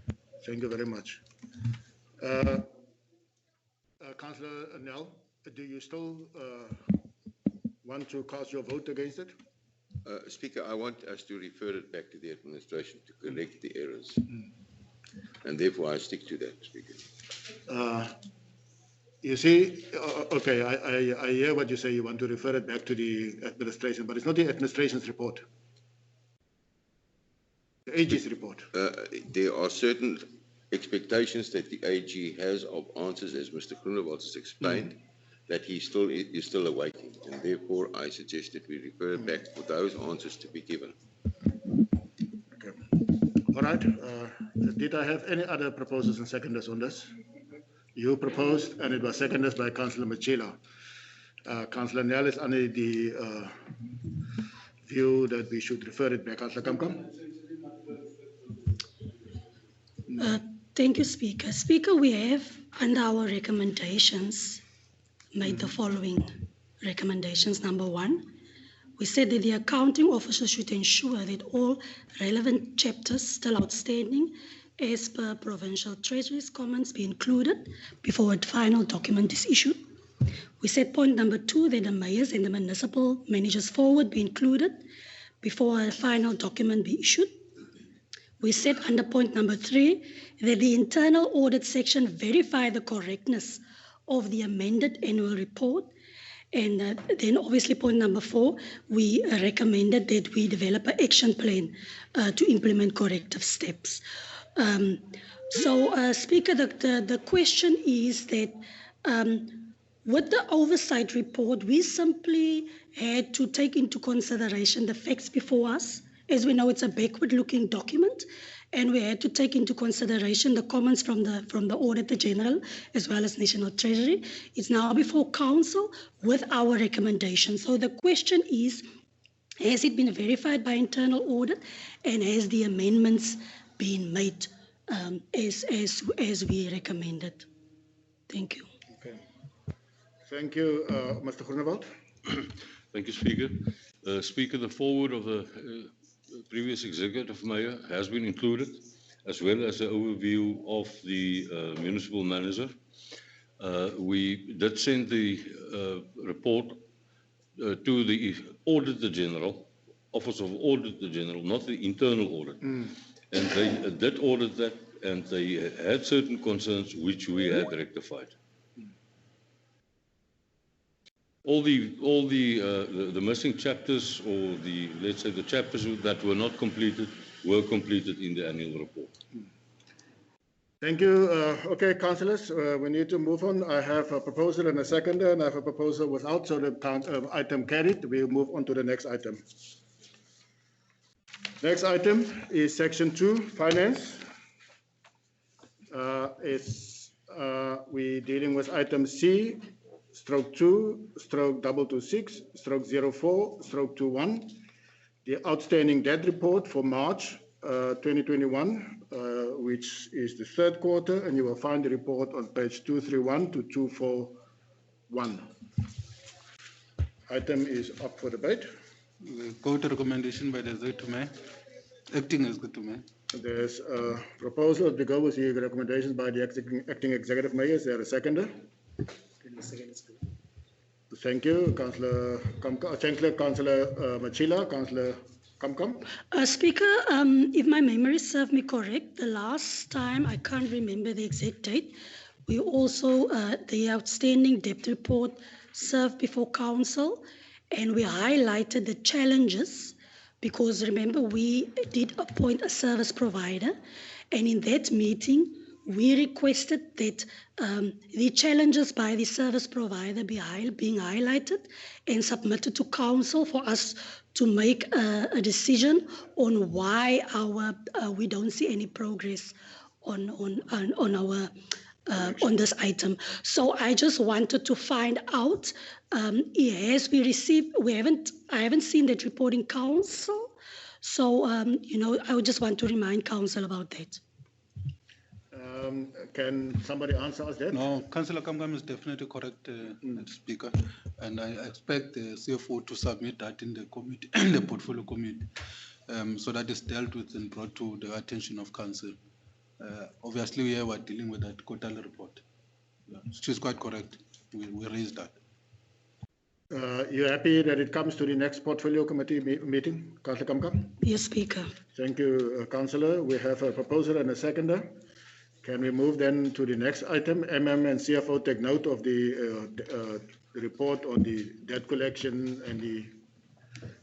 Thank you very much. Councillor Nell, do you still want to cast your vote against it? Speaker, I want us to refer it back to the administration to correct the errors. And therefore I stick to that, Speaker. You see, okay, I hear what you say. You want to refer it back to the administration, but it's not the administration's report. The AG's report. There are certain expectations that the AG has of answers, as Mr. Groenewald has explained, that he is still awaiting. And therefore, I suggest that we refer it back for those answers to be given. Okay. All right. Did I have any other proposals and seconders on this? You proposed, and it was seconded by Councillor Machila. Councillor Nel is under the view that we should refer it back. Councillor Kamkam? Thank you, Speaker. Speaker, we have, under our recommendations, made the following recommendations. Number one, we said that the accounting officer should ensure that all relevant chapters still outstanding as per Provincial Treasury's comments be included before a final document is issued. We said point number two, that the mayors and the municipal managers forward be included before a final document be issued. We said under point number three, that the internal audit section verify the correctness of the amended annual report. And then obviously point number four, we recommended that we develop an action plan to implement corrective steps. Speaker, the question is that with the oversight report, we simply had to take into consideration the facts before us. As we know, it's a backward-looking document, and we had to take into consideration the comments from the Auditor General as well as National Treasury. It's now before Council with our recommendations. So the question is, has it been verified by internal audit, and has the amendments been made as we recommended? Thank you. Okay. Thank you, Mr. Groenewald. Thank you, Speaker. Speaker, the forward of the previous executive mayor has been included, as well as an overview of the municipal manager. We did send the report to the Auditor General, Office of Auditor General, not the internal audit. And they did audit that, and they had certain concerns which we had rectified. All the missing chapters, or let's say the chapters that were not completed, were completed in the annual report. Thank you. Okay, councillors, we need to move on. I have a proposal and a seconder, and I have a proposal without, so the item carried. We'll move on to the next item. Next item is section 2, finance. We're dealing with item C, 2/2/226/04/21, the outstanding debt report for March 2021, which is the third quarter, and you will find the report on page 231 to 241. Item is up for debate. We go to recommendation by the Executive Mayor, Acting Executive Mayor. There's a proposal to go with the recommendations by the acting executive mayor. Is there a seconder? Thank you, Councillor Machila, Councillor Kamkam. Speaker, if my memory serves me correct, the last time, I can't remember the exact date, we also, the outstanding debt report served before council, and we highlighted the challenges, because remember, we did appoint a service provider, and in that meeting, we requested that the challenges by the service provider being highlighted and submitted to council for us to make a decision on why we don't see any progress on this item. So I just wanted to find out, yes, I haven't seen that report in council. So, I would just want to remind council about that. Can somebody answer us that? No, Councillor Kamkam is definitely correct, Speaker, and I expect the CFO to submit that in the committee, in the portfolio committee, so that is dealt with and brought to the attention of council. Obviously, we are dealing with that quarterly report. Yeah, she's quite correct. We raised that. You happy that it comes to the next portfolio committee meeting, Councillor Kamkam? Yes, Speaker. Thank you, Councillor. We have a proposal and a seconder. Can we move then to the next item? MM and CFO take note of the report on the debt collection and the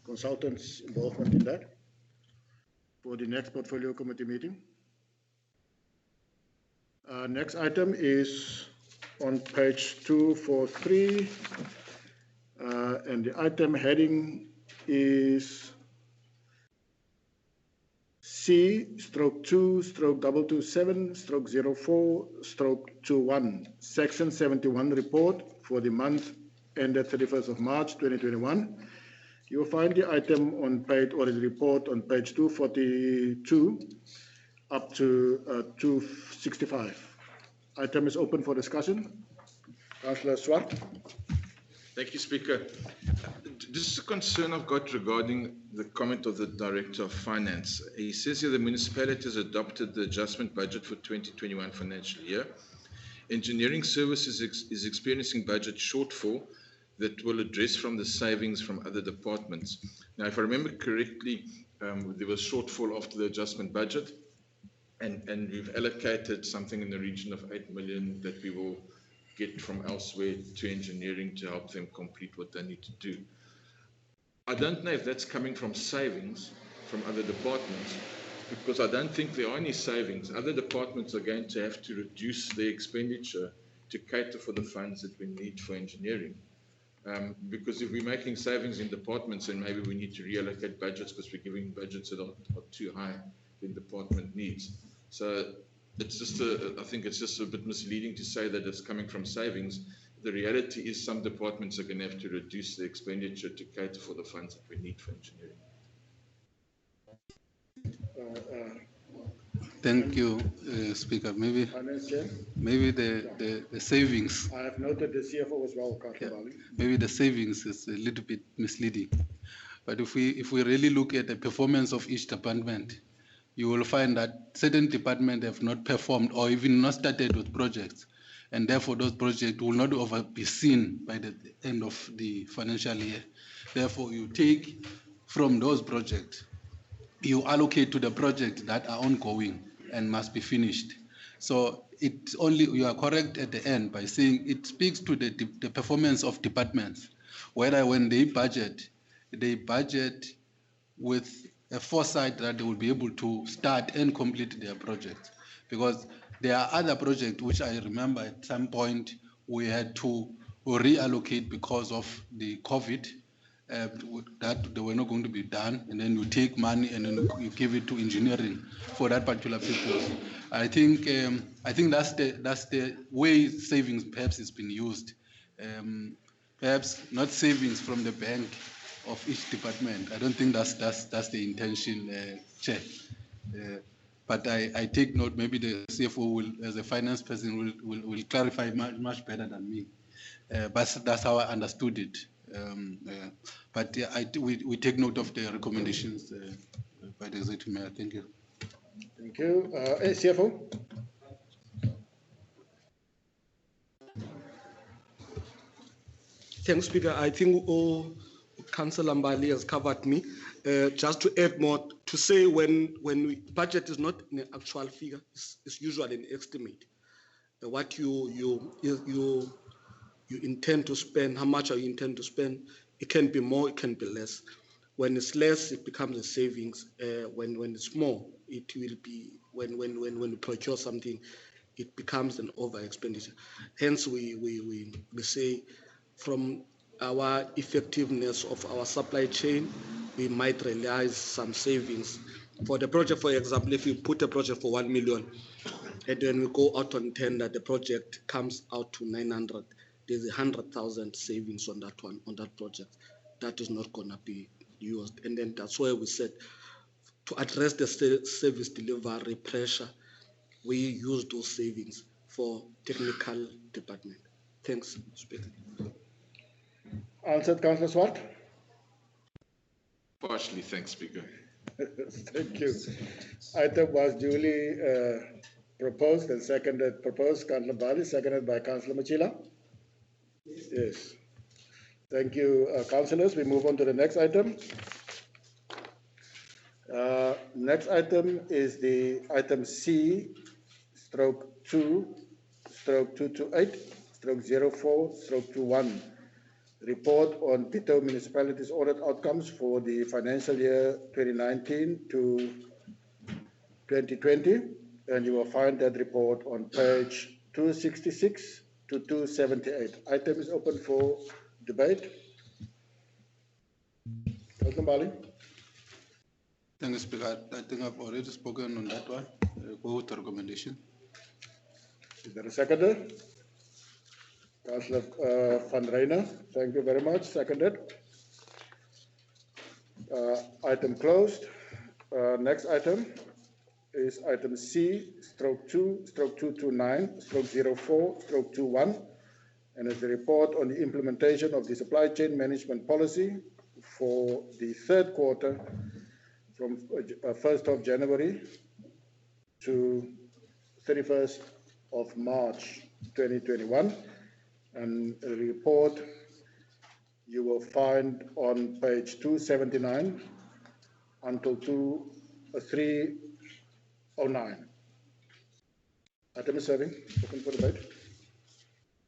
consultants' involvement in that for the next portfolio committee meeting. Next item is on page 243, and the item heading is C/2/227/04/21, Section 71 report for the month ended 31st of March 2021. You will find the item on page, or the report on page 242 up to 265. Item is open for discussion. Councillor Swart. Thank you, Speaker. This is a concern I've got regarding the comment of the Director of Finance. He says here the municipality has adopted the adjustment budget for 2021 financial year. Engineering services is experiencing budget shortfall that will address from the savings from other departments. Now, if I remember correctly, there was shortfall after the adjustment budget, and we've allocated something in the region of 8 million that we will get from elsewhere to engineering to help them complete what they need to do. I don't know if that's coming from savings from other departments, because I don't think there are any savings. Other departments are going to have to reduce their expenditure to cater for the funds that we need for engineering. Because if we're making savings in departments, then maybe we need to reallocate budgets because we're giving budgets that are too high than department needs. So it's just I think it's just a bit misleading to say that it's coming from savings. The reality is some departments are going to have to reduce their expenditure to cater for the funds that we need for engineering. Thank you, Speaker. Maybe the savings. I have noted the CFO as well, Councillor Bali. Maybe the savings is a little bit misleading. But if we really look at the performance of each department, you will find that certain departments have not performed or even not started with projects. And therefore, those projects will not be seen by the end of the financial year. Therefore, you take from those projects, you allocate to the projects that are ongoing and must be finished. So it's only, you are correct at the end by saying it speaks to the performance of departments, whether when they budget with a foresight that they will be able to start and complete their projects. Because there are other projects which I remember at some point we had to reallocate because of the COVID, that they were not going to be done, and then you take money and then you give it to engineering for that particular purpose. I think that's the way savings perhaps has been used, Perhaps not savings from the bank of each department. I don't think that's the intention, Chair. But I take note, maybe the CFO will, as a finance person, will clarify much better than me. But that's how I understood it. But yeah, we take note of the recommendations by the Executive Mayor. Thank you. Thank you. CFO? Thanks, Speaker. I think Councillor Mbali has covered me. Just to add more, to say when budget is not an actual figure, it's usually an estimate. What you intend to spend, how much you intend to spend, it can be more, it can be less. When it's less, it becomes a savings. When it's more, it will be, when you procure something, it becomes an over expenditure. Hence, we say from our effectiveness of our supply chain, we might realize some savings. For the project, for example, if you put a project for 1 million, and then we go out on tender, the project comes out to 900. There's 100,000 savings on that one, on that project. That is not gonna be used. And then that's why we said, to address the service delivery pressure, we use those savings for technical department. Thanks, Speaker. Answered, Councillor Swart? Partially, thanks, Speaker. Thank you. Item was duly proposed and seconded, Councillor Bali, seconded by Councillor Machila. Yes. Thank you, councillors. We move on to the next item. Next item is the item C/2/228/04/21. Report on Bitou Municipality's audit outcomes for the financial year 2019 to 2020. And you will find that report on page 266 to 278. Item is open for debate. Councillor Bali. Thank you, Speaker. I think I've already spoken on that one. Go with the recommendation. Is there a seconder? Councillor Van Reijnen, thank you very much. Seconded. Item closed. Next item is item C/2/229/04/21, and it's a report on the implementation of the supply chain management policy for the third quarter from 1st of January to 31st of March 2021. And a report you will find on page 279 until 309. Item is serving. Open for debate.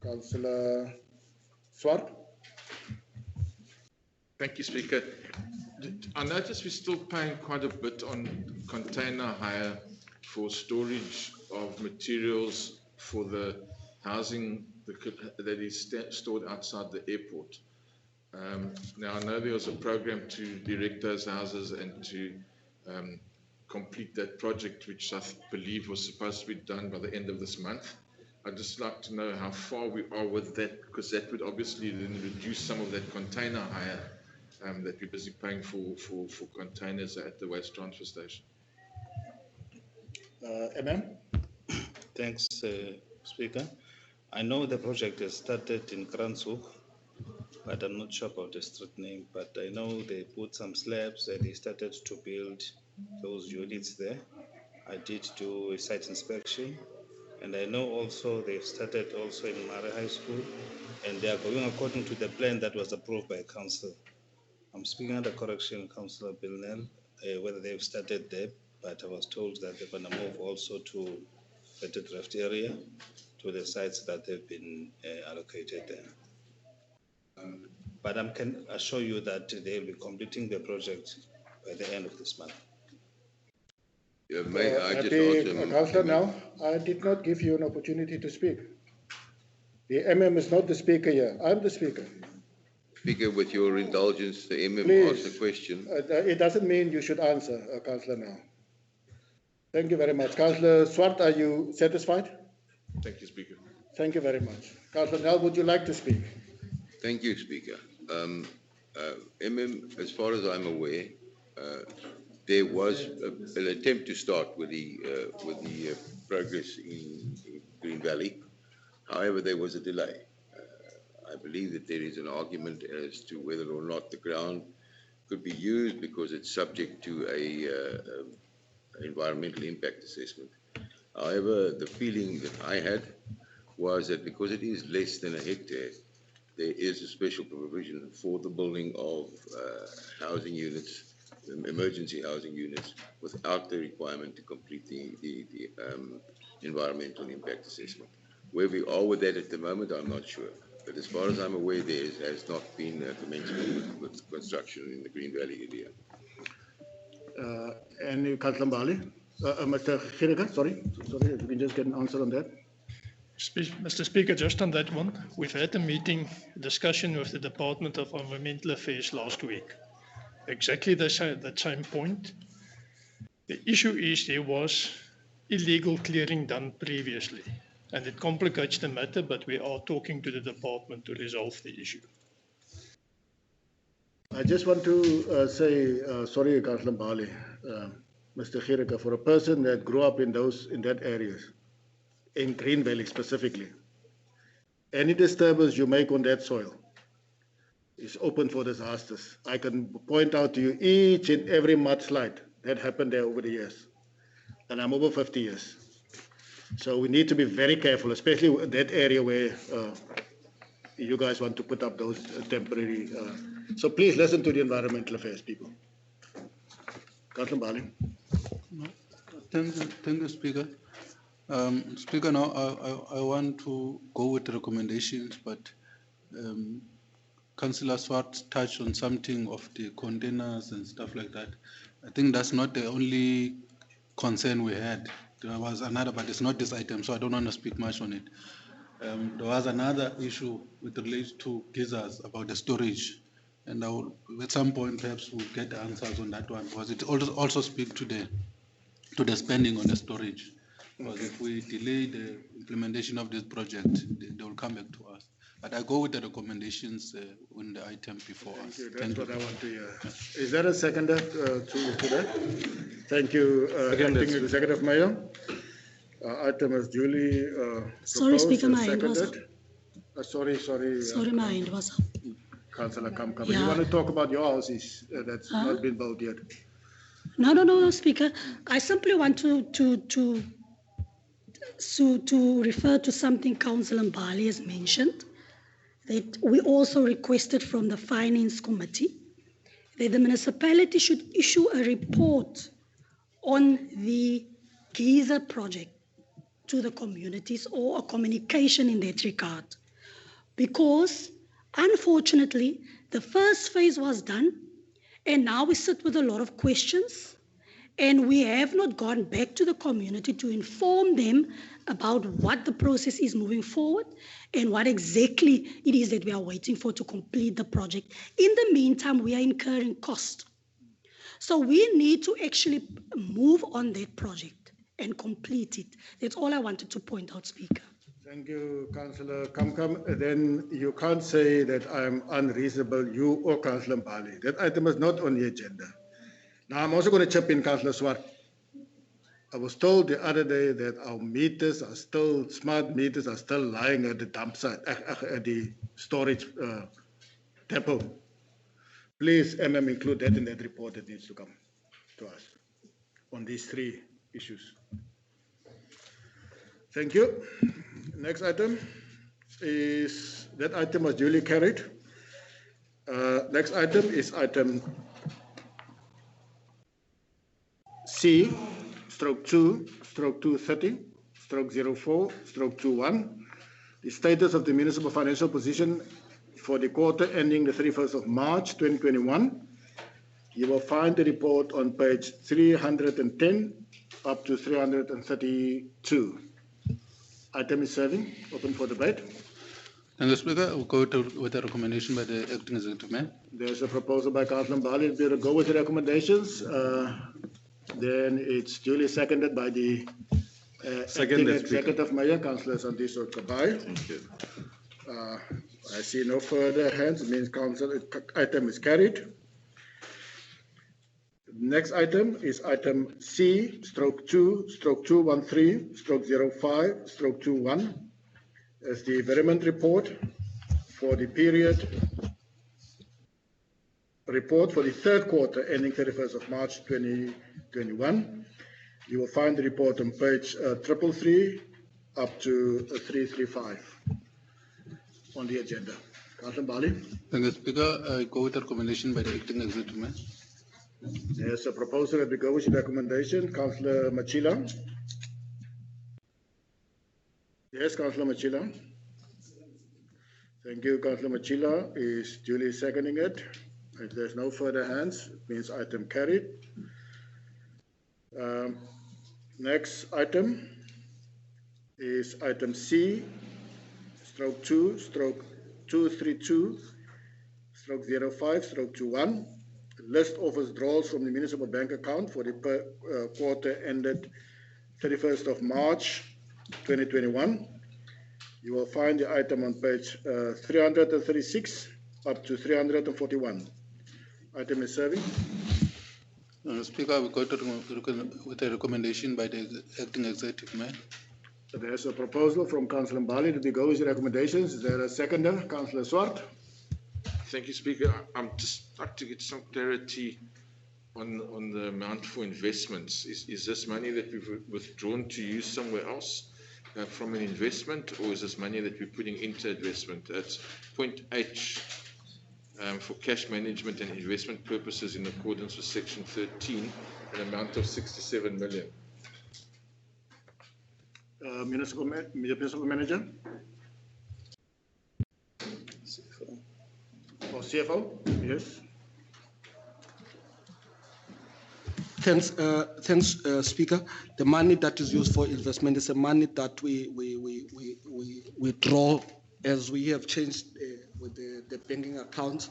Councillor Swart. Thank you, Speaker. I notice we're still paying quite a bit on container hire for storage of materials for the housing that is stored outside the airport. Now, I know there was a program to erect those houses and to complete that project, which I believe was supposed to be done by the end of this month. I'd just like to know how far we are with that, because that would obviously then reduce some of that container hire that we're busy paying for containers at the waste transfer station. MM? Thanks, Speaker. I know the project has started in Kranshoek, but I'm not sure about the street name. But I know they put some slabs and they started to build those units there. I did do a site inspection, and I know also they've started also in Mara High School, and they are going according to the plan that was approved by council. I'm speaking under correction, Councillor Bilnell, whether they've started there, but I was told that they're going to move also to the draft area, to the sites that have been allocated there. But I can assure you that they will be completing the project by the end of this month. Yeah, may I just ask Councillor, now, I did not give you an opportunity to speak. The MM is not the speaker here. I'm the speaker. Speaker, with your indulgence, the MM asked a question. It doesn't mean you should answer, Councillor, now. Thank you very much. Councillor Swart, are you satisfied? Thank you, Speaker. Thank you very much. Councillor Nell, would you like to speak? Thank you, Speaker. As far as I'm aware, there was an attempt to start with the progress in Green Valley. However, there was a delay. I believe that there is an argument as to whether or not the ground could be used because it's subject to a environmental impact assessment. However, the feeling that I had was that because it is less than a hectare, there is a special provision for the building of housing units, emergency housing units, without the requirement to complete the environmental impact assessment. Where we are with that at the moment, I'm not sure. But as far as I'm aware, there has not been commencement with construction in the Green Valley area. And Councillor Mbali? Mr. Gericke, sorry, if you can just get an answer on that. Mr. Speaker, just on that one, we've had a meeting, discussion with the Department of Environmental Affairs last week. Exactly the same point. The issue is there was illegal clearing done previously, and it complicates the matter, but we are talking to the department to resolve the issue. I just want to say, sorry, Councillor Mbali, Mr. Gericke, for a person that grew up in that areas, in Green Valley specifically, any disturbance you make on that soil is open for disasters. I can point out to you each and every mudslide that happened there over the years. And I'm over 50 years. So we need to be very careful, especially that area where you guys want to put up those temporary. So please listen to the environmental affairs people. Councillor Mbali. No. Thank you, Speaker. Speaker, now I want to go with the recommendations, but Councillor Swart touched on something of the containers and stuff like that. I think that's not the only concern we had. There was another, but it's not this item, so I don't want to speak much on it. There was another issue with relates to geysers about the storage, and I will, at some point perhaps we'll get the answers on that one, because it also speaks to the spending on the storage. Because if we delay the implementation of this project, they will come back to us. But I go with the recommendations on the item before us. That's what I want to hear. Is there a seconder to that? Thank you. Acting Executive Mayor. Item is duly Sorry, Speaker, my hand was seconded. Sorry. Sorry, my hand was up. Councillor Kam. Yeah. You want to talk about your houses that's not been built yet? No, Speaker. I simply want to refer to something Councillor Mbali has mentioned, that we also requested from the Finance Committee that the municipality should issue a report on the geyser project to the communities, or a communication in that regard. Because unfortunately, the first phase was done, and now we sit with a lot of questions, and we have not gone back to the community to inform them about what the process is moving forward and what exactly it is that we are waiting for to complete the project. In the meantime, we are incurring cost. So we need to actually move on that project and complete it. That's all I wanted to point out, Speaker. Thank you, Councillor Kam. Then you can't say that I'm unreasonable, you or Councillor Mbali. That item is not on the agenda. Now, I'm also going to chip in, Councillor Swart. I was told the other day that our meters are still, smart meters are still lying at the dump site, at the storage depot. Please, include that in that report that needs to come to us on these three issues. Thank you. Next item is, that item was duly carried. Next item is item C/2/230/04/21, the status of the municipal financial position for the quarter ending the 31st of March 2021. You will find the report on page 310 up to 332. Item is serving, open for debate. Thank you, Speaker. We'll go with the recommendation by the Acting Executive Mayor. There's a proposal by Councillor Mbali to go with the recommendations. Then it's duly seconded by the Second, Acting Speaker. Executive Mayor, Councillor Sandiso Kabai. Thank you. I see no further hands, it means item is carried. Next item is item C/2/213/05/21 as the environment report for the report for the third quarter ending 31st of March 2021. You will find the report on page 333 up to 335 on the agenda. Councillor Bali. Thank you, Speaker. I go with the recommendation by the acting executive mayor. There's a proposal that we go with the recommendation. Councillor Machila. Yes, Councillor Machila. Thank you, Councillor Machila is duly seconding it. If there's no further hands, it means item carried. Next item is item C/2/232/05/21. List of withdrawals from the municipal bank account for the quarter ended 31st of March 2021. You will find the item on page 336 up to 341. Item is serving. Speaker, we go with a recommendation by the acting executive mayor. There's a proposal from Councillor Mbali that we go with the recommendations. Is there a seconder? Councillor Swart. Thank you, Speaker. I'm just like to get some clarity on the amount for investments. Is this money that we've withdrawn to use somewhere else from an investment, or is this money that we're putting into investment? That's point H for cash management and investment purposes in accordance with section 13, an amount of 67 million. Municipal Manager? Or CFO? Yes. Thanks, Speaker. The money that is used for investment is a money that we draw as we have changed with the banking account.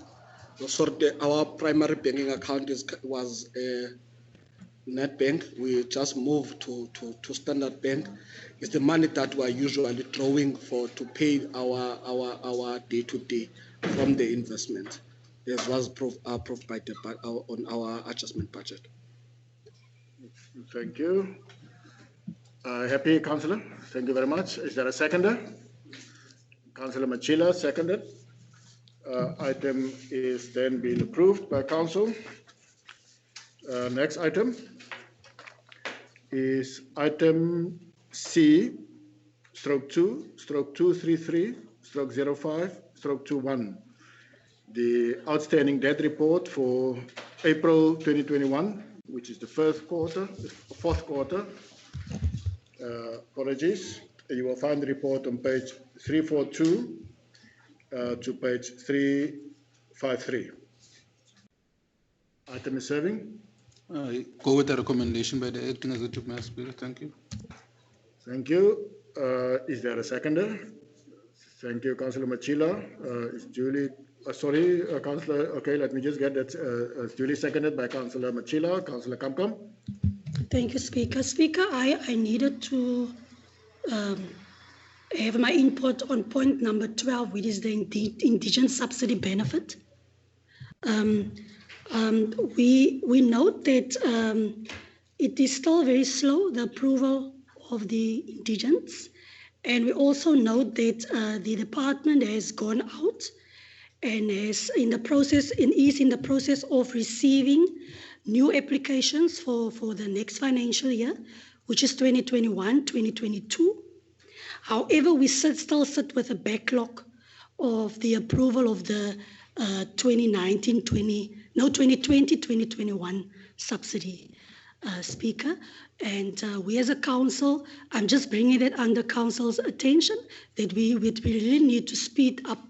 So our primary banking account was Net Bank. We just moved to Standard Bank. It's the money that we are usually drawing for to pay our day-to-day from the investment. This was approved by on our adjustment budget. Thank you. Happy, Councillor? Thank you very much. Is there a seconder? Councillor Machila, seconded. Item is then being approved by Council. Next item is item C/2/233/05/21. The outstanding debt report for April 2021, which is the fourth quarter. Apologies. You will find the report on page 342 to page 353. Item is serving. I go with the recommendation by the acting executive mayor. Speaker, thank you. Thank you. Is there a seconder? Thank you, Councillor Machila. Is duly. Sorry, Councillor. Okay, let me just get that. Duly seconded by Councillor Machila. Councillor Kamkam. Thank you, Speaker. Speaker, I needed to have my input on point number 12, which is the indigent subsidy benefit. We note that it is still very slow, the approval of the indigents. And we also note that the department has gone out and is in the process of receiving new applications for the next financial year, which is 2021-2022. However, we still sit with a backlog of the approval of the 2020-2021 subsidy, Speaker. And we as a council, I'm just bringing that under council's attention that we really need to speed up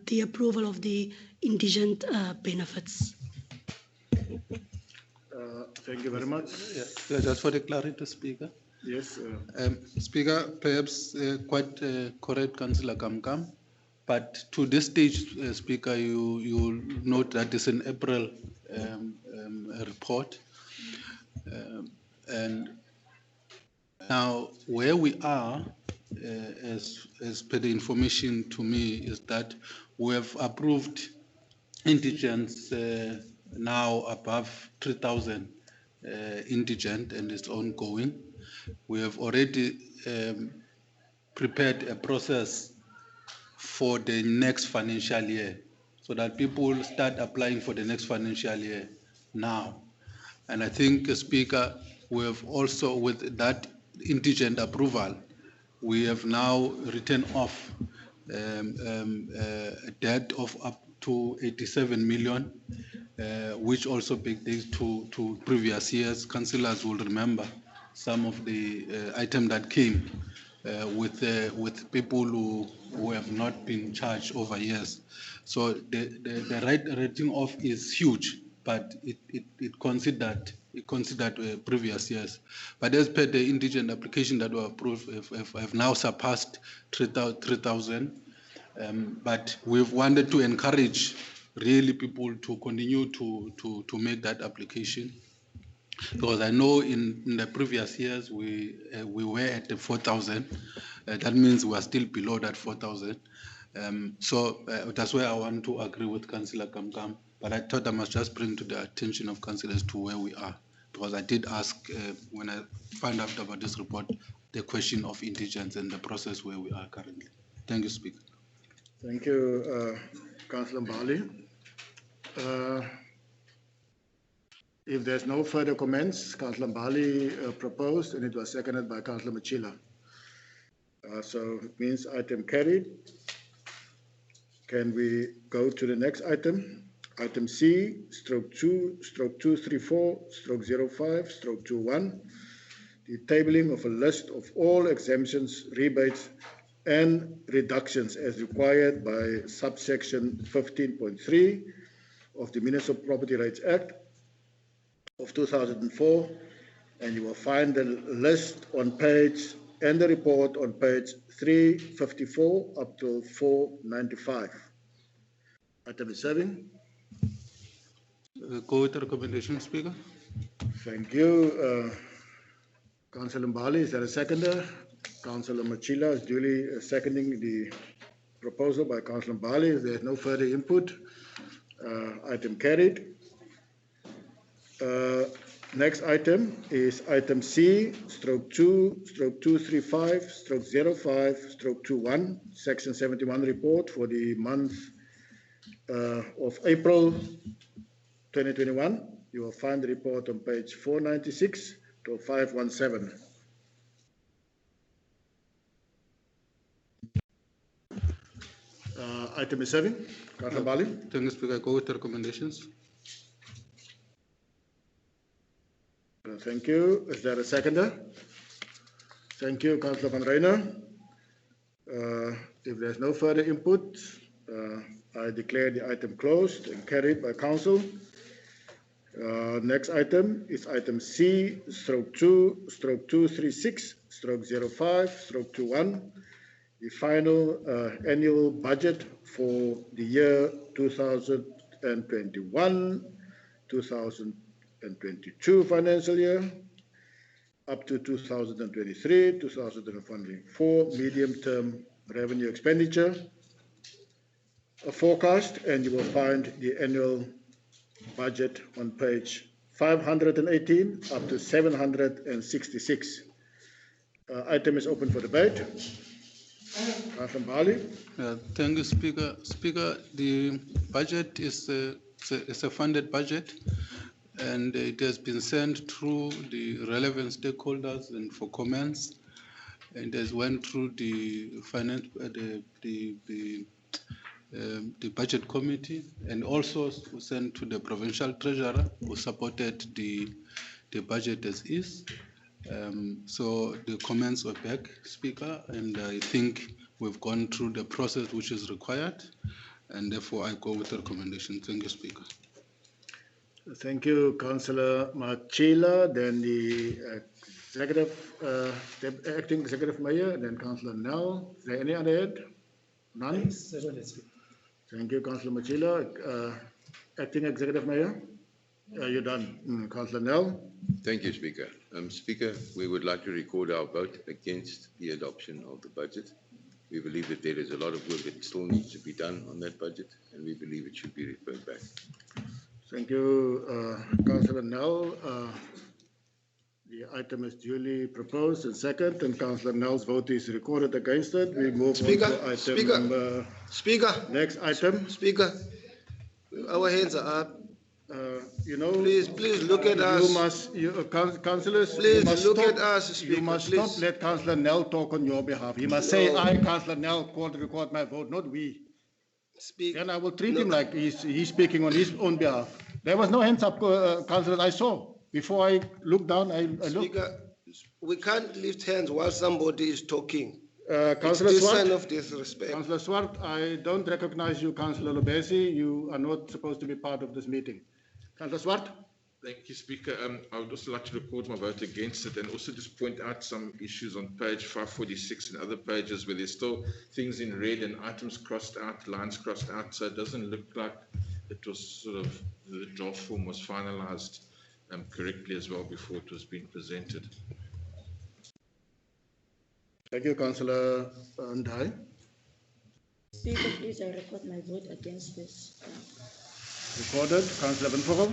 the approval of the indigent benefits. Thank you very much. Yeah, just for the clarity, Speaker. Yes. Speaker, perhaps quite correct, Councillor Kamkam, but to this stage, Speaker, you note that it's an April report, and Now, where we are, as per the information to me, is that we have approved indigents now above 3,000 indigent, and it's ongoing. We have already prepared a process for the next financial year, so that people will start applying for the next financial year now. And I think, Speaker, we have also, with that indigent approval, we have now written off a debt of up to 87 million, which also backdates to previous years. Councillors will remember some of the items that came with people who have not been charged over years. So the writing off is huge, but it considered previous years. But as per the indigent application that were approved, have now surpassed 3,000. But we've wanted to encourage really people to continue to make that application, because I know in the previous years we were at the 4,000. That means we are still below that 4,000. So that's why I want to agree with Councillor Kamkam. But I thought I must just bring to the attention of councillors to where we are, because I did ask when I found out about this report the question of indigents and the process where we are currently. Thank you, Speaker. Thank you, Councillor Mbali. If there's no further comments, Councillor Mbali proposed, and it was seconded by Councillor Machila. So it means item carried. Can we go to the next item? Item C, stroke 2, stroke 234, stroke 05, stroke 21. The tabling of a list of all exemptions, rebates, and reductions as required by subsection 15.3 of the Municipal Property Rights Act of 2004, and you will find the list on page and the report on page 354 up to 495. Item 7. Go with the recommendation, Speaker. Thank you, Councillor Mbali. Is there a seconder? Councillor Machila is duly seconding the proposal by Councillor Mbali. If there is no further input, item carried. Next item is item C, stroke 2, stroke 235, stroke 05, stroke 21, section 71 report for the month of April 2021. You will find the report on page 496 to 517. Item 7, Councillor Bali. Thank you, Speaker. I go with the recommendations. Thank you. Is there a seconder? Thank you, Councillor Van Reijnen. If there's no further input, I declare the item closed and carried by Council. Next item is item C, stroke 2, stroke 236, stroke 05, stroke 21. The final annual budget for the year 2021-2022 financial year up to 2023-2024 medium-term revenue expenditure, a forecast, and you will find the annual budget on page 518 up to 766. Item is open for debate. Councillor Bali. Thank you, Speaker. Speaker, the budget is a funded budget, and it has been sent through the relevant stakeholders and for comments, and has went through the finance, the budget committee, and also sent to the provincial treasurer, who supported the budget as is. So the comments were back, Speaker, and I think we've gone through the process which is required, and therefore I go with the recommendation. Thank you, Speaker. Thank you, Councillor Machila. Then the acting executive mayor, and then Councillor Nell. Is there any other head? None? Thank you, Councillor Machila. Acting executive mayor. Are you done? Councillor Nell? Thank you, Speaker. Speaker, we would like to record our vote against the adoption of the budget. We believe that there is a lot of work that still needs to be done on that budget, and we believe it should be referred back. Thank you, Councillor Nell. The item is duly proposed and second, and Councillor Nell's vote is recorded against it. We move on to item number... Speaker. Next item. Speaker, our hands are up. You know, please look at us. You must, councillors, please you must look stop, at us, Speaker. You must please. stop. Let Councillor Nell talk on your behalf. He must say, "I, Councillor Nell, called to record my vote," not we. Speak. Then I will treat him like he's speaking on his own behalf. There was no hands up, councillors. I saw before I looked down. I looked. Speaker, we can't lift hands while somebody is talking. Councillor it's a Swart, sign of disrespect. Councillor Swart, I don't recognize you, Councillor Lobesi. You are not supposed to be part of this meeting. Councillor Swart. Thank you, Speaker. I would also like to record my vote against it and also just point out some issues on page 546 and other pages where there's still things in red and items crossed out, lines crossed out. So it doesn't look like it was sort of, the draft form was finalized correctly as well before it was being presented. Thank you, Councillor Ndai. Speaker, please, I record my vote against this. Recorded. Councillor Benfogo.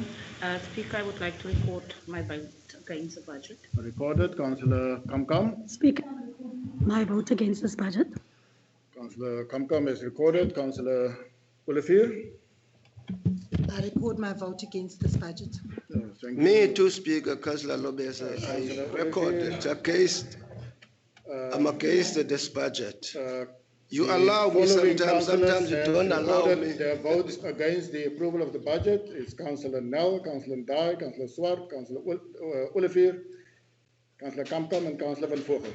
Speaker, I would like to record my vote against the budget. Recorded. Councillor Kamkam. Speaker, my vote against this budget. Councillor Kamkam is recorded. Councillor Olivier. I record my vote against this budget. Thank Me you. too, Speaker, Councillor Lobes. I recorded against. I'm against this budget. You allow me sometimes you don't allow me. Their votes against the approval of the budget is Councillor Nell, Councillor Ndai, Councillor Swart, Councillor Olivier, Councillor Kamkam, and Councillor Van Vogel.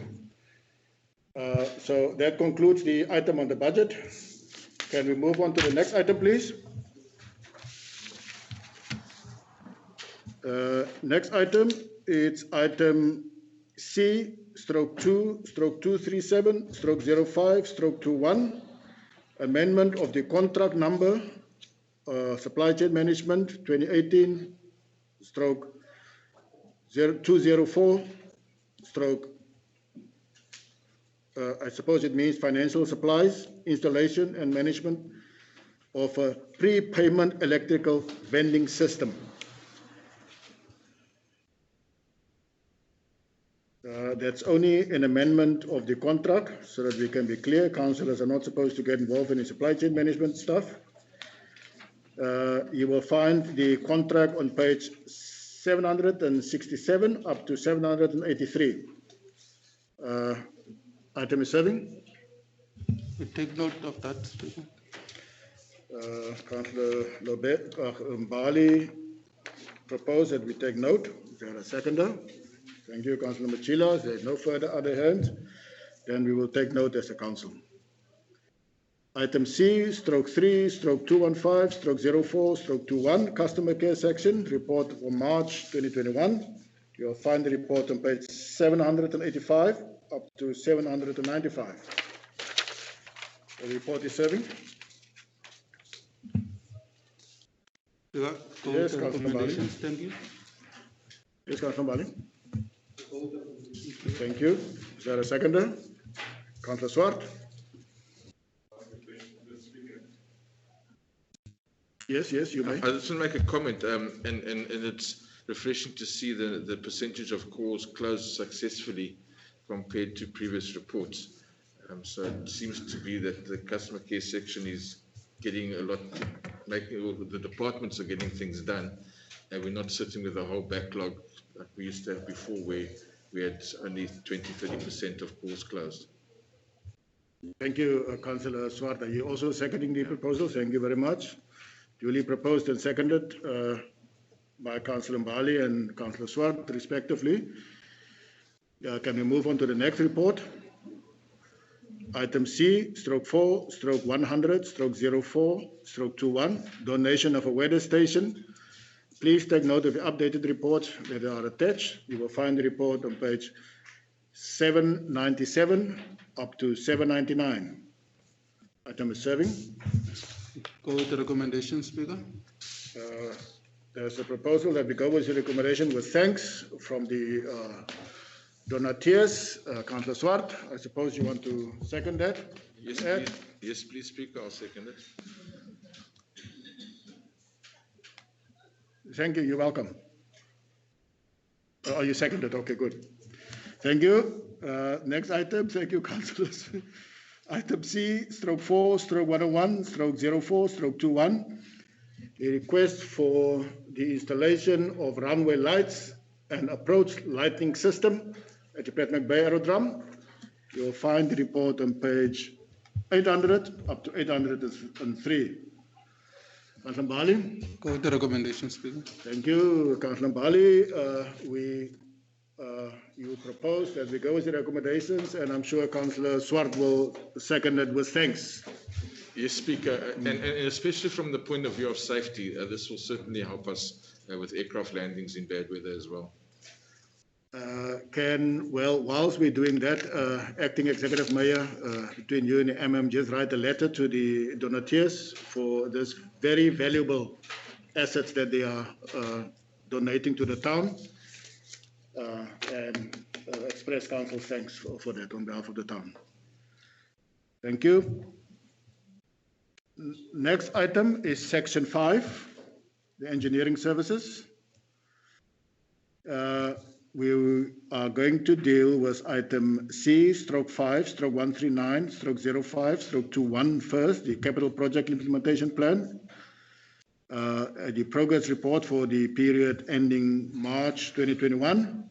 So that concludes the item on the budget. Can we move on to the next item, please? Next item, it's item C/2/237/05/21, amendment of the contract number, supply chain management 2018/204/ I suppose it means financial supplies, installation and management of a prepayment electrical vending system. That's only an amendment of the contract, so that we can be clear. Councillors are not supposed to get involved in the supply chain management stuff. You will find the contract on page 767 up to 783. Item is serving. We take note of that. Councillor Mbali proposed that we take note. Is there a seconder? Thank you, Councillor Machila. There is no further other hands. Then we will take note as a council. Item C/3/215/04/21, customer care section, report for March 2021. You'll find the report on page 785 up to 795. The report is serving. Yes, Councillor Mbali. Thank you. Yes, Councillor Mbali. Thank you. Is there a seconder? Councillor Swart. Yes, you may. I just want to make a comment, and it's refreshing to see the percentage of calls closed successfully compared to previous reports. So it seems to be that the customer care section is getting a lot, the departments are getting things done, and we're not sitting with a whole backlog like we used to have before, where we had only 20-30% of calls closed. Thank you, Councillor Swart. Are you also seconding the proposal? Thank you very much. Duly proposed and seconded by Councillor Mbali and Councillor Swart, respectively. Can we move on to the next report? Item C/4/100/04/21, donation of a weather station. Please take note of the updated reports that are attached. You will find the report on page 797 up to 799. Item is serving. Go with the recommendation, Speaker. There's a proposal that we go with the recommendation with thanks from the donateurs. Councillor Swart, I suppose you want to second that? Yes, please. Yes, please, Speaker. I'll second it. Thank you. You're welcome. Oh, you seconded. Okay, good. Thank you. Next item. Thank you, councillors. Item C/4/101/04/21. The request for the installation of runway lights and approach lighting system at the Pletnak Bay Aerodrome. You will find the report on page 800 up to 803. Councillor Mbali. Go with the recommendation, Speaker. Thank you, Councillor Mbali. You propose that we go with the recommendations, and I'm sure Councillor Swart will second it with thanks. Yes, Speaker, and especially from the point of view of safety, this will certainly help us with aircraft landings in bad weather as well. Whilst we're doing that, Acting Executive Mayor, between you and the MM, just write a letter to the donateurs for this very valuable assets that they are donating to the town, and express council thanks for that on behalf of the town. Thank you. Next item is section 5, the engineering services. We are going to deal with item C/5/139/05/21 first, the capital project implementation plan. The progress report for the period ending March 2021.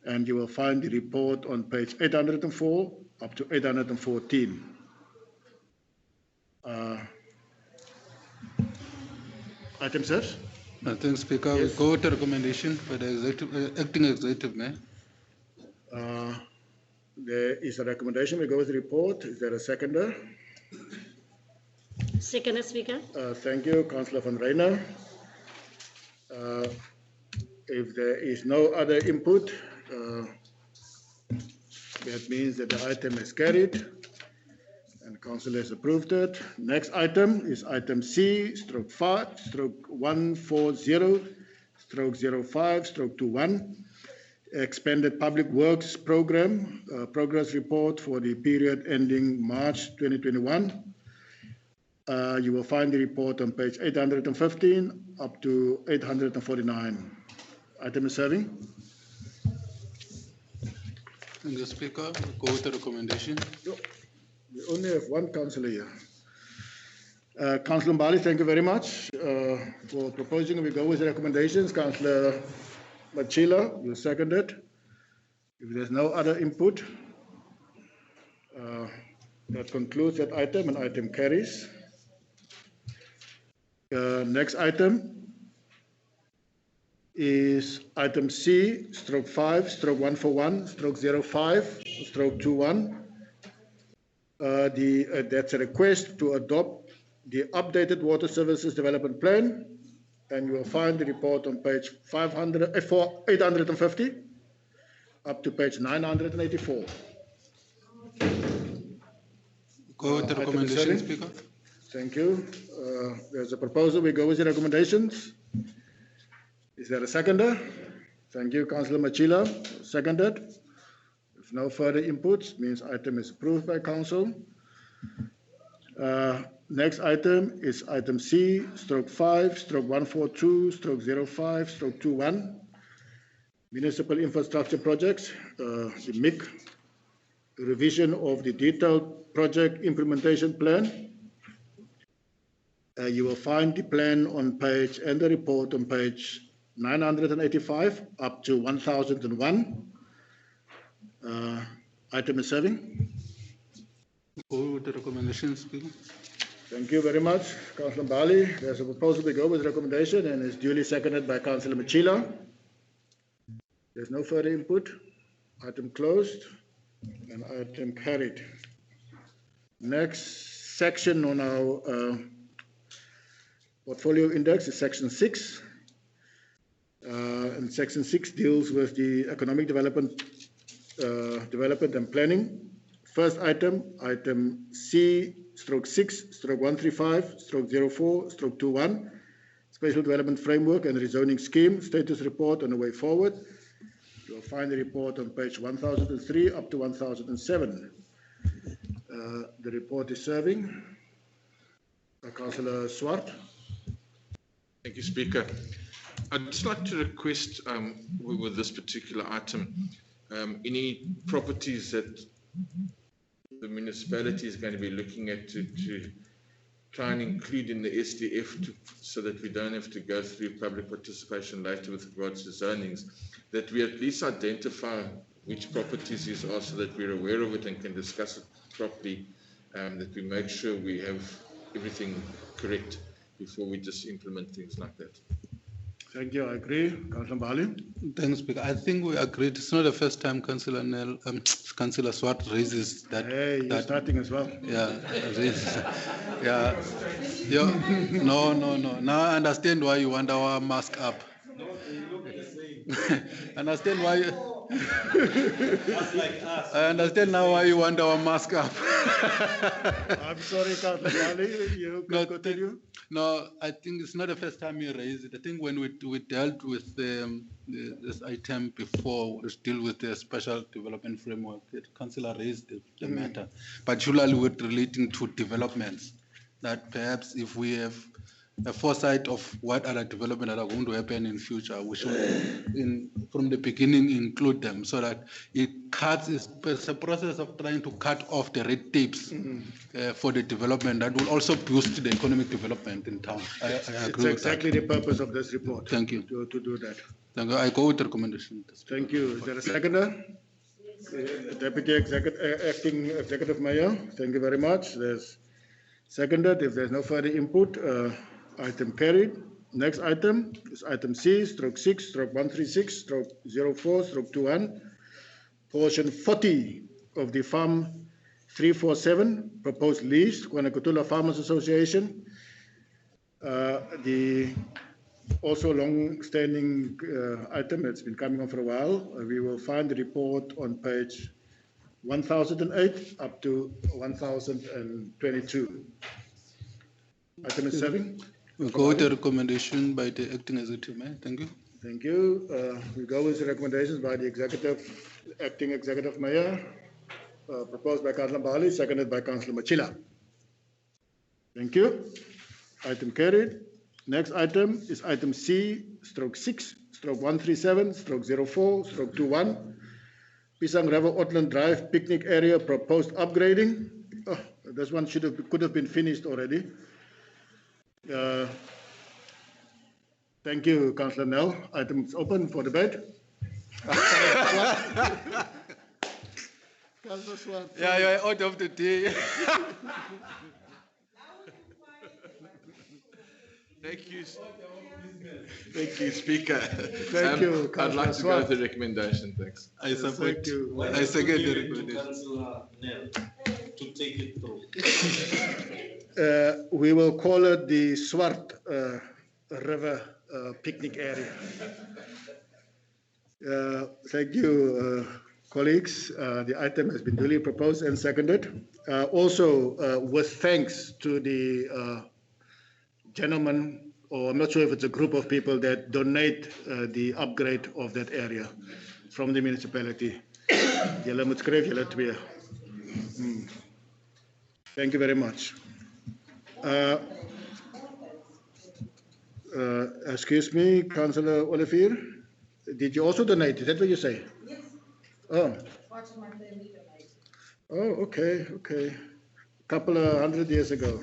And you will find the report on page 804 up to 814. Item 6. Thanks, Speaker. Yes. We'll go to recommendation for the acting executive mayor. There is a recommendation. We go with the report. Is there a seconder? Seconder, Speaker. Thank you, Councillor van Reijnen. If there is no other input, that means that the item is carried. And the council has approved it. Next item is item C/5/140/05/21. Expanded Public Works Program progress report for the period ending March 2021. You will find the report on page 815 up to 849. Item is serving. And the Speaker, go with the recommendation. We only have one councillor here. Councillor Mbali, thank you very much for proposing. We go with the recommendations. Councillor Machila, you second it. If there's no other input, that concludes that item, and item carries. Next item is item C/5/141/05/21. That's a request to adopt the updated water services development plan, and you will find the report on page 850 up to page 984. Go with the recommendation, Speaker. Thank you. There's a proposal. We go with the recommendations. Is there a seconder? Thank you, Councillor Machila. Seconded. If no further inputs, means item is approved by council. Next item is item C/5/142/05/21. Municipal infrastructure projects, the MIC, revision of the detailed project implementation plan. You will find the plan on page and the report on page 985 up to 1001. Item is serving. Go with the recommendations, Speaker. Thank you very much, Councillor Mbali. There's a proposal to go with recommendation and is duly seconded by Councillor Machila. There's no further input. Item closed and item carried. Next section on our portfolio index is section 6. And section 6 deals with the economic development and planning. First item C/6/135/04/21. It's Special Development Framework and Rezoning Scheme, status report on the way forward. You will find the report on page 1003 up to 1007. The report is serving. Councillor Swart. Thank you, Speaker. I'd just like to request with this particular item, any properties that the municipality is going to be looking at to try and include in the SDF so that we don't have to go through public participation later with regards to zonings, that we at least identify which properties these are so that we're aware of it and can discuss it properly, that we make sure we have everything correct before we just implement things like that. Thank you, I agree. Councillor Bali. Thanks, Speaker. I think we agreed. It's not the first time Councillor Councillor Swart raises that. Hey, you're starting as well. Yeah, yeah. No. Now I understand why you want our mask up. Understand why. I understand now why you want our mask up. I'm sorry, Councillor Bali. You can continue. No, I think it's not the first time you raised it. I think when we dealt with this item before, we deal with the special development framework, the councillor raised the matter, particularly with relating to developments, that perhaps if we have a foresight of what other developments are going to happen in future, we should, from the beginning, include them so that it cuts. It's a process of trying to cut off the red tapes for the development that will also boost the economic development in town. I agree with exactly the purpose of this report. Thank you. To do that. Thank you. I go with the recommendation. Thank you. Is there a seconder? Deputy Acting Executive Mayor. Thank you very much. There's seconded. If there's no further input, item carried. Next item is item C/6/136/04/21, portion 40 of the Farm 347 proposed lease, Kwanakutula Farmers Association. The also long-standing item that's been coming on for a while. We will find the report on page 1008 up to 1022. Item is serving. We go with the recommendation by the acting executive mayor. Thank you. Thank you. We go with the recommendations by the acting executive mayor, proposed by Councillor Bali, seconded by Councillor Machila. Thank you. Item carried. Next item is item C/6/137/04/21, Pisang River Outland Drive picnic area proposed upgrading. Oh, this one could have been finished already. Thank you, Councillor Nell. Item is open for debate. Yeah, you're out of the day. Thank you. Thank you, Speaker. Thank you, I'd like to Councillor go with the recommendation. Thanks. I support. Thank you. I second the recommendation. Councillor Nell to take it through. We will call it the Swart River picnic area. Thank you, colleagues. The item has been duly proposed and seconded. Also, with thanks to the gentleman, or I'm not sure if it's a group of people that donate the upgrade of that area from the municipality. Thank you very much. Excuse me, Councillor Olivier, did you also donate? Is that what you say? Yes. Oh. Part of my family donated. Oh, okay. Couple of 100 years ago.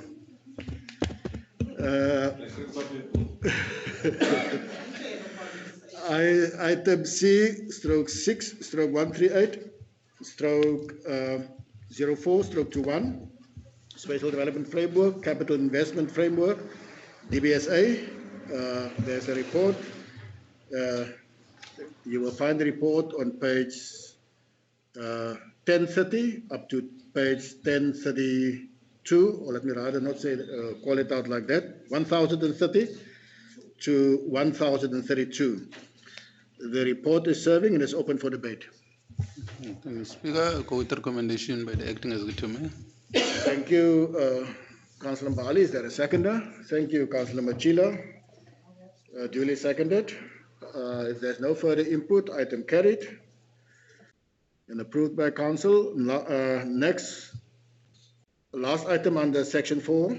Item C/6/138/04/21, Special Development Framework, Capital Investment Framework, DBSA. There's a report. You will find the report on page 1030 up to page 1032, or let me rather not say, call it out like that, 1030 to 1032. The report is serving and is open for debate. Speaker, go with the recommendation by the acting executive mayor. Thank you, Councillor Bali. Is there a seconder? Thank you, Councillor Machila. Duly seconded. If there's no further input, item carried and approved by council. Last item under section 4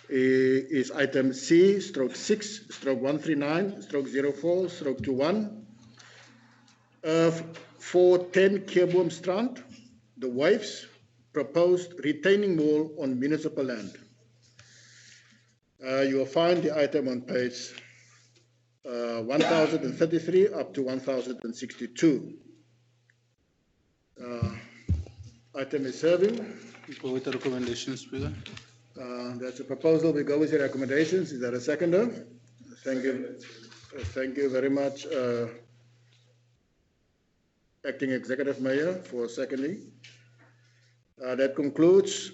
is item C/6/139/04/21 for 10 Keurboomstrand, the Wives, proposed retaining wall on municipal land. You will find the item on page 1033 up to 1062. Item is serving. Go with the recommendations, Speaker. That's a proposal. We go with the recommendations. Is there a seconder? Thank you. Thank you very much, Acting Executive Mayor, for seconding. That concludes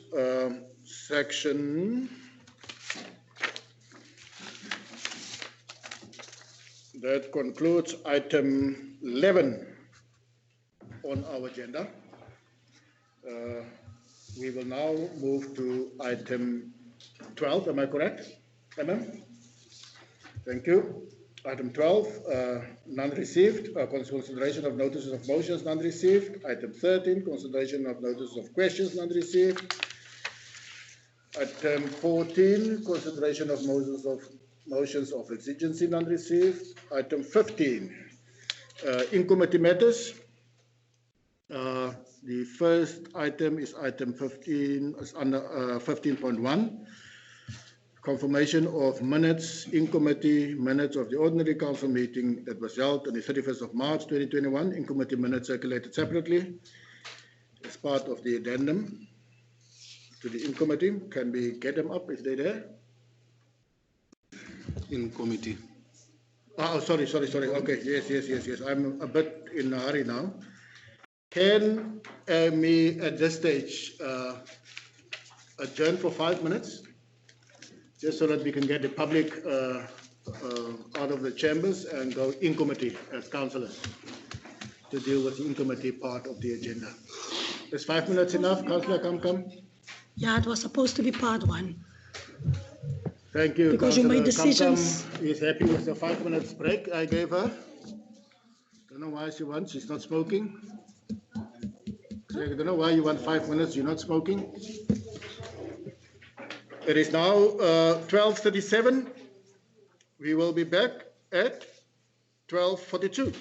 section. That concludes item 11 on our agenda. We will now move to item 12. Am I correct, Emma? Thank you. Item 12, none received. Consideration of notices of motions, none received. Item 13, consideration of notices of questions, none received. Item 14, consideration of motions of exigency, none received. Item 15, in committee matters. The first item is item 15, is under 15.1. Confirmation of minutes, in committee minutes of the ordinary council meeting that was held on the 31st of March 2021. In committee minutes circulated separately as part of the addendum to the in committee. Can we get them up if they're there? In committee. Oh, sorry. Okay, yes. I'm a bit in a hurry now. Can we at this stage adjourn for 5 minutes? Just so that we can get the public out of the chambers and go in committee as councillors to deal with the in committee part of the agenda. Is 5 minutes enough? Councillor, come. Yeah, it was supposed to be part 1. Thank you. Because you made decisions. Is happy with the 5 minutes break I gave her. Don't know why she wants. She's not smoking. So I don't know why you want 5 minutes. You're not smoking. It is now 12:37. We will be back at 12:42.